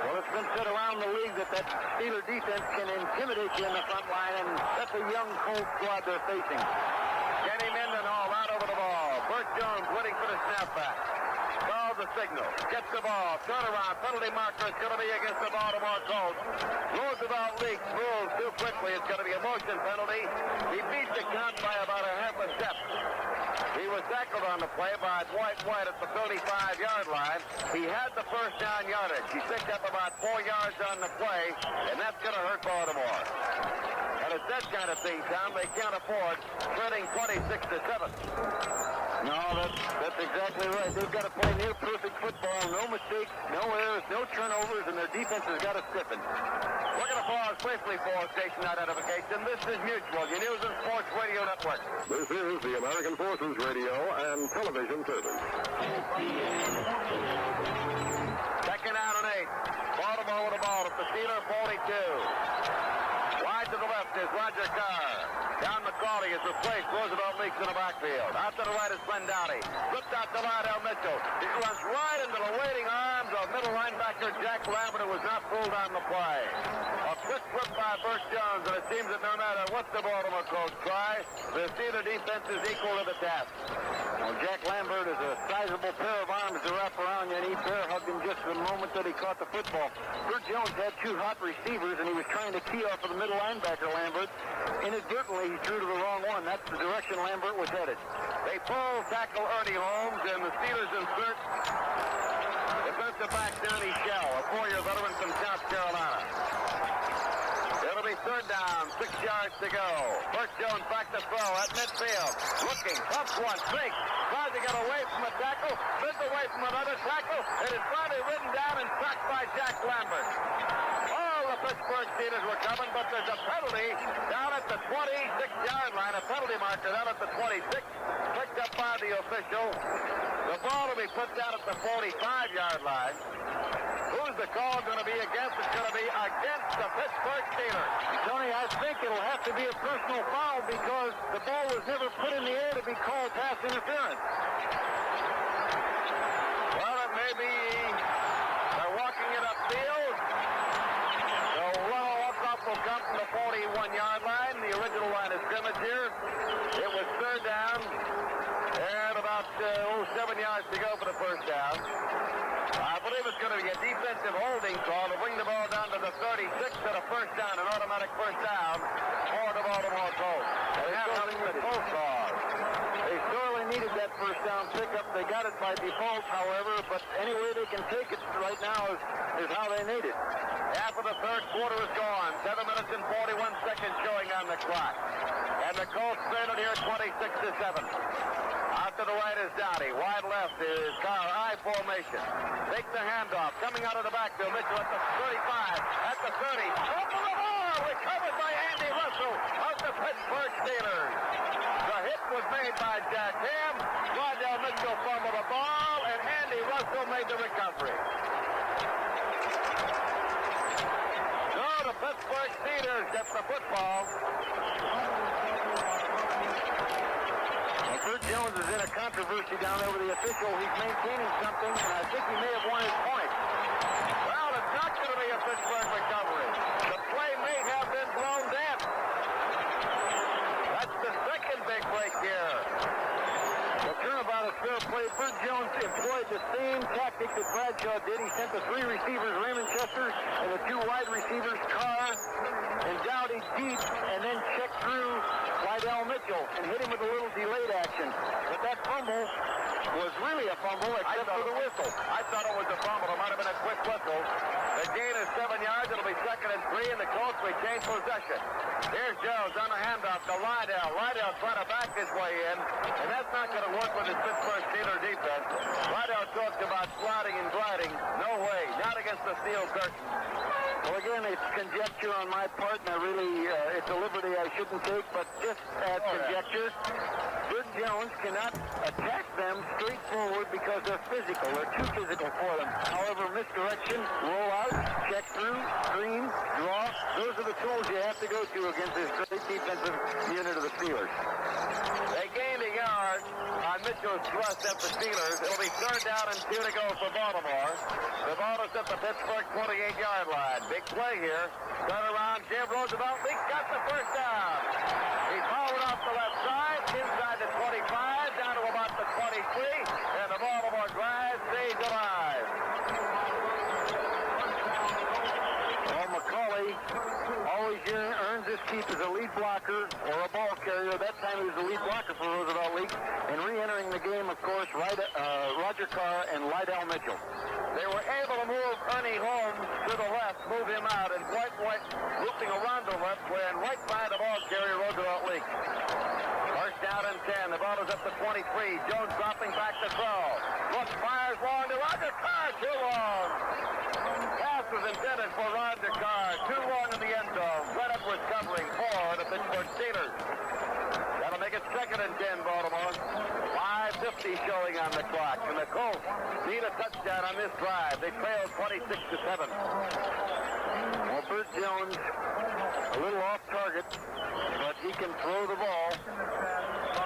Well, it's been said around the league that Steeler defense can intimidate you in the front line, and that's a young Colt squad they're facing. Kenny Mendenhall out over the ball. Burt Jones waiting for the snapback. Calls the signal. Gets the ball. Turnaround. Penalty marker is going to be against the Baltimore Colts. Roosevelt Leach moves too quickly. It's going to be a motion penalty. He beat the count by about a half a step. He was tackled on the play by Dwight White at the 35-yard line. He had the first down yardage. He picked up about 4 yards on the play, and that's going to hurt Baltimore. And it's that kind of thing, Tom, they can't afford turning 26-7. No, that's exactly right. They've got to play near perfect football. No mistakes, no errors, no turnovers, and their defense has got to stiffen. We're going to pause briefly for station identification. This is Mutual, your News and Sports Radio Network. This is the American Forces Radio and Television Service. Second down and 8. Baltimore with the ball at the Steeler 42. Wide to the left is Roger Carr. Down McCauley is replaced. Roosevelt Leach in the backfield. Out to the right is Glenn Dowdy. Flipped out to Lydell Mitchell. He runs right into the waiting arms of middle linebacker Jack Lambert, who was not pulled on the play. A quick flip by Burt Jones, and it seems that no matter what the Baltimore Colts try, the Steeler defense is equal to the task. Well, Jack Lambert is a sizable pair of arms to wrap around you, and he bear hugged him just the moment that he caught the football. Burt Jones had 2 hot receivers, and he was trying to key off of the middle linebacker, Lambert. Inadvertently, he threw to the wrong one. That's the direction Lambert was headed. They pull tackle Ernie Holmes, and the Steelers insert defensive back Donnie Shell, a 4-year veteran from South Carolina. It'll be third down, 6 yards to go. Burt Jones back to throw at midfield. Looking, pumps one, sinks. Tries to get away from a tackle, spins away from another tackle. It is finally ridden down and sacked by Jack Lambert. All the Pittsburgh Steelers were coming, but there's a penalty down at the 26-yard line. A penalty marker down at the 26. Picked up by the official. The ball will be put down at the 45-yard line. Who's the call going to be against? It's going to be against the Pittsburgh Steelers. Tony, I think it'll have to be a personal foul because the ball was never put in the air to be called pass interference. Well, it may be they're walking it upfield. So runoff will come from the 41-yard line. The original line of scrimmage here. It was third down and about 7 yards to go for the first down. I believe it's going to be a defensive holding call to bring the ball down to the 36 and a first down, an automatic first down for the Baltimore Colts. They have nothing the Colts cause. They sorely needed that first down pickup. They got it by default, however, but any way they can take it right now is how they need it. Half of the third quarter is gone. 7 minutes and 41 seconds showing on the clock. And the Colts trail it here 26-7. Out to the right is Dowdy. Wide left is Carr. I formation. Take the handoff. Coming out of the backfield. Mitchell at the 35. At the 30. Over the ball. Recovered by Andy Russell of the Pittsburgh Steelers. The hit was made by Jack Ham. Rydell Mitchell fumbled the ball, and Andy Russell made the recovery. So the Pittsburgh Steelers get the football. Bert Jones is in a controversy down there with the official. He's maintaining something, and I think he may have won his point. Well, it's not going to be a Pittsburgh recovery. The play may have been blown dead. That's the second big break here. The turnabout is fair play. Bert Jones employed the same tactic that Bradshaw did. He sent the 3 receivers, Raymond Chester, and the 2 wide receivers, Carr and Dowdy, deep, and then checked through Rydell Mitchell and hit him with a little delayed action. But that fumble was really a fumble except for the whistle. I thought it was a fumble. It might have been a quick whistle. The gain is 7 yards. It'll be 2nd and 3, and the Colts retain possession. Here's Jones on the handoff to Rydell. Rydell trying to back his way in, and that's not going to work with his Pittsburgh Steelers defense. Rydell talked about sliding and gliding. No way. Not against the steel curtain. Well, again, it's conjecture on my part, and I really, it's a liberty I shouldn't take, but just as conjecture, Bert Jones cannot attack them straightforward because they're physical. They're too physical for them. However, misdirection, roll out, check through, screen, draw, those are the tools you have to go to against this great defensive unit of the Steelers. They gained a yard on Mitchell's thrust at the Steelers. It'll be 3rd down and 2 to go for Baltimore. The ball is at the Pittsburgh 28-yard line. Big play here. Turn around, Jim Roosevelt. He got the first down. He followed off the left side, inside the 25, down to about the 23, and the Baltimore drive stays alive. Well, McCauley always earns his keep as a lead blocker or a ball carrier. That time he was the lead blocker for Roosevelt League. And re-entering the game, of course, Roger Carr and Rydell Mitchell. They were able to move Ernie Holmes to the left, move him out, and Dwight White looping around the left, playing right by the ball carrier, Roosevelt League. First down and 10. The ball is up to 23. Jones dropping back to throw. Look, fires long to Roger Carr. Too long. Pass was intended for Roger Carr. Too long in the end zone. Right up was covering for the Pittsburgh Steelers. That'll make it 2nd and 10, Baltimore. 5:50 showing on the clock. And the Colts need a touchdown on this drive. They trail 26-7. Well, Bert Jones, a little off target, but he can throw the ball.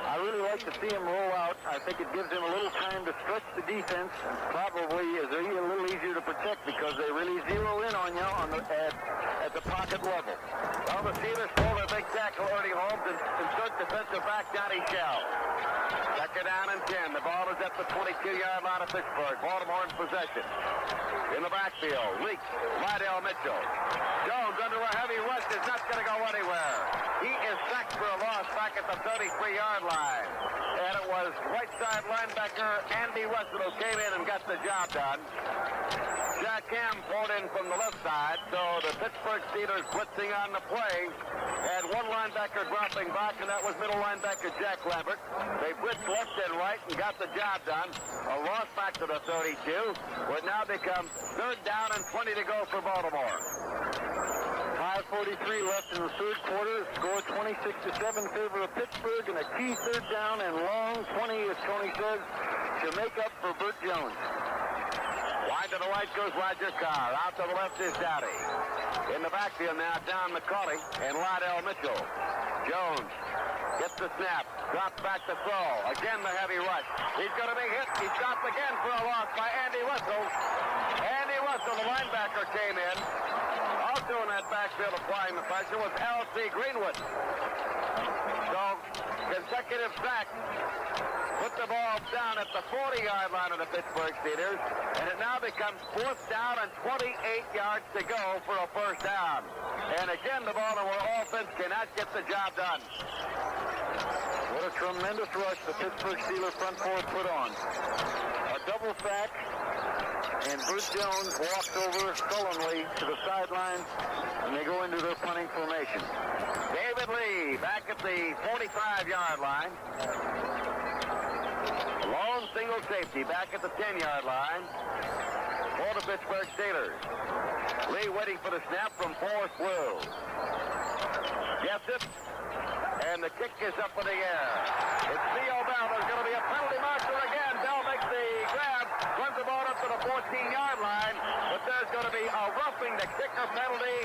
I really like to see him roll out. I think it gives him a little time to stretch the defense. Probably is a little easier to protect because they really zero in on you at the pocket level. Well, the Steelers pull their big tackle, Ernie Holmes, and insert defensive back Johnny Shell. 2nd down and 10. The ball is at the 22-yard line of Pittsburgh. Baltimore in possession. In the backfield, Leaks, Rydell Mitchell. Jones under a heavy rush is not going to go anywhere. He is sacked for a loss back at the 33-yard line. And it was right side linebacker Andy Russell who came in and got the job done. Jack Ham pulled in from the left side, so the Pittsburgh Steelers blitzing on the play. Had one linebacker dropping back, and that was middle linebacker Jack Lambert. They blitzed left and right and got the job done. A loss back to the 32, would now become 3rd down and 20 to go for Baltimore. 5:43 left in the third quarter. Score 26-7 in favor of Pittsburgh, and a key 3rd down and long 20, as Tony says, to make up for Bert Jones. Wide to the right goes Roger Carr. Out to the left is Dowdy. In the backfield now, Don McCauley and Rydell Mitchell. Jones gets the snap. Drops back to throw. Again the heavy rush. He's going to be hit. He stopped again for a loss by Andy Russell. Andy Russell, the linebacker, came in. Also in that backfield applying the pressure was L.C. Greenwood. So, consecutive sacks. Put the ball down at the 40-yard line of the Pittsburgh Steelers, and it now becomes 4th down and 28 yards to go for a 1st down. And again, the Baltimore offense cannot get the job done. What a tremendous rush the Pittsburgh Steelers front four put on. A double sack, and Bert Jones walks over sullenly to the sideline, and they go into their punting formation. David Lee back at the 45-yard line. Lone single safety back at the 10-yard line for the Pittsburgh Steelers. Lee waiting for the snap from Forrest Blue. Gets it, and the kick is up in the air. It's Theo Bell. There's going to be a penalty marker again. Bell makes the grab, runs the ball up to the 14-yard line, but there's going to be a roughing the kicker penalty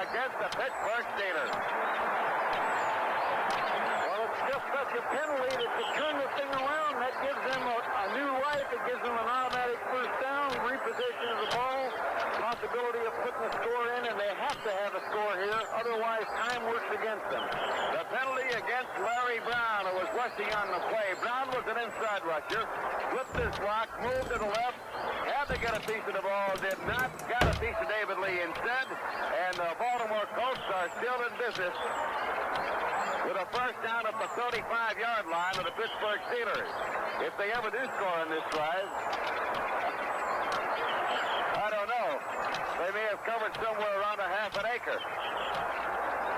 against the Pittsburgh Steelers. Well, it's just such a penalty that to turn the thing around, that gives them a new life. It gives them an automatic first down, repossession of the ball, possibility of putting a score in, and they have to have a score here. Otherwise, time works against them. The penalty against Larry Brown, who was rushing on the play. Brown was an inside rusher, flipped his block, moved to the left, had to get a piece of the ball, did not, got a piece of David Lee instead, and the Baltimore Colts are still in business with a first down at the 35-yard line of the Pittsburgh Steelers. If they ever do score on this drive, I don't know. They may have covered somewhere around a half an acre.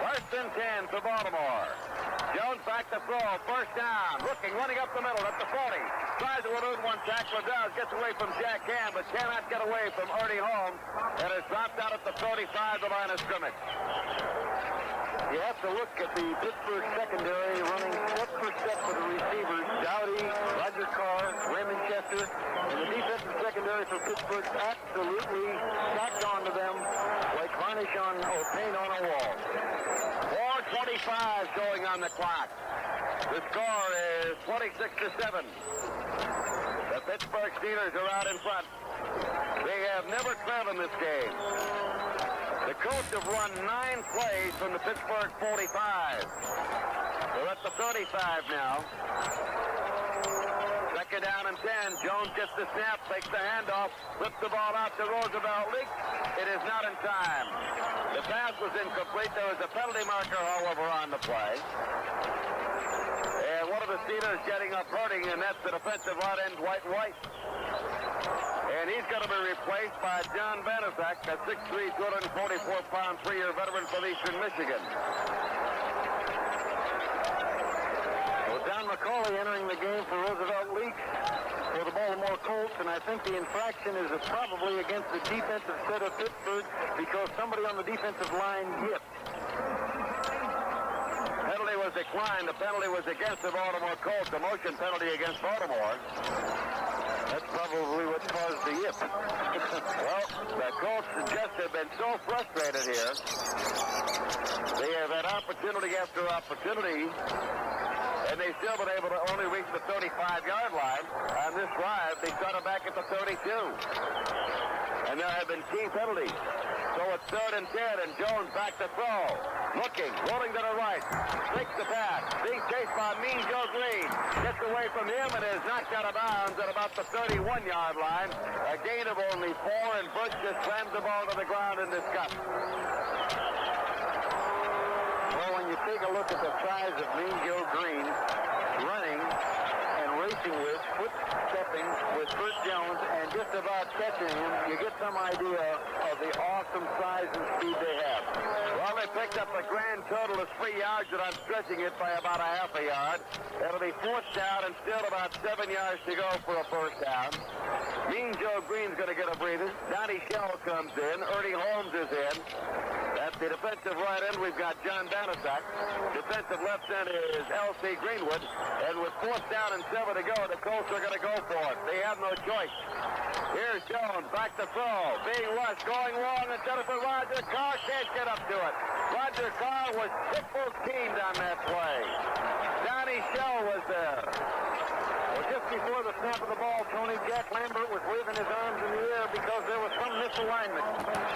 First and 10 for Baltimore. Jones back to throw. First down. Looking, running up the middle at the 40. Tries to elude one tackler, does. Gets away from Jack Ham, but cannot get away from Ernie Holmes, and is dropped out at the 35, the line of scrimmage. You have to look at the Pittsburgh secondary running step for step for the receivers. Dowdy, Roger Carr, Raymond Chester, and the defensive secondary for Pittsburgh absolutely stacked onto them like varnish on or paint on a wall. 4:25 going on the clock. The score is 26-7. The Pittsburgh Steelers are out in front. They have never trailed in this game. The Colts have run 9 plays from the Pittsburgh 45. They're at the 35 now. Second down and 10. Jones gets the snap, takes the handoff, flips the ball out to Roosevelt. Leaks. It is not in time. The pass was incomplete. There was a penalty marker, however, on the play. And one of the Steelers getting up hurting, and that's the defensive right end, Dwight White. And he's going to be replaced by John Vandersack, a 6'3", 244-pound, 3-year veteran from Eastern Michigan. Well, John McCauley entering the game for Roosevelt Leaks for the Baltimore Colts, and I think the infraction is probably against the defensive set of Pittsburgh because somebody on the defensive line yipped. Penalty was declined. The penalty was against the Baltimore Colts, a motion penalty against Baltimore. That's probably what caused the yip. Well, the Colts just have been so frustrated here. They have had opportunity after opportunity, and they've still been able to only reach the 35-yard line. On this drive, they started back at the 32. And there have been key penalties. So it's 3rd and 10, and Jones back to throw. Looking, rolling to the right, takes the pass, being chased by Mean Joe Green, gets away from him and is knocked out of bounds at about the 31-yard line. A gain of only 4, and Bush just slams the ball to the ground in disgust. Well, when you take a look at the size of Mean Joe Green, running and racing with, foot-stepping with Bert Jones, and just about catching him, you get some idea of the awesome size and speed they have. Well, they picked up a grand total of 3 yards, and I'm stretching it by about a half a yard. It'll be 4th down and still about 7 yards to go for a first down. Mean Joe Green's going to get a breather. Donnie Shell comes in. Ernie Holmes is in. At the defensive right end, we've got John Banaszak. Defensive left end is L.C. Greenwood. And with 4th down and 7 to go, the Colts are going to go for it. They have no choice. Here's Jones, back to throw. Being rushed, going long, and Jennifer Roger Carr can't get up to it. Roger Carr was triple-teamed on that play. Donnie Shell was there. Well, just before the snap of the ball, Tony, Jack Lambert was waving his arms in the air because there was some misalignment.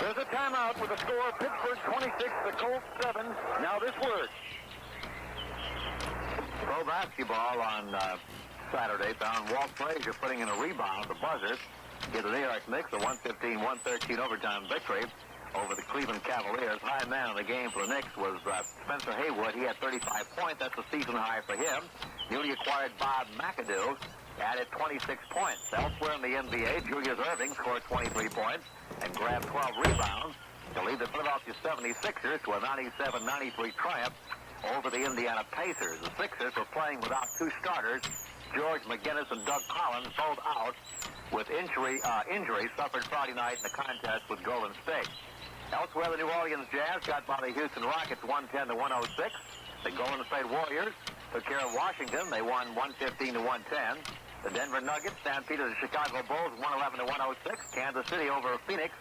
There's a timeout with a score of Pittsburgh 26, the Colts 7. Now this word. Pro basketball on Saturday found Walt Frazier putting in a rebound, the buzzer, give the New York Knicks a 115-113 overtime victory over the Cleveland Cavaliers. High man of the game for the Knicks was Spencer Haywood. He had 35 points. That's a season high for him. newly acquired Bob McAdoo added 26 points. Elsewhere in the NBA, Julius Erving scored 23 points and grabbed 12 rebounds to lead the Philadelphia 76ers to a 97-93 triumph over the Indiana Pacers. The Sixers were playing without two starters, George McGinnis and Doug Collins, both out with injuries suffered Friday night in the contest with Golden State. Elsewhere, the New Orleans Jazz got by the Houston Rockets 110-106. The Golden State Warriors took care of Washington. They won 115-110. The Denver Nuggets stampeded the Chicago Bulls 111-106. Kansas City over Phoenix.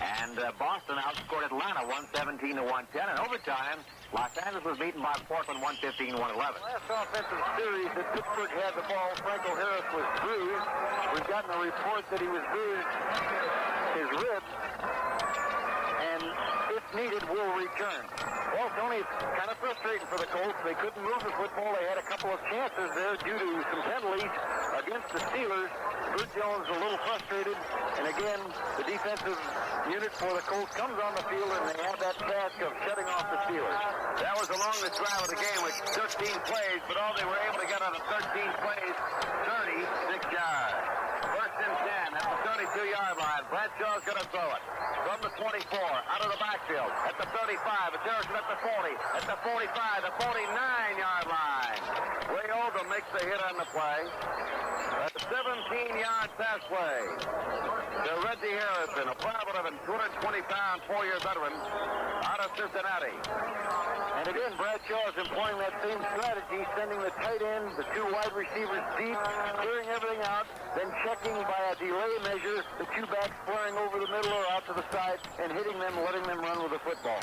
And Boston outscored Atlanta 117-110. In overtime, Los Angeles was beaten by Portland 115-111. Last offensive series that Pittsburgh had the ball, Franco Harris was bruised. We've gotten a report that he was bruised his ribs, and if needed, will return. Well, Tony, it's kind of frustrating for the Colts. They couldn't move the football. They had a couple of chances there due to some penalties against the Steelers. Bert Jones a little frustrated, and again, the defensive unit for the Colts comes on the field, and they have that task of shutting off the Steelers. That was the longest drive of the game with 13 plays, but all they were able to get on the 13 plays, 36 yards. First and 10 at the 32-yard line. Bradshaw's going to throw it from the 24, out of the backfield, at the 35, it's Harrison at the 40, at the 45, the 49-yard line. Ray Oldham makes the hit on the play. A 17-yard pass play to Reggie Harrison, a 5'11", 220-pound, 4-year veteran out of Cincinnati. And again, Bradshaw is employing that same strategy, sending the tight end, the two wide receivers deep, clearing everything out, then checking by a delay measure, the two backs flying over the middle or out to the side, and hitting them, letting them run with the football.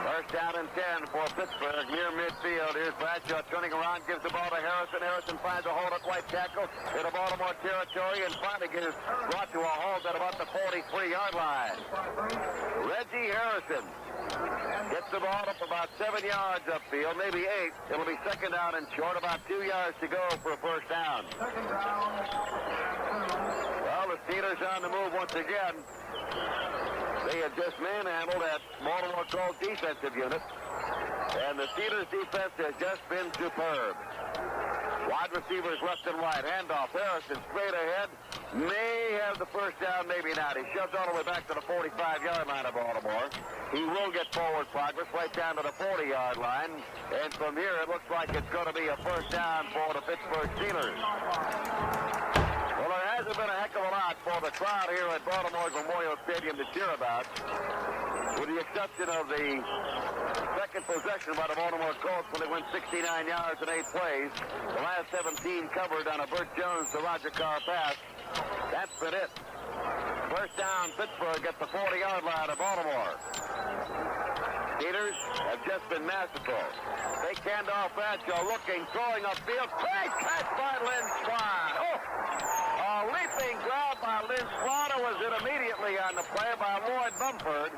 First down and 10 for Pittsburgh near midfield. Here's Bradshaw turning around, gives the ball to Harrison. Harrison finds a hole at right tackle in the Baltimore territory and finally gets brought to a halt at about the 43-yard line. Reggie Harrison gets the ball up about 7 yards upfield, maybe 8. It'll be second down and short, about 2 yards to go for a first down. Well, the Steelers on the move once again. They had just manhandled that Baltimore Colts defensive unit, and the Steelers defense has just been superb. Wide receivers left and right. Handoff. Harrison straight ahead. May have the first down, maybe not. He shoved all the way back to the 45-yard line of Baltimore. He will get forward progress right down to the 40-yard line. And from here, it looks like it's going to be a first down for the Pittsburgh Steelers. Well, there hasn't been a heck of a lot for the crowd here at Baltimore's Memorial Stadium to cheer about, with the exception of the second possession by the Baltimore Colts when they went 69 yards in 8 plays. The last 17 covered on a Bert Jones to Roger Carr pass. That's been it. First down, Pittsburgh at the 40-yard line of Baltimore. Steelers have just been masterful. They canned off Bradshaw, looking, throwing upfield. Great catch by Lynn Swan. Oh! A leaping grab by Lynn Swan was hit immediately on the play by Lloyd Mumford.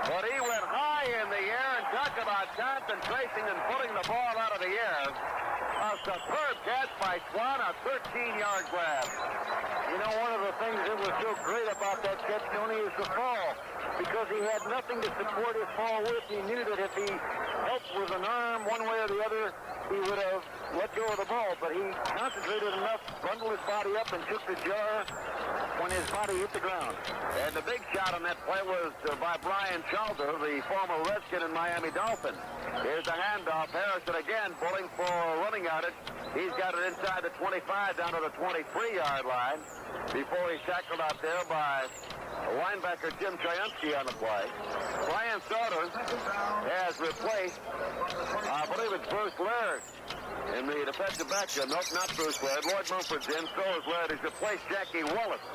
But he went high in the air, and talk about concentration and pulling the ball out of the air. A superb catch by Swan, a 13-yard grab. You know, one of the things that was so great about that catch, Tony, is the fall. Because he had nothing to support his fall with. He knew that if he helped with an arm one way or the other, he would have let go of the ball. But he concentrated enough, bundled his body up, and took the jar when his body hit the ground. And the big shot on that play was by Brian Chalder, the former Redskin and Miami Dolphin. Here's a handoff. Harrison again pulling for running yardage. He's got it inside the 25 down to the 23-yard line before he's tackled out there by linebacker Jim Triumph on the play. Brian Sauter has replaced, I believe it's Bruce Laird in the defensive backfield. Nope, not Bruce Laird. Lloyd Mumford's in. So is Laird. He's replaced Jackie Wallace.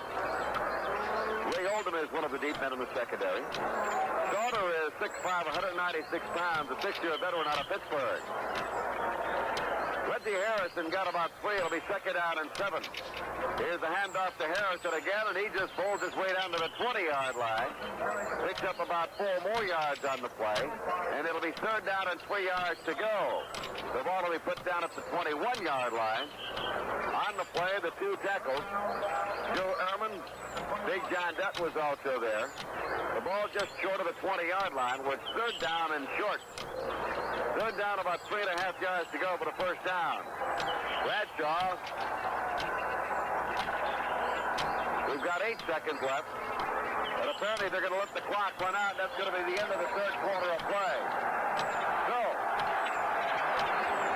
Ray Oldham is one of the deep men in the secondary. Sauter is 6'5", 196 pounds, a 6-year veteran out of Pittsburgh. Reggie Harrison got about 3. It'll be second down and 7. Here's the handoff to Harrison again, and he just pulls his way down to the 20-yard line. Picks up about 4 more yards on the play, and it'll be third down and 3 yards to go. The ball will be put down at the 21-yard line. On the play, the 2 tackles. Joe Ehrman, Big John Dutt was also there. The ball just short of the 20-yard line, with third down and short. Third down, about 3.5 yards to go for the first down. Bradshaw. We've got 8 seconds left. But apparently they're going to let the clock run out. That's going to be the end of the third quarter of play. So,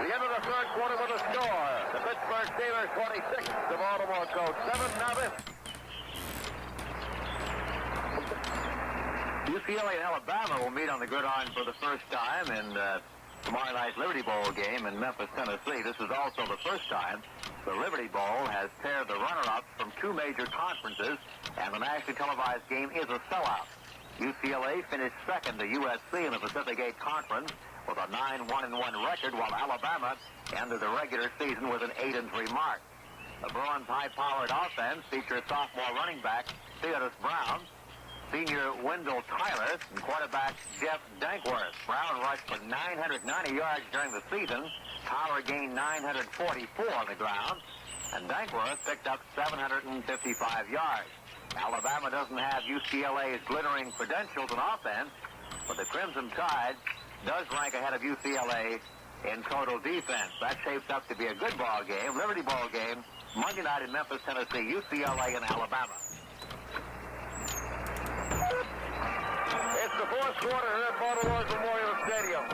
the end of the third quarter with a score. The Pittsburgh Steelers 26, the Baltimore Colts 7-0. UCLA and Alabama will meet on the gridiron for the first time in tomorrow night's Liberty Bowl game in Memphis, Tennessee. This is also the first time the Liberty Bowl has paired the runner-ups from 2 major conferences, and the nationally televised game is a sellout. UCLA finished second to USC in the Pacific 8 Conference with a 9-1-1 record, while Alabama ended the regular season with an 8-3 mark. The Bruins' high-powered offense features sophomore running back Theodis Brown, senior Wendell Tyler, and quarterback Jeff Dankworth. Brown rushed for 990 yards during the season. Tyler gained 944 on the ground, and Dankworth picked up 755 yards. Alabama doesn't have UCLA's glittering credentials in offense, but the Crimson Tide does rank ahead of UCLA in total defense. That shapes up to be a good ball game, Liberty Bowl game, Monday night in Memphis, Tennessee, UCLA and Alabama. It's the fourth quarter here at Baltimore's Memorial Stadium,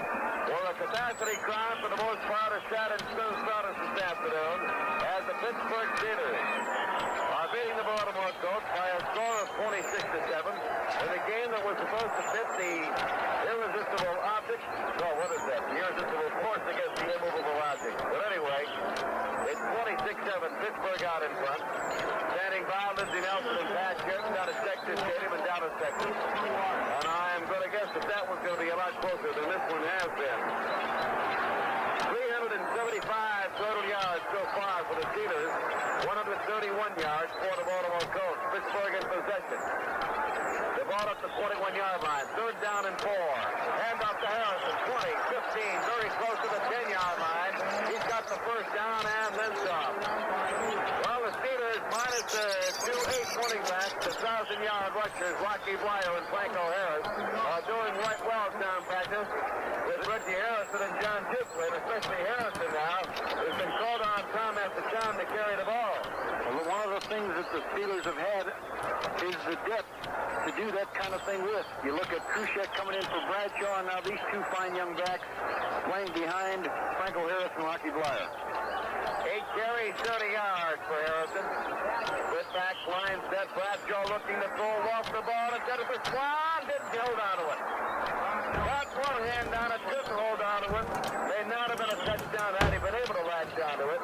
where a catastrophe crime for the most part is shot in Stone Sawdust this afternoon as the Pittsburgh Steelers are beating the Baltimore Colts by a score of 26-7 in a game that was supposed to fit the irresistible object. No, what is that? The irresistible force against the immovable object. But anyway, it's 26-7, Pittsburgh out in front. Standing by, Lindsey Nelson and Pat Sheridan down at Texas Stadium in Dallas, Texas. And I'm going to guess that that one's going to be a lot closer than this one has been. 375 total yards so far for the Steelers. 131 yards for the Baltimore Colts. Pittsburgh in possession. The ball up the 41-yard line. Third down and 4. Hand off to Harrison. 20, 15, very close to the 10-yard line. He's got the first down and then some. Well, the Steelers, minus the 2-8 running backs, the 1,000-yard rushers, Rocky Blyer and Franco Harris, are doing right well down practice with Reggie Harrison and John Duplin, especially Harrison now, who's been called on time after time to carry the ball. Well, one of the things that the Steelers have had is the depth to do that kind of thing with. You look at Kruschek coming in for Bradshaw, and now these 2 fine young backs playing behind Franco Harris and Rocky Blyer. 8 carries, 30 yards for Harrison. Good back line set. Bradshaw looking to throw off the ball instead of the Swan. Didn't hold on to it. Got one hand on it, couldn't hold on to it. May not have been a touchdown had he been able to latch onto it,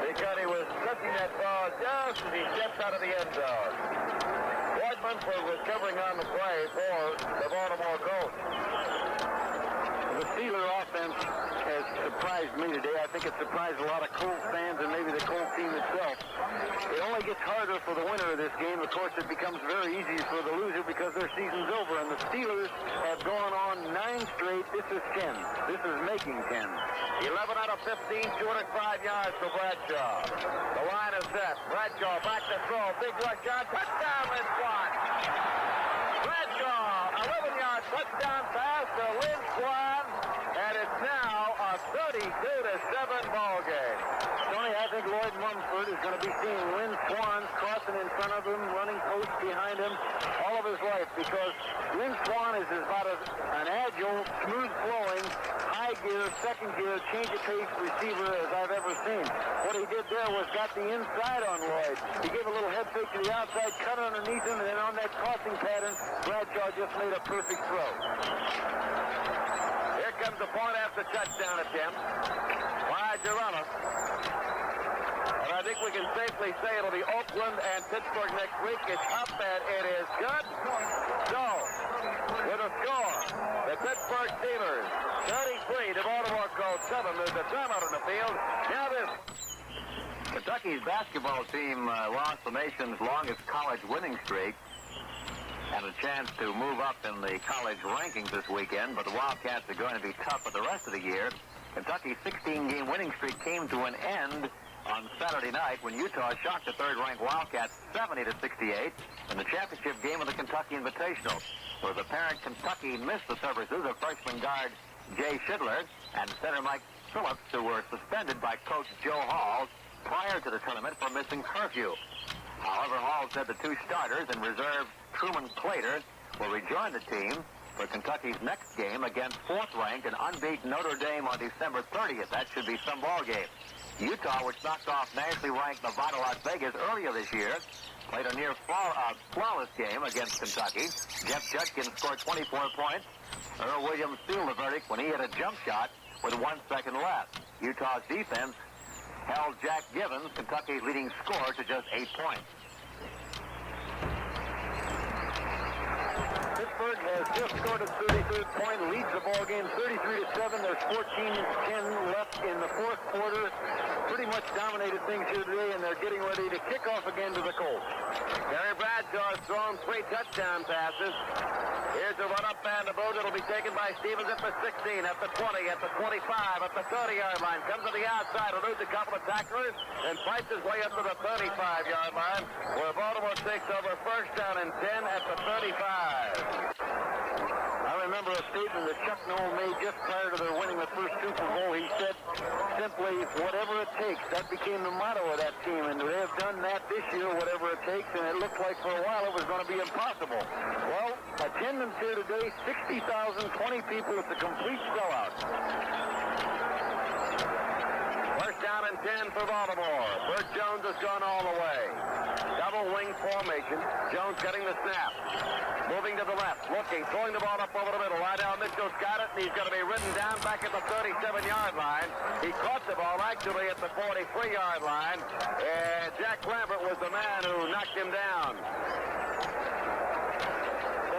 because he was touching that ball just as he stepped out of the end zone. Ward Munford was covering on the play for the Baltimore Colts. The Steeler offense has surprised me today. I think it surprised a lot of Colts fans and maybe the Colts team itself. It only gets harder for the winner of this game. Of course, it becomes very easy for the loser because their season's over. And the Steelers have gone on 9 straight. This is 10. This is making 10. 11 out of 15, 205 yards for Bradshaw. The line is set. Bradshaw back to throw. Big rush on. Touchdown, Lynn Swan. Bradshaw, 11-yard touchdown pass to Lynn Swan. And it's now a 32-7 ball game. Tony, I think Lloyd Mumford is going to be seeing Lynn Swan crossing in front of him, running post behind him all of his life, because Lynn Swan is about an agile, smooth-flowing, high-gear, second-gear, change-of-pace receiver as I've ever seen. What he did there was got the inside on Lloyd. He gave a little head fake to the outside, cut underneath him, and then on that crossing pattern, Bradshaw just made a perfect throw. Here comes the point after touchdown attempt by Girona. And I think we can safely say it'll be Oakland and Pittsburgh next week. It's up and it is good. So, with a score, the Pittsburgh Steelers 33, the Baltimore Colts 7. There's a timeout on the field. Now this. Kentucky's basketball team lost the nation's longest college winning streak and a chance to move up in the college rankings this weekend, but the Wildcats are going to be tough for the rest of the year. Kentucky's 16-game winning streak came to an end on Saturday night when Utah shocked the third-ranked Wildcats 70-68 in the championship game of the Kentucky Invitational, where the parent Kentucky missed the services of freshman guard Jay Schindler and center Mike Phillips, who were suspended by Coach Joe Hall prior to the tournament for missing curfew. However, Hall said the two starters and reserve Truman Clater will rejoin the team for Kentucky's next game against fourth-ranked and unbeaten Notre Dame on December 30th. That should be some ball game. Utah, which knocked off nationally ranked Nevada, Las Vegas earlier this year, played a near flawless game against Kentucky. Jeff Judkins scored 24 points. Earl Williams sealed the verdict when he hit a jump shot with 1 second left. Utah's defense held Jack Givens, Kentucky's leading scorer, to just 8 points. Pittsburgh has just scored its 33rd point, leads the ball game 33-7. There's 14-10 left in the fourth quarter. Pretty much dominated things here today, and they're getting ready to kick off again to the Colts. Gary Bradshaw's thrown 3 touchdown passes. Here's a run-up and a boot. It'll be taken by Stevens at the 16, at the 20, at the 25, at the 30-yard line. Comes to the outside, eludes a couple of tacklers, and fights his way up to the 35-yard line, where Baltimore takes over first down and 10 at the 35. I remember a statement that Chuck Noll made just prior to their winning the first Super Bowl. He said simply, whatever it takes. That became the motto of that team, and they have done that this year, whatever it takes, and it looked like for a while it was going to be impossible. Well, attendance here today, 60,000, 20 people. It's a complete sellout. First down and 10 for Baltimore. Bert Jones has gone all the way. Double wing formation. Jones getting the snap. Moving to the left, looking, throwing the ball up over the middle. Lydell Mitchell's got it, and he's going to be ridden down back at the 37-yard line. He caught the ball actually at the 43-yard line, and Jack Lambert was the man who knocked him down.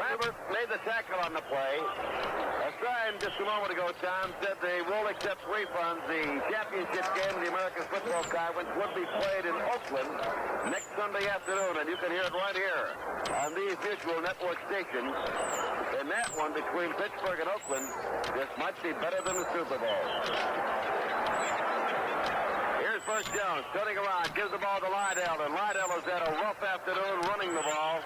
Lambert made the tackle on the play. A sign just a moment ago, Tom, said they will accept refunds. The championship game of the American Football Conference would be played in Oakland next Sunday afternoon, and you can hear it right here on these Visual Network stations. And that one between Pittsburgh and Oakland just might be better than the Super Bowl. Here's Bert Jones turning around, gives the ball to Lydell, and Lydell has had a rough afternoon running the ball,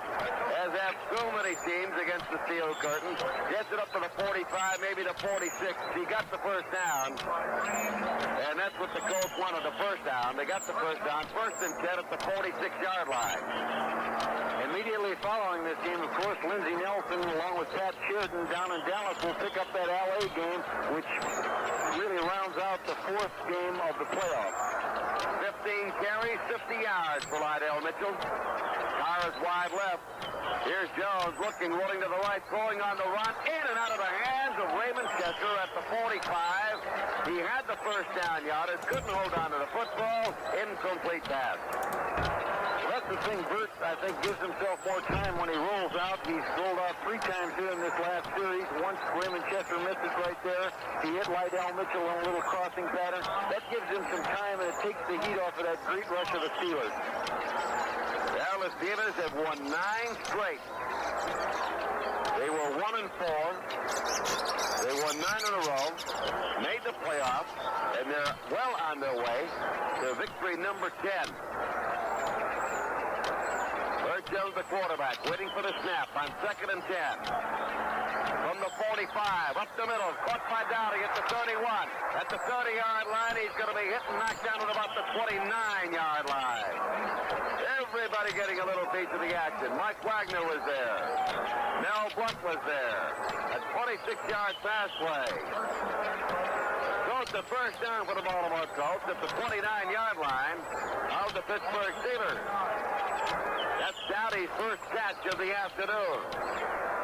as have so many teams against the Steel Curtain. Gets it up to the 45, maybe the 46. He got the first down, and that's what the Colts wanted, the first down. They got the first down, first and 10 at the 46-yard line. Immediately following this game, of course, Lindsey Nelson, along with Pat Sheridan down in Dallas, will pick up that L.A. game, which really rounds out the fourth game of the playoffs. 15 carries, 50 yards for Lydell Mitchell. Carr is wide left. Here's Jones looking, rolling to the right, throwing on the run, in and out of the hands of Raymond Chester at the 45. He had the first down yardage, couldn't hold on to the football, incomplete pass. That's the thing. Bert, I think, gives himself more time when he rolls out. He's rolled out 3 times here in this last series. Once Raymond Chester missed it right there. He hit Lydell Mitchell on a little crossing pattern. That gives him some time, and it takes the heat off of that great rush of the Steelers. Well, the Steelers have won 9 straight. They were 1-4. They won 9 in a row, made the playoffs, and they're well on their way to victory number 10. Bert Jones, the quarterback, waiting for the snap on 2nd and 10. From the 45, up the middle, caught by Dowdy at the 31. At the 30-yard line, he's going to be hit and knocked down at about the 29-yard line. Everybody getting a little piece of the action. Mike Wagner was there. Mel Blunt was there. A 26-yard pass play. So it's the first down for the Baltimore Colts at the 29-yard line of the Pittsburgh Steelers. That's Dowdy's first catch of the afternoon.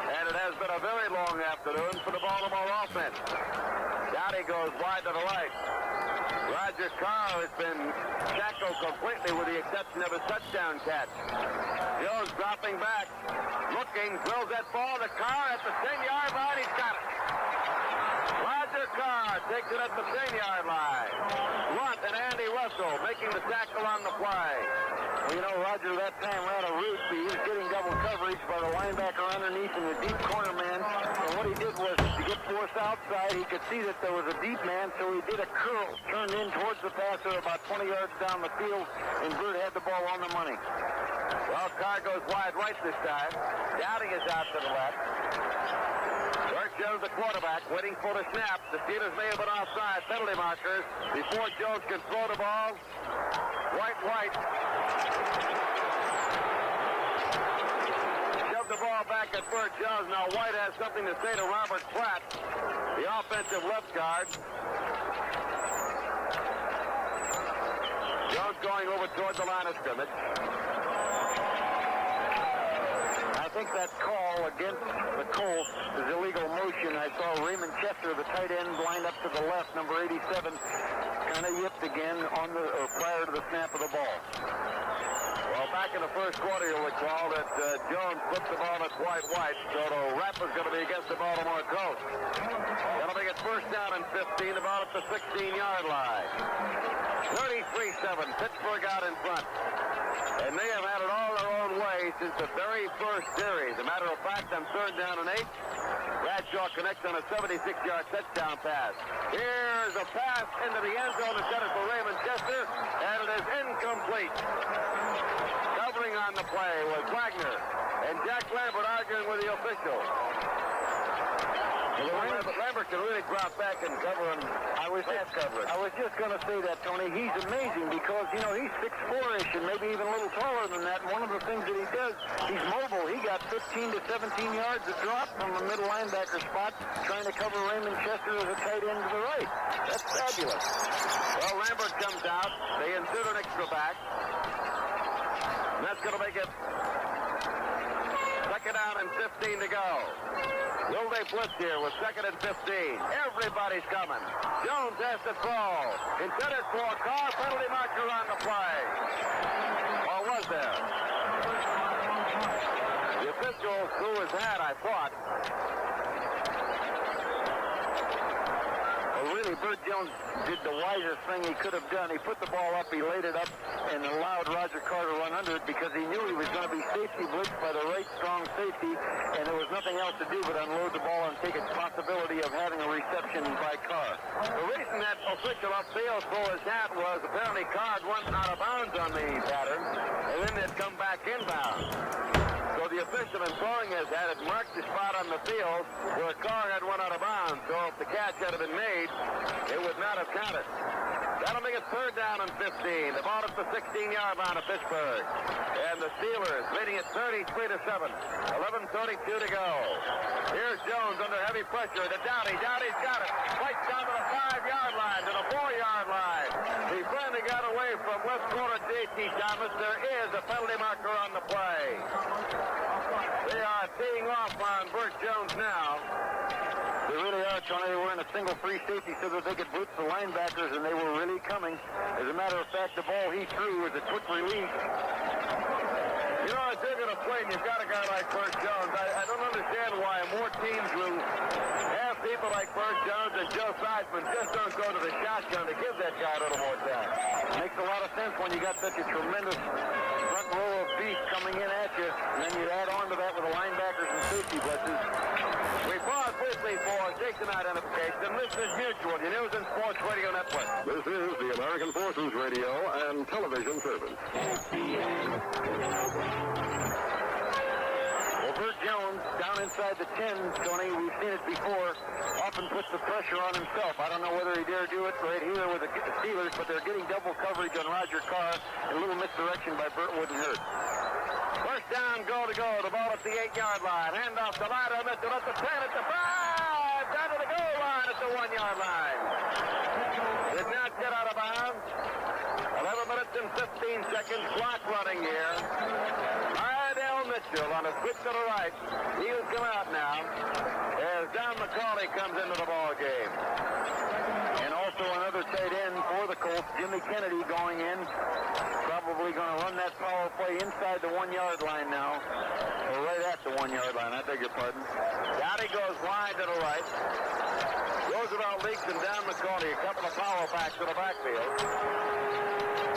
And it has been a very long afternoon for the Baltimore offense. Dowdy goes wide to the right. Roger Carr has been shackled completely with the exception of a touchdown catch. Jones dropping back, looking, drills that ball to Carr at the 10-yard line. He's got it. Roger Carr takes it at the 10-yard line. Blunt and Andy Russell making the tackle on the play. Well, you know, Roger that time ran a route, but he was getting double coverage by the linebacker underneath and the deep corner man. And what he did was to get forced outside, he could see that there was a deep man, so he did a curl, turned in towards the passer about 20 yards down the field, and Bert had the ball on the money. Well, Carr goes wide right this time. Dowdy is out to the left. Bert Jones, the quarterback, waiting for the snap. The Steelers may have been offside. Penalty markers before Jones can throw the ball. White. Shoved the ball back at Burt Jones. Now White has something to say to Robert Platt, the offensive left guard. Jones going over toward the line of scrimmage. I think that call against the Colts is illegal motion. I saw Raymond Chester, the tight end, lined up to the left, number 87, kind of yipped again prior to the snap of the ball. Well, back in the first quarter, you'll recall that Jones flipped the ball at White, so the wrap is going to be against the Baltimore Colts. That'll make it first down and 15, about at the 16-yard line. 33-7, Pittsburgh out in front. And they have had it all their own way since the very first series. As a matter of fact, on 3rd down and 8, Bradshaw connects on a 76-yard touchdown pass. Here's a pass into the end zone intended for Raymond Chester, and it is incomplete. Covering on the play was Wagner, and Jack Lambert arguing with the official. Lambert can really drop back and cover him. I was just going to say that, Tony. He's amazing because, you know, he's 6'4"-ish and maybe even a little taller than that. And one of the things that he does, he's mobile. He got 15 to 17 yards of drop from the middle linebacker spot trying to cover Raymond Chester as a tight end to the right. That's fabulous. Well, Lambert comes out. They insert an extra back. And that's going to make it 2nd down and 15 to go. Will they blitz here with 2nd and 15? Everybody's coming. Jones has to throw. Intended for Carr. Penalty marker on the play. Or was there? The official threw his hat, I thought. Well, really, Burt Jones did the wisest thing he could have done. He put the ball up, he laid it up, and allowed Roger Carr to run under it because he knew he was going to be safety blitzed by the right strong safety, and there was nothing else to do but unload the ball and take its possibility of having a reception by Carr. The reason that official upfield threw his hat was apparently Carr went out of bounds on the pattern, and then they'd come back inbound. So the official in throwing his hat had marked the spot on the field where Carr had run out of bounds. So if the catch had been made, it would not have counted. That'll make it 3rd down and 15. The ball at the 16-yard line of Pittsburgh. And the Steelers leading at 33-7. 11:32 to go. Here's Jones under heavy pressure to Dowdy. Dowdy's got it. Fights down to the 5-yard line, to the 4-yard line. He finally got away from left corner J.T. Thomas. There is a penalty marker on the play. They are teeing off on Burt Jones now. They really are, Tony. They were in a single free safety so that they could blitz the linebackers, and they were really coming. As a matter of fact, the ball he threw was a quick release. You know, if they're going to play and you've got a guy like Burt Jones, I don't understand why more teams will have people like Burt Jones and Joe Theismann just don't go to the shotgun to give that guy a little more time. Makes a lot of sense when you got such a tremendous front row of beef coming in at you, and then you add on to that with the linebackers and safety blitzes. We pause briefly for station identification. This is Mutual, your News and Sports Radio Network. This is the American Forces Radio and Television Service. Well, Burt Jones, down inside the 10, Tony, we've seen it before, often puts the pressure on himself. I don't know whether he dare do it right here with the Steelers, but they're getting double coverage on Roger Carr, and a little misdirection by Burt wouldn't hurt. First down, goal to go. The ball at the 8-yard line. Hand off to Lytle. Mitchell at the 10, at the 5. Down to the goal line at the 1-yard line. Did not get out of bounds. 11 minutes and 15 seconds. Clock running here. Lydell Mitchell on a switch to the right. He'll come out now as Don McCauley comes into the ball game. And also another tight end for the Colts, Jimmy Kennedy, going in. Probably going to run that power play inside the 1-yard line now. Or right at the 1-yard line, I beg your pardon. Dowdy goes wide to the right. Roosevelt leaks and down McCauley. A couple of power backs to the backfield.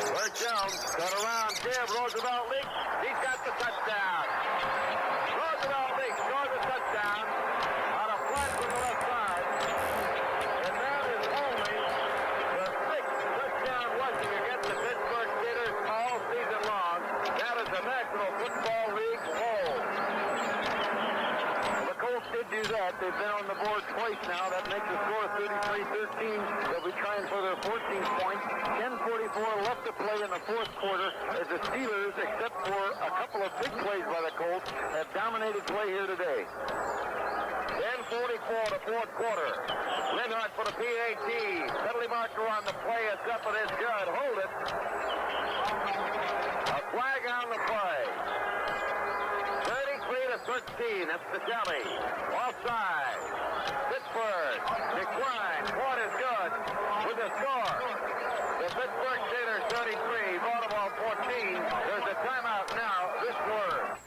Burt Jones cut around. Give Roosevelt leaks. He's got the touchdown. Roosevelt leaks. Scores a touchdown on a flat from the left side. And that is only the 6th touchdown rushing against the Pittsburgh Steelers all season long. That is the National Football League poll. The Colts did do that. They've been on the board twice now. That makes the score 33-13. They'll be trying for their 14th point. 10:44 left to play in the fourth quarter as the Steelers, except for a couple of big plays by the Colts, have dominated play here today. 10:44 to fourth quarter. Linhart for the PAT. Penalty marker on the play. It's up and it's good. Hold it. A flag on the play. 33-13. That's the tally. Offside. Pittsburgh declined. Point is good with the score. The Pittsburgh Steelers 33. Baltimore 14. There's a timeout now. This word.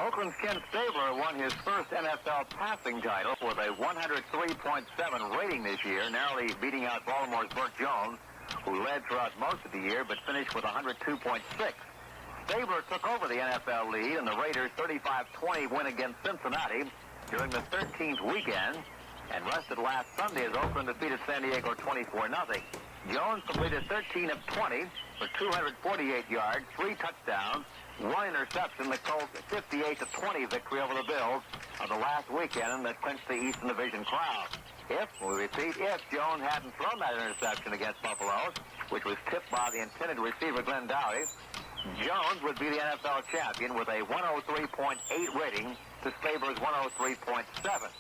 Oakland's Ken Stabler won his first NFL passing title with a 103.7 rating this year, narrowly beating out Baltimore's Burt Jones, who led throughout most of the year but finished with 102.6. Stabler took over the NFL lead in the Raiders' 35-20 win against Cincinnati during the 13th weekend and rested last Sunday as Oakland defeated San Diego 24-0. Jones completed 13 of 20 for 248 yards, 3 touchdowns, 1 interception. The Colts' 58-20 victory over the Bills of the last weekend that clinched the Eastern Division crown. If Jones hadn't thrown that interception against Buffalo, which was tipped by the intended receiver Glenn Dowdy, Jones would be the NFL champion with a 103.8 rating to Stabler's 103.7.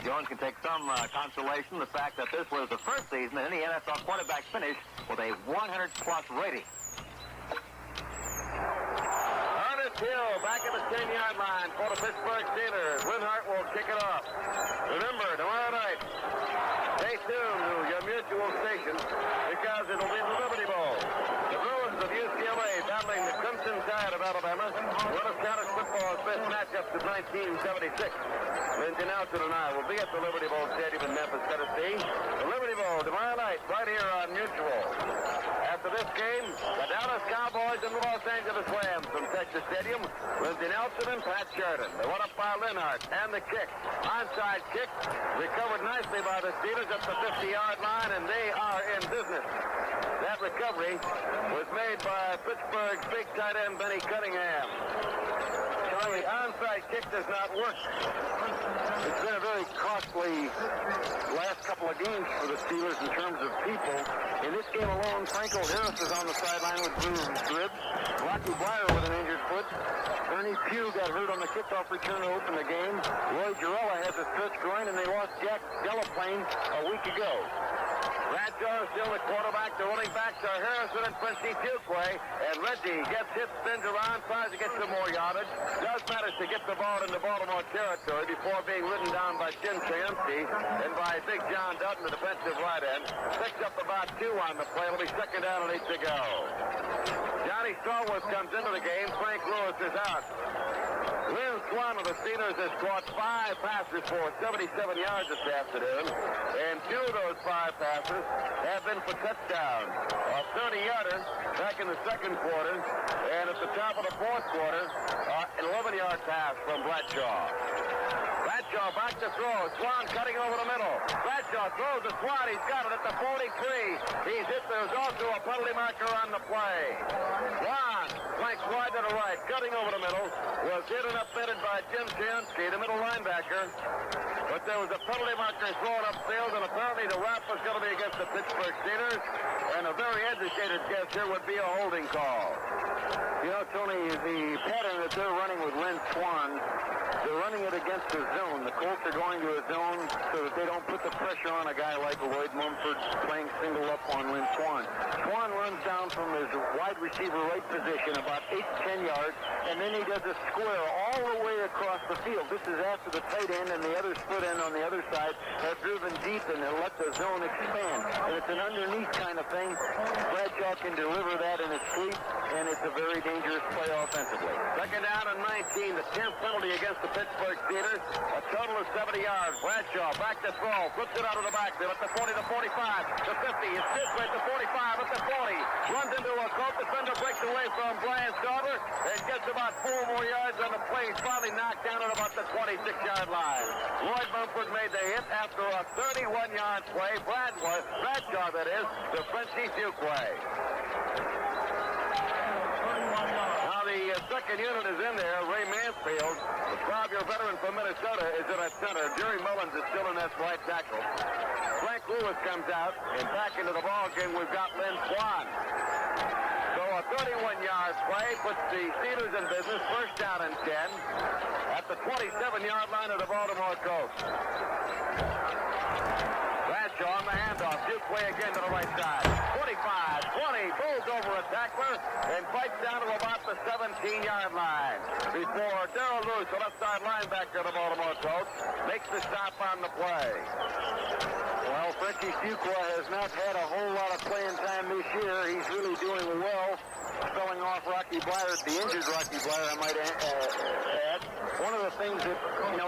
Jones can take some consolation in the fact that this was the first season that any NFL quarterback finished with a 100-plus rating. Ernest Hill back at the 10-yard line for the Pittsburgh Steelers. Linhart will kick it off. Remember, tomorrow night, stay tuned to your mutual station because it'll be the Liberty Bowl. The Bruins of UCLA battling the Crimson Tide of Alabama. One of college football's best matchups of 1976. Lindsey Nelson and I will be at the Liberty Bowl Stadium in Memphis, Tennessee. The Liberty Bowl tomorrow night right here on Mutual. After this game, the Dallas Cowboys and the Los Angeles Rams from Texas Stadium. Lindsey Nelson and Pat Sheridan. They went up by Linhart and the kick. Onside kick recovered nicely by the Steelers at the 50-yard line, and they are in business. That recovery was made by Pittsburgh's big tight end Benny Cunningham. The onside kick does not work. It's been a very costly last couple of games for the Steelers in terms of people. In this game alone, Franco Harris is on the sideline with bruised ribs. Rocky Bleier with an injured foot. Ernie Pugh got hurt on the kickoff return to open the game. Roy Girella has a stretch groin, and they lost Jack Delaplane a week ago. Bradshaw is still the quarterback. The running backs are Harrison and Quincy Fuquay. And Reggie gets hit, spins around, tries to get some more yardage. Does manage to get the ball into Baltimore territory before being ridden down by Jim Triumphs and by Big John Dutton, the defensive right end. Picks up about 2 on the play. It'll be second down and 8 to go. Johnny Stallworth comes into the game. Frank Lewis is out. Lynn Swan of the Steelers has caught 5 passes for 77 yards this afternoon, and 2 of those 5 passes have been for touchdowns. A 30-yarder back in the second quarter, and at the top of the fourth quarter, an 11-yard pass from Bradshaw. Bradshaw back to throw. Swan cutting over the middle. Bradshaw throws to Swan. He's got it at the 43. He's hit. There's also a penalty marker on the play. Swan flanks wide to the right, cutting over the middle. Was hit and upended by Jim Chiansky, the middle linebacker. But there was a penalty marker thrown upfield, and apparently the rap was going to be against the Pittsburgh Steelers. And a very educated guess here would be a holding call. You know, Tony, the pattern that they're running with Lynn Swan, they're running it against the zone. The Colts are going to a zone so that they don't put the pressure on a guy like Lloyd Mumford playing single up on Lynn Swan. Swan runs down from his wide receiver right position about 8 to 10 yards, and then he does a square all the way across the field. This is after the tight end and the other split end on the other side have driven deep and have let the zone expand. And it's an underneath kind of thing. Bradshaw can deliver that in his sleep, and it's a very dangerous play offensively. Second down and 19, the 10th penalty against the Pittsburgh Steelers. A total of 70 yards. Bradshaw back to throw. Flips it out of the backfield at the 40, the 45, the 50. It's this way at the 45, at the 40. Runs into a Colt defender, breaks away from Brian Stauber, and gets about 4 more yards on the play. He's finally knocked down at about the 26-yard line. Lloyd Mumford made the hit after a 31-yard play. Bradshaw, that is, to Quincy Fuquay. Now Now the second unit is in there. Ray Mansfield, the 5-year veteran from Minnesota, is in at center. Jerry Mullins is still in that right tackle. Frank Lewis comes out, and back into the ball game we've got Lynn Swan. So a 31-yard play puts the Steelers in business. First down and 10 at the 27-yard line of the Baltimore Colts. Bradshaw on the handoff. Duquay again to the right side. 25, 20, pulls over a tackler and fights down to about the 17-yard line before Darrell Lewis, the left side linebacker of the Baltimore Colts, makes the stop on the play. Well, Frenchie Fuqua has not had a whole lot of playing time this year. He's really doing well, spelling off Rocky Bleier, the injured Rocky Bleier, I might add. One of the things that,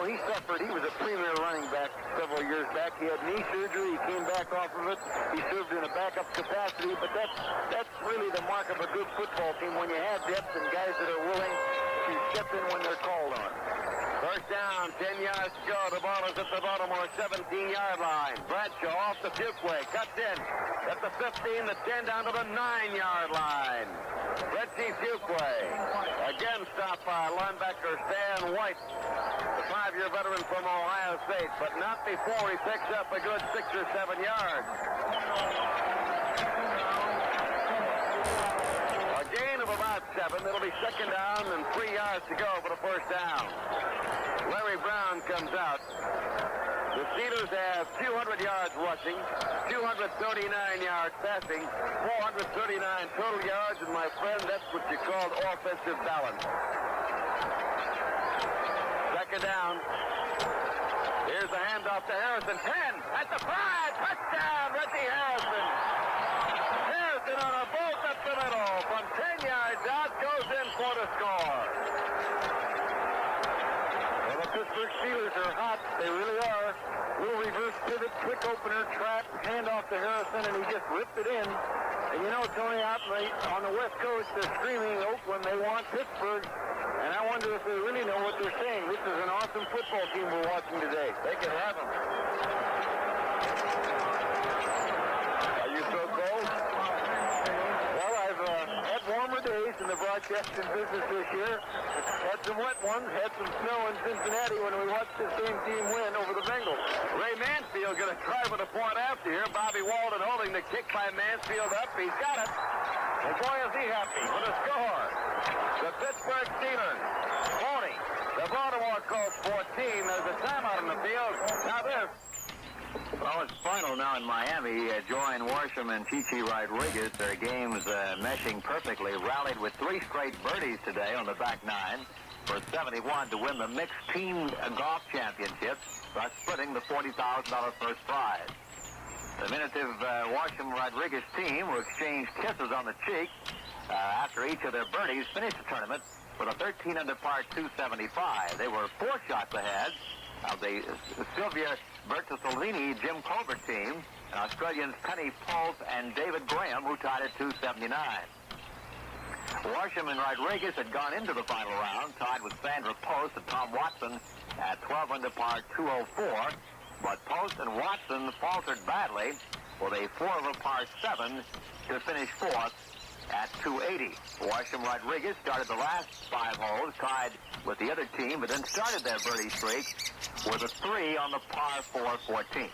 he suffered, he was a premier running back several years back. He had knee surgery. He came back off of it. He served in a backup capacity, but that's really the mark of a good football team, when you have depth and guys that are willing to step in when they're called on. First down, 10 yards to go. The ball is at the Baltimore 17-yard line. Bradshaw off the Fuqua, cuts in at the 15, the 10 down to the 9-yard line. Frenchie Fuqua again stopped by linebacker Stan White, the 5-year veteran from Ohio State, but not before he picks up a good 6 or 7 yards. A gain of about 7. It'll be second down and 3 yards to go for the first down. Larry Brown comes out. The Steelers have 200 yards rushing, 239 yards passing, 439 total yards, and my friend, that's what you call offensive balance. Second down. Here's the handoff to Harrison. 10 at the 5. Touchdown, Reggie Harrison. Harrison on a bolt up the middle. From 10 yards out, goes in for the score. Well, the Pittsburgh Steelers are hot. They really are. Little reverse pivot, quick opener, trap, handoff to Harrison, and he just ripped it in. And Tony, out on the West Coast, they're screaming Oakland. They want Pittsburgh. And I wonder if they really know what they're saying. This is an awesome football team we're watching today. They can have them. Are you so cold? Well, I've had warmer days in the broadcasting business this year. Had some wet ones, had some snow in Cincinnati when we watched the same team win over the Bengals. Ray Mansfield going to try with a point after here. Bobby Walden holding the kick by Mansfield up. He's got it. And boy, is he happy with a score. The Pittsburgh Steelers 40. The Baltimore Colts 14. There's a timeout on the field. Now this. Well, it's final now in Miami. Joanne Worsham and Chichi Rodriguez, their games meshing perfectly, rallied with 3 straight birdies today on the back 9 for 71 to win the mixed team golf championship, thus splitting the $40,000 first prize. The diminutive Worsham-Rodriguez team will exchange kisses on the cheek after each of their birdies finished the tournament with a 13 under par 275. They were 4 shots ahead of the Sylvia Bertosolini Jim Colbert team, and Australians Penny Pulse and David Graham, who tied at 279. Worsham and Rodriguez had gone into the final round, tied with Sandra Post and Tom Watson at 12 under par 204, but Post and Watson faltered badly with a 4 over par 7 to finish 4th at 280. Worsham Rodriguez started the last 5 holes, tied with the other team, but then started their birdie streak with a 3 on the par 4 14.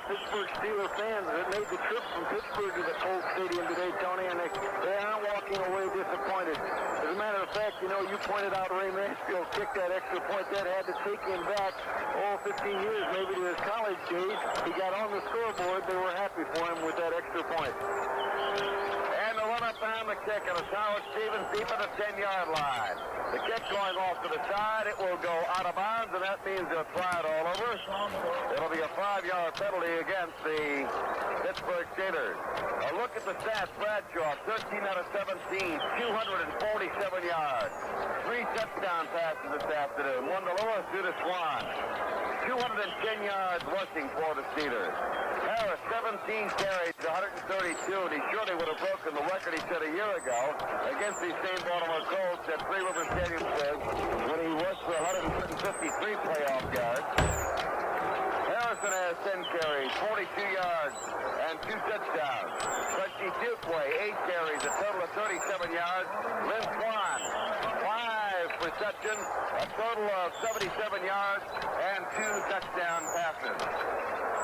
Pittsburgh Steelers fans that made the trip from Pittsburgh to the Colts Stadium today, Tony, and they aren't walking away disappointed. As a matter of fact, you pointed out Ray Mansfield kicked that extra point. That had to take him back, 15 years maybe to his college days. He got on the scoreboard. They were happy for him with that extra point. And the run up found the kick, and it's Howard Stevens deep at the 10-yard line. The kick going off to the side. It will go out of bounds, and that means they'll try it all over. It'll be a 5-yard penalty against the Pittsburgh Steelers. A look at the stats. Bradshaw, 13 out of 17, 247 yards. 3 touchdown passes this afternoon. One to Lewis, 2 to Swan. 210 yards rushing for the Steelers. Harris, 17 carries, 132, and he surely would have broken the record he set a year ago against these same Baltimore Colts at Three River Stadium when he rushed for 153 playoff yards. Harrison has 10 carries, 42 yards, and 2 touchdowns. Fletchy Dukeway, 8 carries, a total of 37 yards. Lynn Swan, 5 receptions, a total of 77 yards, and 2 touchdown passes.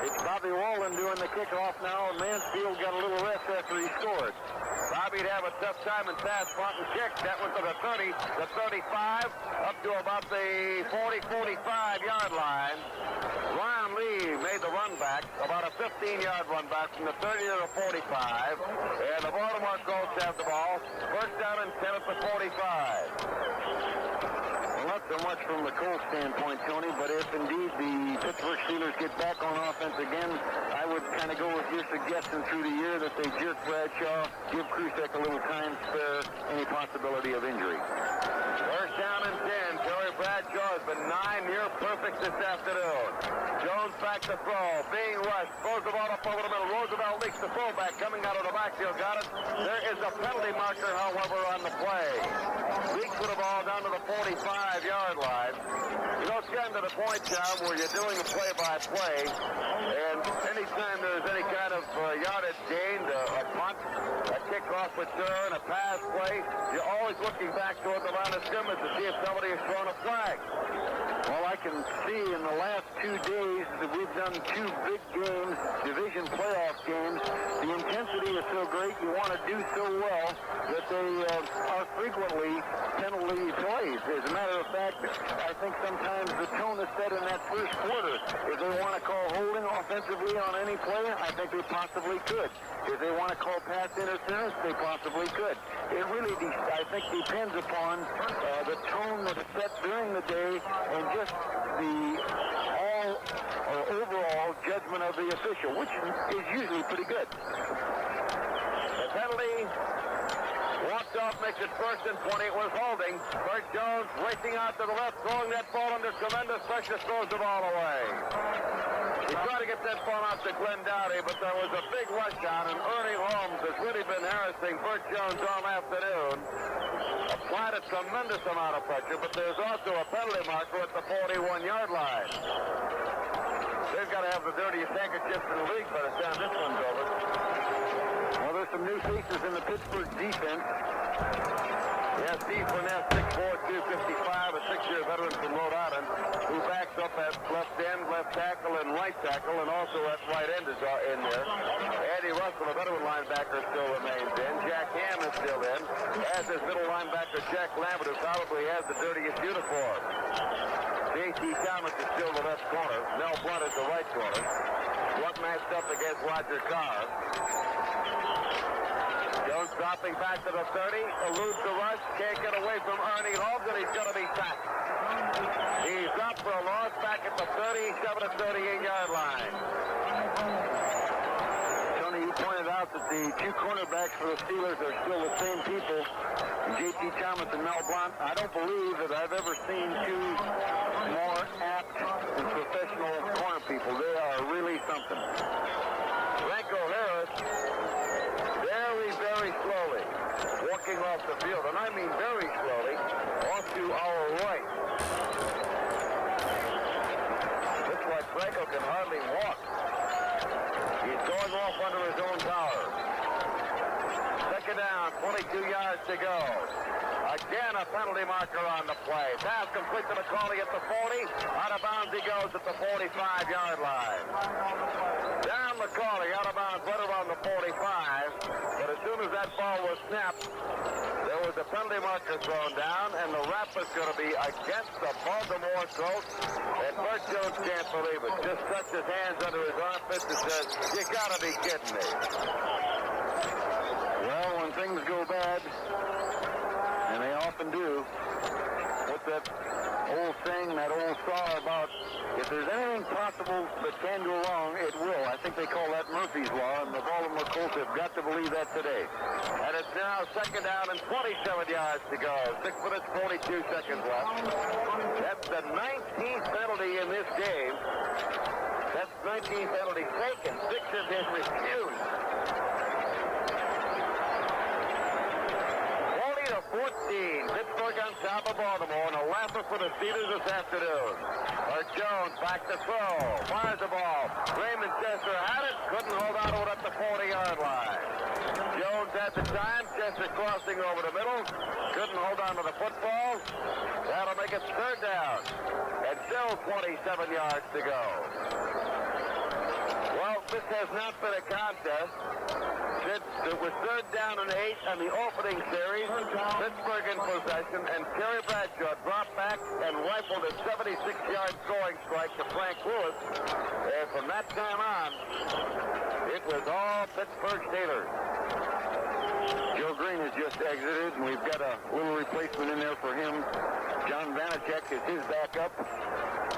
It's Bobby Walden doing the kickoff now, and Mansfield got a little rest after he scored. Bobby'd have a tough time in pass, front and kick. That went to the 30, the 35, up to about the 40, 45-yard line. Ryan Lee made the run back, about a 15-yard run back from the 30 to the 45. And the Baltimore Colts have the ball. First down and 10 at the 45. Well, not so much from the Colts standpoint, Tony, but if indeed the Pittsburgh Steelers get back on offense again, I would kind of go with your suggestion through the year that they jerk Bradshaw, give Krusek a little time, spare any possibility of injury. First down and 10. Terry Bradshaw has been 9 near perfect this afternoon. Jones back to throw. Being rushed. Throws the ball up over the middle. Roosevelt leaks the fullback coming out of the backfield. Got it. There is a penalty marker, however, on the play. Leaks with the ball down to the 45-yard line. You know, it's gotten to the point, John, where you're doing a play-by-play, and anytime there's any kind of yardage gained, a punt, a kickoff return, a pass play, you're always looking back toward the line of scrimmage to see if somebody has thrown a flag. Well, I can see in the last 2 days that we've done 2 big games, division playoff games. The intensity is so great, you want to do so well that they are frequently penalty plays. As a matter of fact, I think sometimes the tone is set in that first quarter. If they want to call holding offensively on any play, I think they possibly could. If they want to call pass interference, they possibly could. It really, I think, depends upon the tone that is set during the day and just the overall judgment of the official, which is usually pretty good. The penalty walked off, makes it first and 20. It was holding. Bert Jones racing out to the left, throwing that ball under tremendous pressure, throws the ball away. He tried to get that ball out to Glenn Dowdy, but there was a big rush on, and Ernie Holmes has really been harassing Bert Jones all afternoon. Applied a tremendous amount of pressure, but there's also a penalty marker at the 41-yard line. They've got to have the dirtiest handkerchiefs in the league by the time this one's over. Well, there's some new faces in the Pittsburgh defense. Yeah, Steve Burnett, 6'4", 255, a 6-year veteran from Rhode Island, who backs up at left end, left tackle, and right tackle, and also at right end is in there. Andy Russell, a veteran linebacker, still remains in. Jack Ham is still in, as is middle linebacker Jack Lambert, who probably has the dirtiest uniform. J.T. Thomas is still the left corner. Mel Blunt is the right corner. Blunt matched up against Roger Carr. Jones dropping back to the 30, eludes the rush, can't get away from Ernie Holmes, and he's going to be sacked. He's up for a loss back at the 37 to 38-yard line. Tony, you pointed out that the 2 cornerbacks for the Steelers are still the same people, J.T. Thomas and Mel Blount. I don't believe that I've ever seen 2 more apt and professional corner people. They are really something. Franco Harris, very slowly, walking off the field, and I mean very slowly, off to our right. Looks like Franco can hardly walk. He's going off under his own power. Second down, 22 yards to go. Again, a penalty marker on the play. Pass complete to McCauley at the 40. Out of bounds he goes at the 45-yard line. Down McCauley, out of bounds, right around the 45. But as soon as that ball was snapped, there was a penalty marker thrown down, and the rap is going to be against the Baltimore Colts. And Bert Jones can't believe it. Just tucks his hands under his armpits and says, "You got to be kidding me." Well, when things go bad said, and they often do, what's that old saying, that old saw about if there's anything possible that can go wrong, it will. I think they call that Murphy's Law, and the Baltimore Colts have got to believe that today. And it's now second down and 27 yards to go. 6 minutes, 42 seconds left. That's the 19th penalty in this game. That's 19 penalties taken. 6 have been refused. 40-14. Pittsburgh on top of Baltimore, and a laugher for the Steelers this afternoon. Jones back to throw. Fires the ball. Raymond Chester had it. Couldn't hold on to it at the 40-yard line. Jones had the time. Chester crossing over the middle. Couldn't hold on to the football. That'll make it third down. And still 27 yards to go. Well, this has not been a contest. It was third down and 8 on the opening series. Pittsburgh in possession, and Terry Bradshaw dropped back and rifled a 76-yard scoring strike to Frank Lewis. And from that time on, it was all Pittsburgh Steelers. Joe Green has just exited, and we've got a little replacement in there for him. John Vanacek is his backup.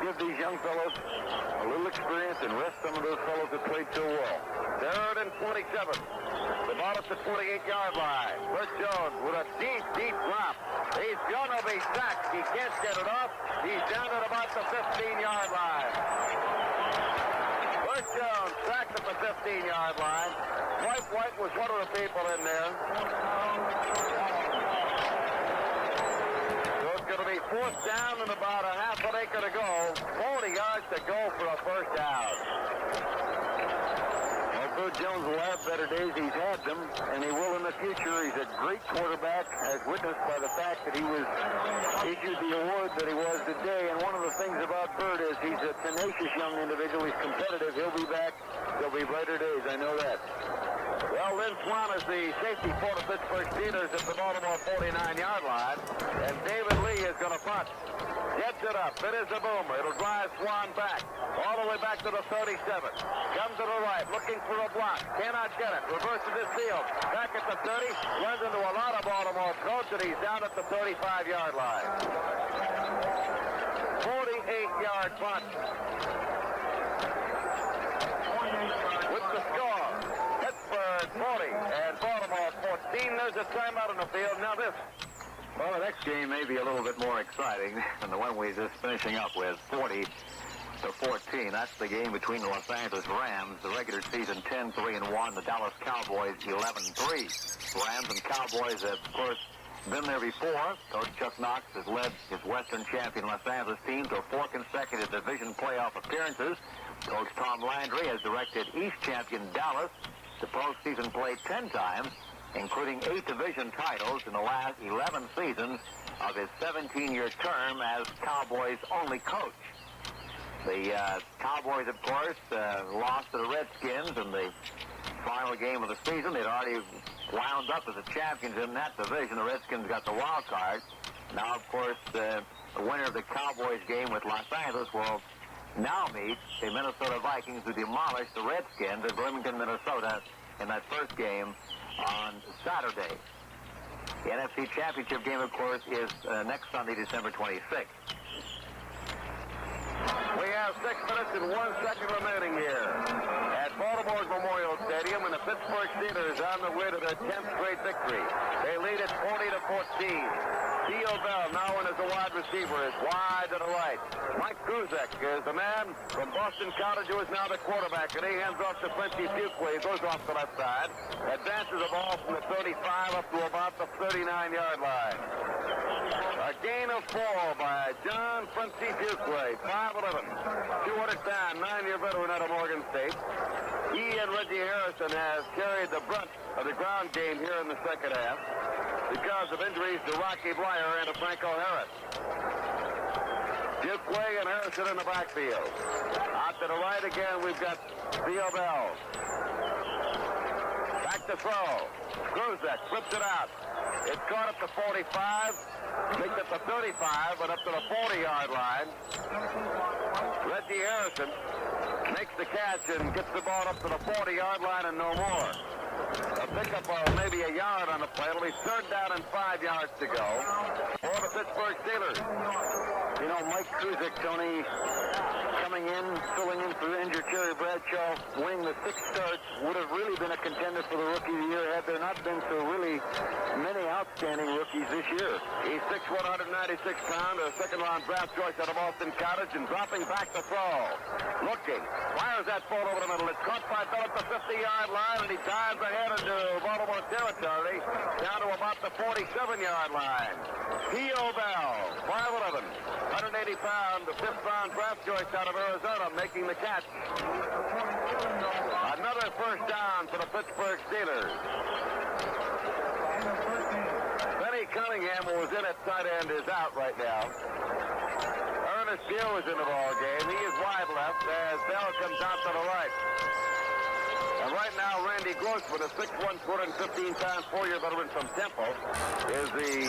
Give these young fellows a little experience and rest some of those fellows that played so well. Third and 27. The ball at the 28-yard line. Bert Jones with a deep, deep drop. He's going to be sacked. He can't get it off. He's down at about the 15-yard line. Bert Jones sacked at the 15-yard line. Dwight White was one of the people in there. So it's going to be fourth down and about a half an acre to go. 40 yards to go for a first down. Bert Jones will have better days. He's had them, and he will in the future. He's a great quarterback, as witnessed by the fact that he was issued the award that he was today. And one of the things about Bert is he's a tenacious young individual. He's competitive. He'll be back. There'll be brighter days. I know that. Well, Lynn Swan is the safety for the Pittsburgh Steelers at the Baltimore 49-yard line, and David Lee is going to punt. Gets it up. It is a boomer. It'll drive Swan back, all the way back to the 37. Comes to the right, looking for a block. Cannot get it. Reverses his field. Back at the 30. Runs into a lot of Baltimore coach, and he's down at the 35-yard line. 48-yard punt. With the score, Pittsburgh 40 and Baltimore 14. There's a timeout on the field. Now this. Well, the next game may be a little bit more exciting than the one we're just finishing up with, 40-14. That's the game between the Los Angeles Rams, the regular season 10-3-1, the Dallas Cowboys 11-3. Rams and Cowboys have, of course, been there before. Coach Chuck Knox has led his Western champion Los Angeles team to 4 consecutive division playoff appearances. Coach Tom Landry has directed East champion Dallas to postseason play 10 times, including 8 division titles in the last 11 seasons of his 17-year term as Cowboys' only coach. The Cowboys, of course, lost to the Redskins in the final game of the season. They'd already wound up as the champions in that division. The Redskins got the wild card. Now, of course, the winner of the Cowboys game with Los Angeles will now meet the Minnesota Vikings, who demolished the Redskins at Bloomington, Minnesota, in that first game on Saturday. The NFC Championship game, of course, is next Sunday, December 26th. We have 6 minutes and 1 second remaining here at Baltimore's Memorial Stadium, and the Pittsburgh Steelers on the way to their 10th straight victory. They lead it 40-14. Theo Bell, now in as a wide receiver, is wide to the right. Mike Kruzek is the man from Boston College who is now the quarterback, and he hands off to Frenchie Fuqua. He goes off the left side, advances the ball from the 35 up to about the 39-yard line. A gain of 4 by John Frenchie Fuqua, 5'11", 200 pound, 9-year veteran out of Morgan State. He and Reggie Harrison have carried the brunt of the ground game here in the second half because of injuries to Rocky Blyer and to Franco Harris. Fuqua and Harrison in the backfield. Out to the right again, we've got Theo Bell. Back to throw. Kruzek flips it out. It's caught up to 45, picked up to 35, but up to the 40-yard line. Reggie Harrison makes the catch and gets the ball up to the 40-yard line and no more. A pickup of maybe a yard on the play. It'll be third down and 5 yards to go for the Pittsburgh Steelers. You know, Mike Kruzik, Tony, coming in, filling in for injured Terry Bradshaw, winning the 6 starts, would have really been a contender for the Rookie of the Year had there not been so really many outstanding rookies this year. He's 6'1", 196 pounds, a second-round draft choice out of Boston College, and dropping back to throw. Looking, fires that ball over the middle. It's caught by Bell at the 50-yard line, and he dives ahead into Baltimore territory, down to about the 47-yard line. P.O. Bell, 5'11", 180 pounds, the 5th-round draft choice out of Arizona, making the catch. Another first down for the Pittsburgh Steelers. Benny Cunningham, who was in at tight end, is out right now. Ernest Gill is in the ball game. He is wide left as Bell comes out to the right. And right now, Randy Grossman, a 6'1", 215-pound, 4-year veteran from Temple, is the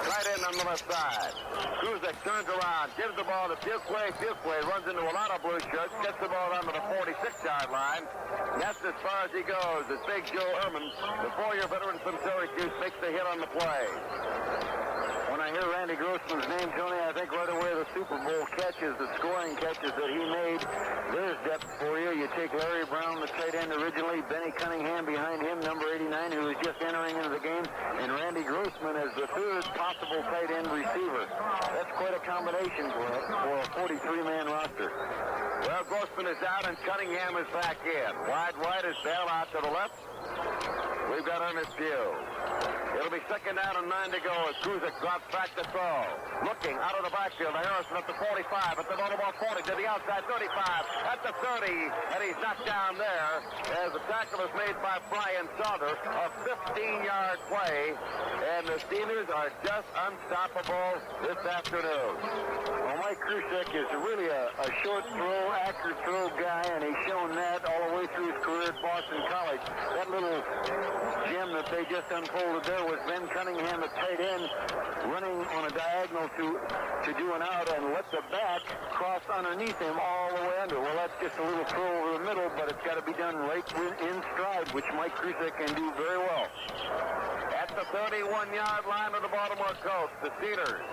tight end on the left side. Kruzik turns around, gives the ball to Fuqua. Fuqua runs into a lot of blue shirts, gets the ball down to the 46-yard line. That's as far as he goes. As Big Joe Ehrman, the 4-year veteran from Syracuse, makes the hit on the play. When I hear Randy Grossman's name, Tony, I think right away the Super Bowl catches, the scoring catches that he made. There's depth for you. You take Larry Brown, the tight end originally, Benny Cunningham behind him, number 89, who is just entering into the game, and Randy Grossman as the third possible tight end receiver. That's quite a combination for a 43-man roster. Well, Grossman is out and Cunningham is back in. Wide right is Bell out to the left. We've got Ernest Gill. It'll be second down and 9 to go as Kruzik drops back to throw. Looking out of the backfield to Harrison at the 45, at the Baltimore 40, to the outside 35, at the 30, and he's knocked down there as the tackle is made by Brian Sauter. A 15-yard play, and the Steelers are just unstoppable this afternoon. Well, Mike Kruzik is really a short throw, accurate throw guy, and he's shown that all the way through his career at Boston College. That little gem that they just unfolded there was Ben Cunningham at tight end running on a diagonal to do an out and let the back cross underneath him all the way under. Well, that's just a little throw over the middle, but it's got to be done right in stride, which Mike Kruzik can do very well. At the 31-yard line of the Baltimore Colts, the Steelers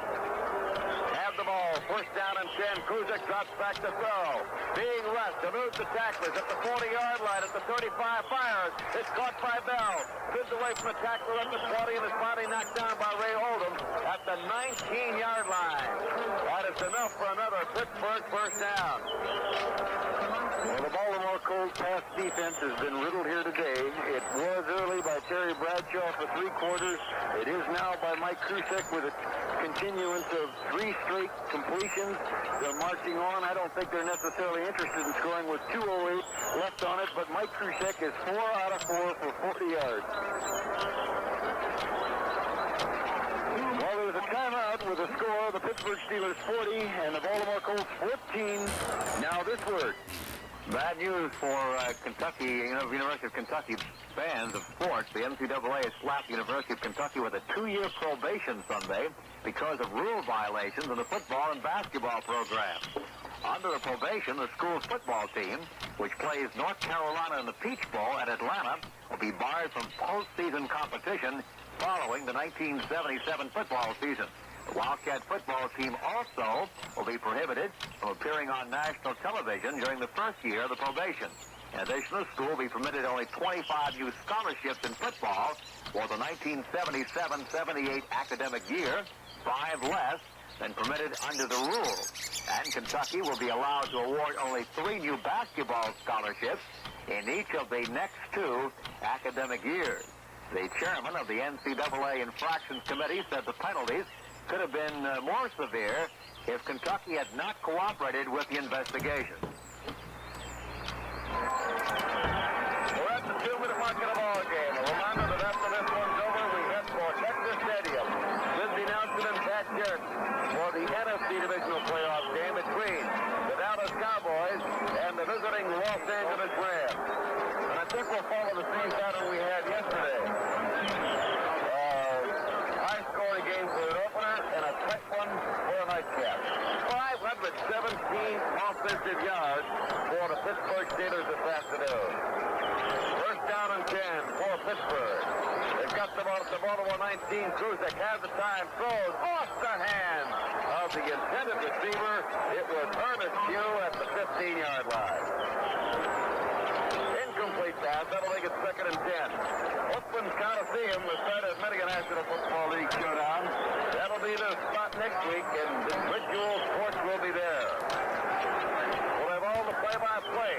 have the ball. First down and 10. Kruzik drops back to throw. Being rushed, eludes the tacklers at the 40-yard line. At the 35, fires. It's caught by Bell. Spins away from the tackler at the 20 and is finally knocked down by Ray Oldham at the 19-yard line. That is enough for another Pittsburgh first down. Well, the Baltimore Colts pass defense has been riddled here today. It was early by Terry Bradshaw for 3 quarters. It is now by Mike Kruzik with a continuance of 3 straight completions. They're marching on. I don't think they're necessarily interested in scoring with 2:08 left on it, but Mike Kruzik is 4 out of 4 for 40 yards. Well, there's a timeout with a score. The Pittsburgh Steelers 40 and the Baltimore Colts 14. Now this word. Bad news for Kentucky, University of Kentucky fans of sports. The NCAA has slapped the University of Kentucky with a 2-year probation Sunday because of rule violations in the football and basketball program. Under the probation, the school's football team, which plays North Carolina in the Peach Bowl at Atlanta, will be barred from postseason competition following the 1977 football season. The Wildcat football team also will be prohibited from appearing on national television during the first year of the probation. In addition, the school will be permitted only 25 new scholarships in football for the 1977-78 academic year, 5 less than permitted under the rules. And Kentucky will be allowed to award only 3 new basketball scholarships in each of the next 2 academic years. The chairman of the NCAA Infractions Committee said the penalties could have been more severe if Kentucky had not cooperated with the investigation. We're at the 2-minute mark of the ball game. A reminder that after this one's over, we head for Texas Stadium. Lindsey Nelson and Pat Jarrett for the NFC Divisional Playoff game between the Dallas Cowboys and the visiting Los Angeles Rams. And I think we'll follow the same pattern we had yesterday. High-scoring game for an opener and a tight one for a nightcap. 517 offensive yards. Pittsburgh. They've got the ball at the Baltimore 19. Kruzek has the time, throws off the hand of the intended receiver. It was Ernest Pugh at the 15-yard line. Incomplete pass. That'll make it 2nd and 10. Oakland's Coliseum, the start of Michigan National Football League showdown. That'll be the spot next week, and Ritual Sports will be there. We'll have all the play-by-play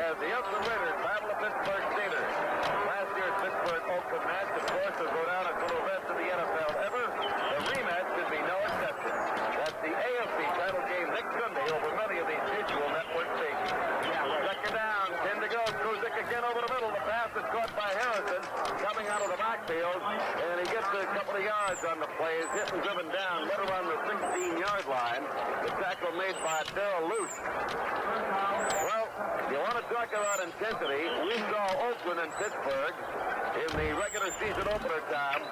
as the Oakland Raiders battle the Pittsburgh Steelers. Last year's Pittsburgh-Oakland match, of course, will go down as one of the best in the NFL ever. The rematch should be no exception. That's the AFC title game next Sunday over many of these visual network stations. Second down, 10 to go. Kruzek again over the middle. The pass is caught by Harrison coming out of the backfield, and he gets a couple of yards on the play. He's hit and driven down, right around the 16-yard line. The tackle made by Darrell Luce. Well, you want to talk about intensity. We saw Oakland and Pittsburgh in the regular season opener time.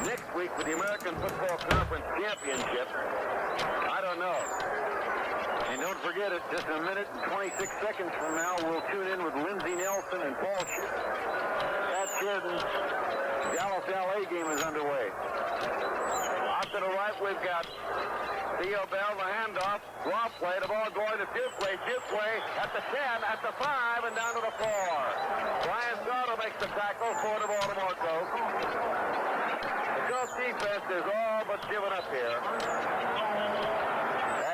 Next week for the American Football Conference Championship, I don't know. And don't forget it, just a minute and 26 seconds from now, we'll tune in with Lindsey Nelson and Paul Sheridan's Dallas LA game is underway. Off to the right, we've got Theo Bell, the handoff, draw play, the ball going to Fuquay. Fuquay at the 10, at the 5, and down to the 4. Brian Sauter makes the tackle for the Baltimore Colts. The Colts defense is all but given up here.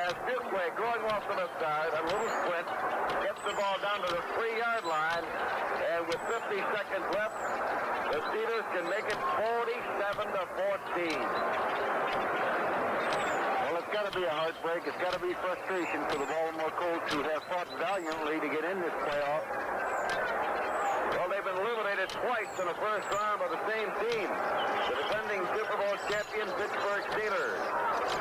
As Fuquay going off the left side, a little sprint, gets the ball down to the 3-yard line, and with 50 seconds left, the Steelers can make it 47-14. It's got to be a heartbreak. It's got to be frustration for the Baltimore Colts, who have fought valiantly to get in this playoff. Well, they've been eliminated twice in the first round by the same team. The defending Super Bowl champion Pittsburgh Steelers.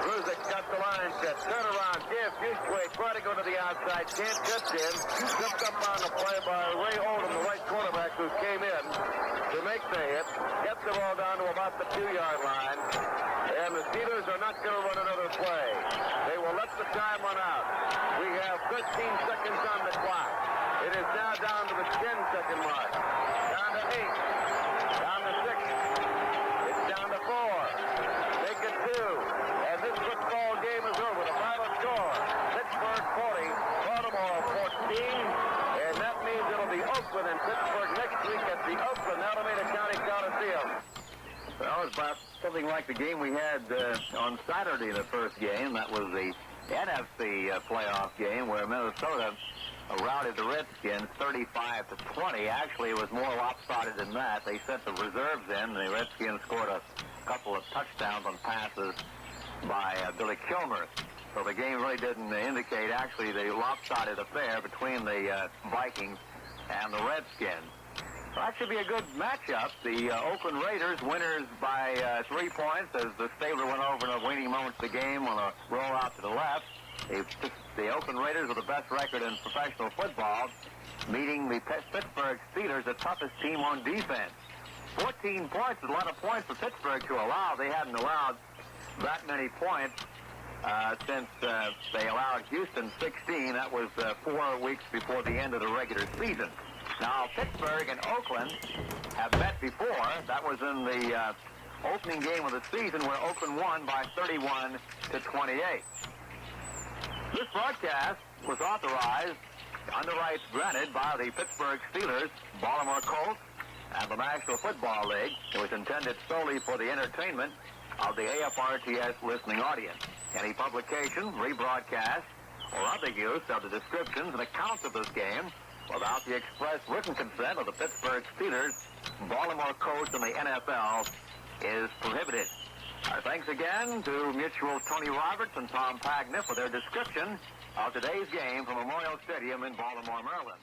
Kruzek got the line set. Turn around. Give Fuquay. Try to go to the outside. Can't touch him. Tripped up on the play by Ray Oldham, the right quarterback, who came in to make the hit. Gets the ball down to about the 2-yard line. And the Steelers are not going to run another play. They will let the time run out. We have 13 seconds on the clock. It is now down to the 10-second mark. Down to 8. Down to 6. It's down to 4. Make it 2. And this football game is over. The final score, Pittsburgh 40, Baltimore 14. And that means it'll be Oakland and Pittsburgh next week at the Oakland Alameda County Coliseum. Well, it's about something like the game we had on Saturday, the first game. That was the NFC playoff game where Minnesota routed the Redskins 35-20. Actually, it was more lopsided than that. They sent the reserves in, and the Redskins scored a couple of touchdowns on passes by Billy Kilmer. So the game really didn't indicate actually the lopsided affair between the Vikings and the Redskins. Well, that should be a good matchup. The Oakland Raiders, winners by 3 points as the Stabler went over in the waning moments of the game on a rollout to the left. The Oakland Raiders are the best record in professional football, meeting the Pittsburgh Steelers, the toughest team on defense. 14 points is a lot of points for Pittsburgh to allow. They hadn't allowed that many points since they allowed Houston 16. That was 4 weeks before the end of the regular season. Now, Pittsburgh and Oakland have met before. That was in the opening game of the season where Oakland won by 31-28. This broadcast was authorized under rights granted by the Pittsburgh Steelers, Baltimore Colts, and the National Football League. It was intended solely for the entertainment of the AFRTS listening audience. Any publication, rebroadcast, or other use of the descriptions and accounts of this game without the express written consent of the Pittsburgh Steelers, Baltimore Colts, and the NFL is prohibited. Our thanks again to Mutual's Tony Roberts and Tom Pagna for their description of today's game from Memorial Stadium in Baltimore, Maryland.